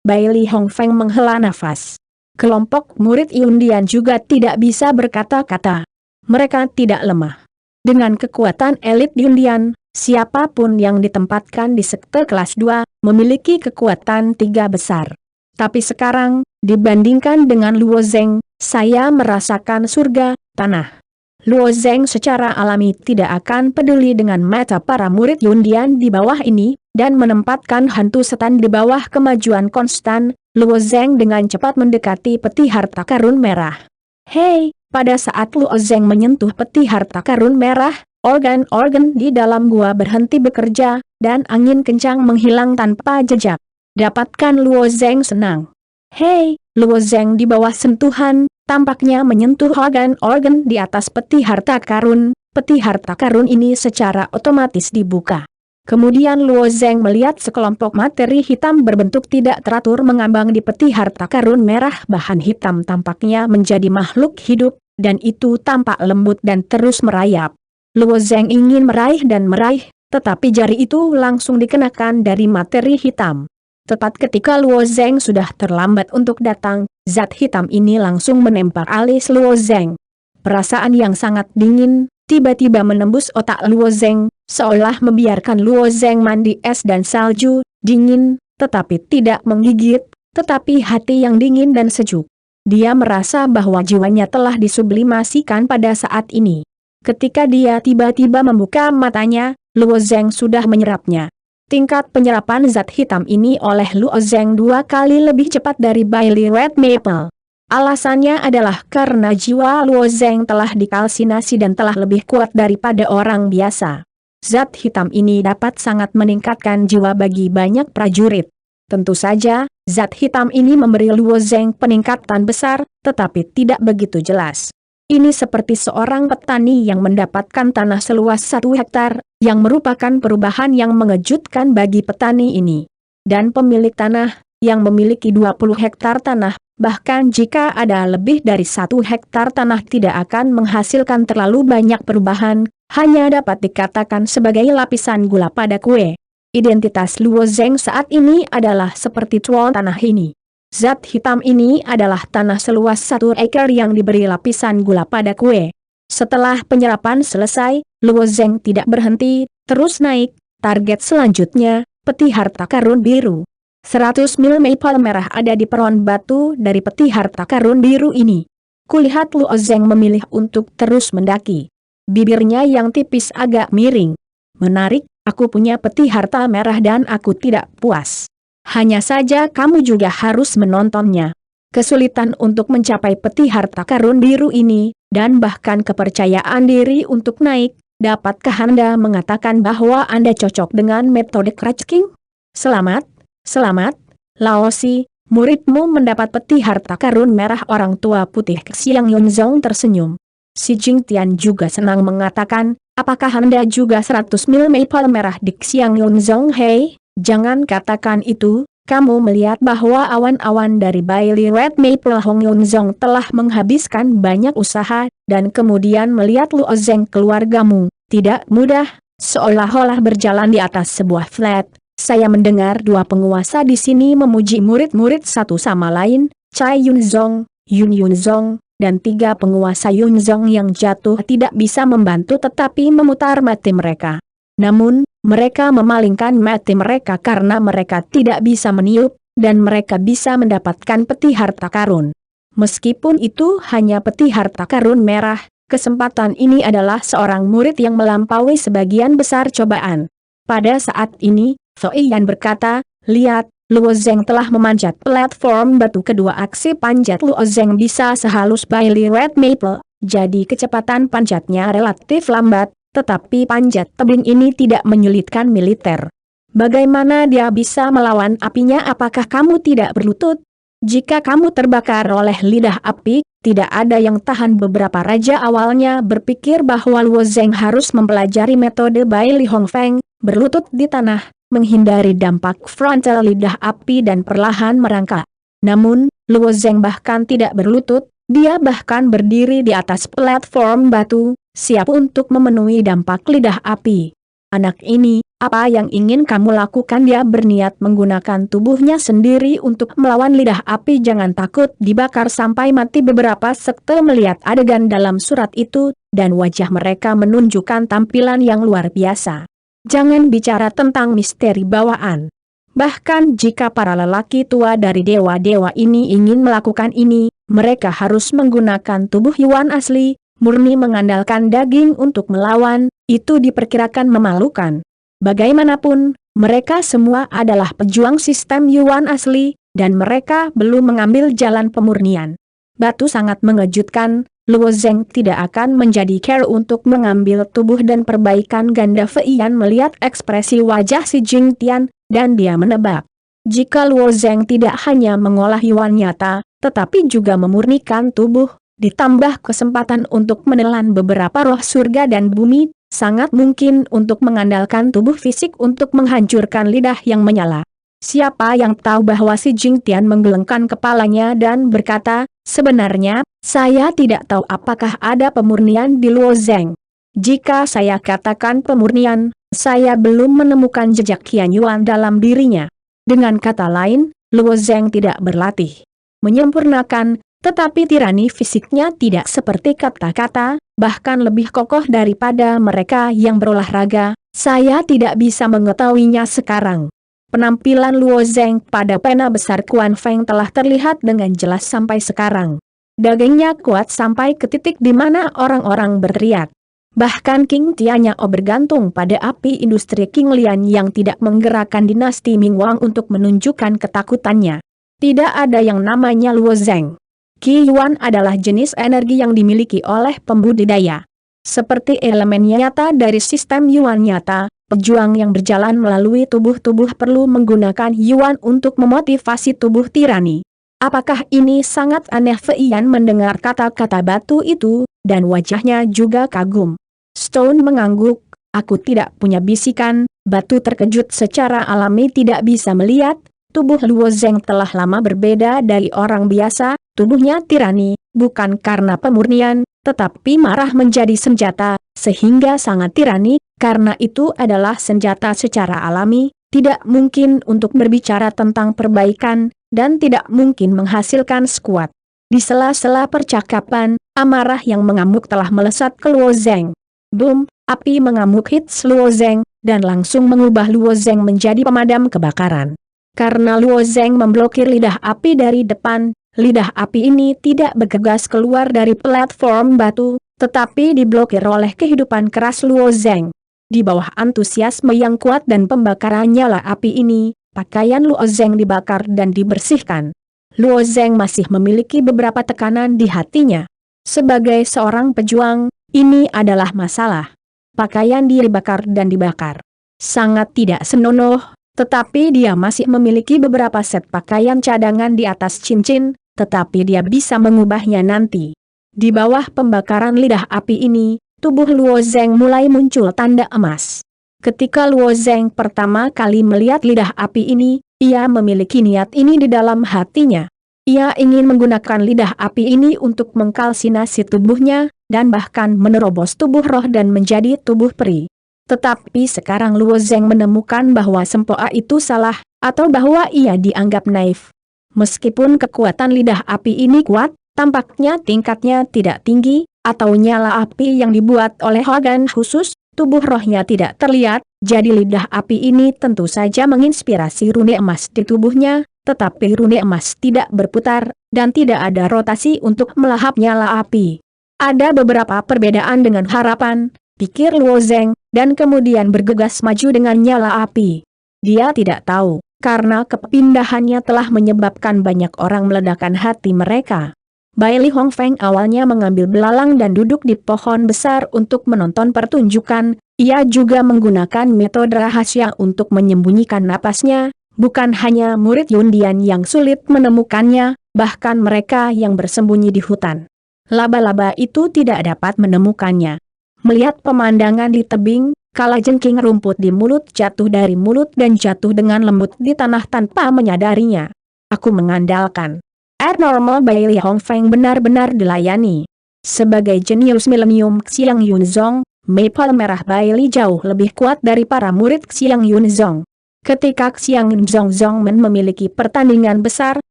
Bai Li Hongfeng menghela nafas. Kelompok murid Yundian juga tidak bisa berkata-kata. Mereka tidak lemah. Dengan kekuatan elit Yundian, siapapun yang ditempatkan di sekte kelas 2, memiliki kekuatan 3 besar. Tapi sekarang, dibandingkan dengan Luo Zeng, saya merasakan surga, tanah. Luo Zeng secara alami tidak akan peduli dengan mata para murid Yundian di bawah ini, dan menempatkan hantu setan di bawah kemajuan konstan. Luo Zeng dengan cepat mendekati peti harta karun merah. "Hei!" Pada saat Luo Zeng menyentuh peti harta karun merah, organ-organ di dalam gua berhenti bekerja, dan angin kencang menghilang tanpa jejak. Dapatkan Luo Zeng senang. "Hei!" Luo Zeng di bawah sentuhan, tampaknya menyentuh organ-organ di atas peti harta karun, peti harta karun ini secara otomatis dibuka. Kemudian Luo Zeng melihat sekelompok materi hitam berbentuk tidak teratur mengambang di peti harta karun merah. Bahan hitam tampaknya menjadi makhluk hidup, dan itu tampak lembut dan terus merayap. Luo Zeng ingin meraih dan meraih, tetapi jari itu langsung dikenakan dari materi hitam. Tepat ketika Luo Zeng sudah terlambat untuk datang, zat hitam ini langsung menempel alis Luo Zeng. Perasaan yang sangat dingin tiba-tiba menembus otak Luo Zeng, seolah membiarkan Luo Zeng mandi es dan salju, dingin, tetapi tidak menggigit, tetapi hati yang dingin dan sejuk. Dia merasa bahwa jiwanya telah disublimasikan pada saat ini. Ketika dia tiba-tiba membuka matanya, Luo Zeng sudah menyerapnya. Tingkat penyerapan zat hitam ini oleh Luo Zeng 2 kali lebih cepat dari Bailey Red Maple. Alasannya adalah karena jiwa Luo Zeng telah dikalsinasi dan telah lebih kuat daripada orang biasa. Zat hitam ini dapat sangat meningkatkan jiwa bagi banyak prajurit. Tentu saja, zat hitam ini memberi Luo Zeng peningkatan besar, tetapi tidak begitu jelas. Ini seperti seorang petani yang mendapatkan tanah seluas 1 hektar, yang merupakan perubahan yang mengejutkan bagi petani ini. Dan pemilik tanah, yang memiliki 20 hektar tanah, bahkan jika ada lebih dari 1 hektar tanah tidak akan menghasilkan terlalu banyak perubahan, hanya dapat dikatakan sebagai lapisan gula pada kue. Identitas Luo Zeng saat ini adalah seperti tuan tanah ini. Zat hitam ini adalah tanah seluas 1 ekar yang diberi lapisan gula pada kue. Setelah penyerapan selesai, Luo Zeng tidak berhenti, terus naik. Target selanjutnya, peti harta karun biru. 100 mil maple merah ada di peron batu dari peti harta karun biru ini. Kulihat Luo Zeng memilih untuk terus mendaki. Bibirnya yang tipis agak miring. Menarik, aku punya peti harta merah dan aku tidak puas. Hanya saja kamu juga harus menontonnya. Kesulitan untuk mencapai peti harta karun biru ini, dan bahkan kepercayaan diri untuk naik, dapatkah Anda mengatakan bahwa Anda cocok dengan metode cracking? Selamat. Selamat, Laosi, muridmu mendapat peti harta karun merah. Orang tua putih Xiang Yunzong tersenyum. Si Jingtian juga senang mengatakan, apakah Anda juga 100 mil maple merah di Xiang Yunzong? Hei, jangan katakan itu, kamu melihat bahwa awan-awan dari Bailey Red Maple Hong Yunzong telah menghabiskan banyak usaha, dan kemudian melihat Luo Zeng keluargamu, tidak mudah, seolah-olah berjalan di atas sebuah flat. Saya mendengar 2 penguasa di sini memuji murid-murid satu sama lain, Cai Yunzong, Yun Yunzong, dan 3 penguasa Yunzong yang jatuh tidak bisa membantu tetapi memutar mati mereka. Namun, mereka memalingkan mati mereka karena mereka tidak bisa meniup, dan mereka bisa mendapatkan peti harta karun. Meskipun itu hanya peti harta karun merah, kesempatan ini adalah seorang murid yang melampaui sebagian besar cobaan. Pada saat ini, Feiyan berkata, lihat, Luo Zeng telah memanjat platform batu. Kedua aksi panjat Luo Zeng bisa sehalus Bailey Red Maple, jadi kecepatan panjatnya relatif lambat, tetapi panjat tebing ini tidak menyulitkan militer. Bagaimana dia bisa melawan apinya? Apakah kamu tidak berlutut? Jika kamu terbakar oleh lidah api, tidak ada yang tahan. Beberapa raja awalnya berpikir bahwa Luo Zeng harus mempelajari metode Bailey Hong Feng, berlutut di tanah, menghindari dampak frontal lidah api dan perlahan merangkak. Namun, Luo Zeng bahkan tidak berlutut, dia bahkan berdiri di atas platform batu, siap untuk memenuhi dampak lidah api. Anak ini, apa yang ingin kamu lakukan? Dia berniat menggunakan tubuhnya sendiri untuk melawan lidah api. Jangan takut dibakar sampai mati. Beberapa sekte melihat adegan dalam surat itu, dan wajah mereka menunjukkan tampilan yang luar biasa. Jangan bicara tentang misteri bawaan. Bahkan jika para lelaki tua dari dewa-dewa ini ingin melakukan ini, mereka harus menggunakan tubuh Yuan asli, murni mengandalkan daging untuk melawan, itu diperkirakan memalukan. Bagaimanapun, mereka semua adalah pejuang sistem Yuan asli, dan mereka belum mengambil jalan pemurnian. Batu sangat mengejutkan. Luo Zeng tidak akan menjadi care untuk mengambil tubuh dan perbaikan ganda. Feiyan melihat ekspresi wajah si Jingtian, dan dia menebak. Jika Luo Zeng tidak hanya mengolah Yuan nyata, tetapi juga memurnikan tubuh, ditambah kesempatan untuk menelan beberapa roh surga dan bumi, sangat mungkin untuk mengandalkan tubuh fisik untuk menghancurkan lidah yang menyala. Siapa yang tahu bahwa si Jing Tian menggelengkan kepalanya dan berkata, sebenarnya, saya tidak tahu apakah ada pemurnian di Luo Zeng. Jika saya katakan pemurnian, saya belum menemukan jejak Qian Yuan dalam dirinya. Dengan kata lain, Luo Zeng tidak berlatih menyempurnakan, tetapi tirani fisiknya tidak seperti kata-kata, bahkan lebih kokoh daripada mereka yang berolahraga. Saya tidak bisa mengetahuinya sekarang. Penampilan Luo Zeng pada pena besar Kuan Feng telah terlihat dengan jelas sampai sekarang. Dagingnya kuat sampai ke titik di mana orang-orang berteriak. Bahkan King Tianyao bergantung pada api industri King Lian yang tidak menggerakkan dinasti Ming Wang untuk menunjukkan ketakutannya. Tidak ada yang namanya Luo Zeng. Qi Yuan adalah jenis energi yang dimiliki oleh pembudidaya. Seperti elemen nyata dari sistem Yuan nyata, pejuang yang berjalan melalui tubuh-tubuh perlu menggunakan Yuan untuk memotivasi tubuh tirani. Apakah ini sangat aneh? Feiyan mendengar kata-kata batu itu, dan wajahnya juga kagum. Stone mengangguk, aku tidak punya bisikan, batu terkejut secara alami tidak bisa melihat. Tubuh Luo Zeng telah lama berbeda dari orang biasa, tubuhnya tirani, bukan karena pemurnian, tetapi marah menjadi senjata, sehingga sangat tirani, karena itu adalah senjata secara alami, tidak mungkin untuk berbicara tentang perbaikan, dan tidak mungkin menghasilkan sekuat. Di sela-sela percakapan, amarah yang mengamuk telah melesat ke Luo Zeng. Boom, api mengamuk hits Luo Zeng, dan langsung mengubah Luo Zeng menjadi pemadam kebakaran. Karena Luo Zeng memblokir lidah api dari depan, lidah api ini tidak bergegas keluar dari platform batu, tetapi diblokir oleh kehidupan keras Luo Zeng. Di bawah antusiasme yang kuat dan pembakaran nyala api ini, pakaian Luo Zeng dibakar dan dibersihkan. Luo Zeng masih memiliki beberapa tekanan di hatinya. Sebagai seorang pejuang, ini adalah masalah. Pakaian dia dibakar dan dibakar. Sangat tidak senonoh. Tetapi dia masih memiliki beberapa set pakaian cadangan di atas cincin, tetapi dia bisa mengubahnya nanti. Di bawah pembakaran lidah api ini, tubuh Luo Zeng mulai muncul tanda emas. Ketika Luo Zeng pertama kali melihat lidah api ini, ia memiliki niat ini di dalam hatinya. Ia ingin menggunakan lidah api ini untuk mengkalsinasi tubuhnya, dan bahkan menerobos tubuh roh dan menjadi tubuh peri. Tetapi sekarang Luo Zeng menemukan bahwa sempoa itu salah, atau bahwa ia dianggap naif. Meskipun kekuatan lidah api ini kuat, tampaknya tingkatnya tidak tinggi, atau nyala api yang dibuat oleh organ khusus, tubuh rohnya tidak terlihat, jadi lidah api ini tentu saja menginspirasi rune emas di tubuhnya, tetapi rune emas tidak berputar, dan tidak ada rotasi untuk melahap nyala api. Ada beberapa perbedaan dengan harapan, pikir Luo Zeng, dan kemudian bergegas maju dengan nyala api. Dia tidak tahu, karena kepindahannya telah menyebabkan banyak orang meledakkan hati mereka. Bai Li Hongfeng awalnya mengambil belalang dan duduk di pohon besar untuk menonton pertunjukan, ia juga menggunakan metode rahasia untuk menyembunyikan napasnya, bukan hanya murid Yundian yang sulit menemukannya, bahkan mereka yang bersembunyi di hutan. Laba-laba itu tidak dapat menemukannya. Melihat pemandangan di tebing, kalajengking rumput di mulut jatuh dari mulut dan jatuh dengan lembut di tanah tanpa menyadarinya. Aku mengandalkan. Abnormal Bai Li Hongfeng benar-benar dilayani. Sebagai jenius milenium Xiang Yunzong, Maple merah Bai Li jauh lebih kuat dari para murid Xiang Yunzong. Ketika Xiang Yunzong memiliki pertandingan besar,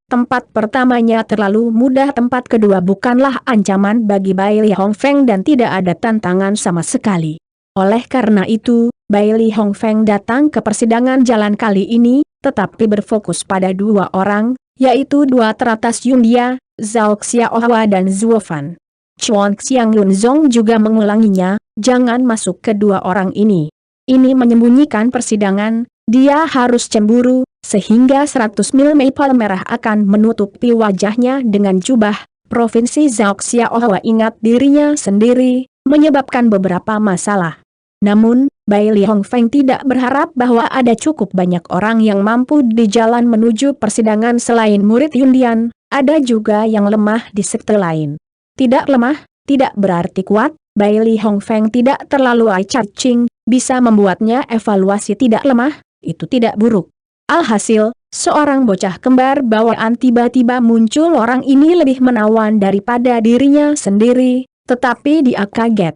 tempat pertamanya terlalu mudah, tempat kedua bukanlah ancaman bagi Bai Li Hongfeng dan tidak ada tantangan sama sekali. Oleh karena itu, Bai Li Hongfeng datang ke persidangan jalan kali ini, tetapi berfokus pada dua orang, yaitu dua teratas Yundia, Zhao Xiaohua dan Zhuo Fan. Chuan Xiang Yunzong juga mengulanginya, jangan masuk ke dua orang ini. Ini menyembunyikan persidangan, dia harus cemburu, sehingga 100 mil maple merah akan menutupi wajahnya dengan jubah. Provinsi Zhao Xiaohua ingat dirinya sendiri, menyebabkan beberapa masalah. Namun, Bai Li Hongfeng tidak berharap bahwa ada cukup banyak orang yang mampu di jalan menuju persidangan selain murid Yundian, ada juga yang lemah di sekte lain. tidak lemah, tidak berarti kuat. Bailey Hong Feng tidak terlalu eye-catching, bisa membuatnya evaluasi tidak lemah, itu tidak buruk. Alhasil, seorang bocah kembar bawaan tiba-tiba muncul. Orang ini lebih menawan daripada dirinya sendiri, tetapi dia kaget.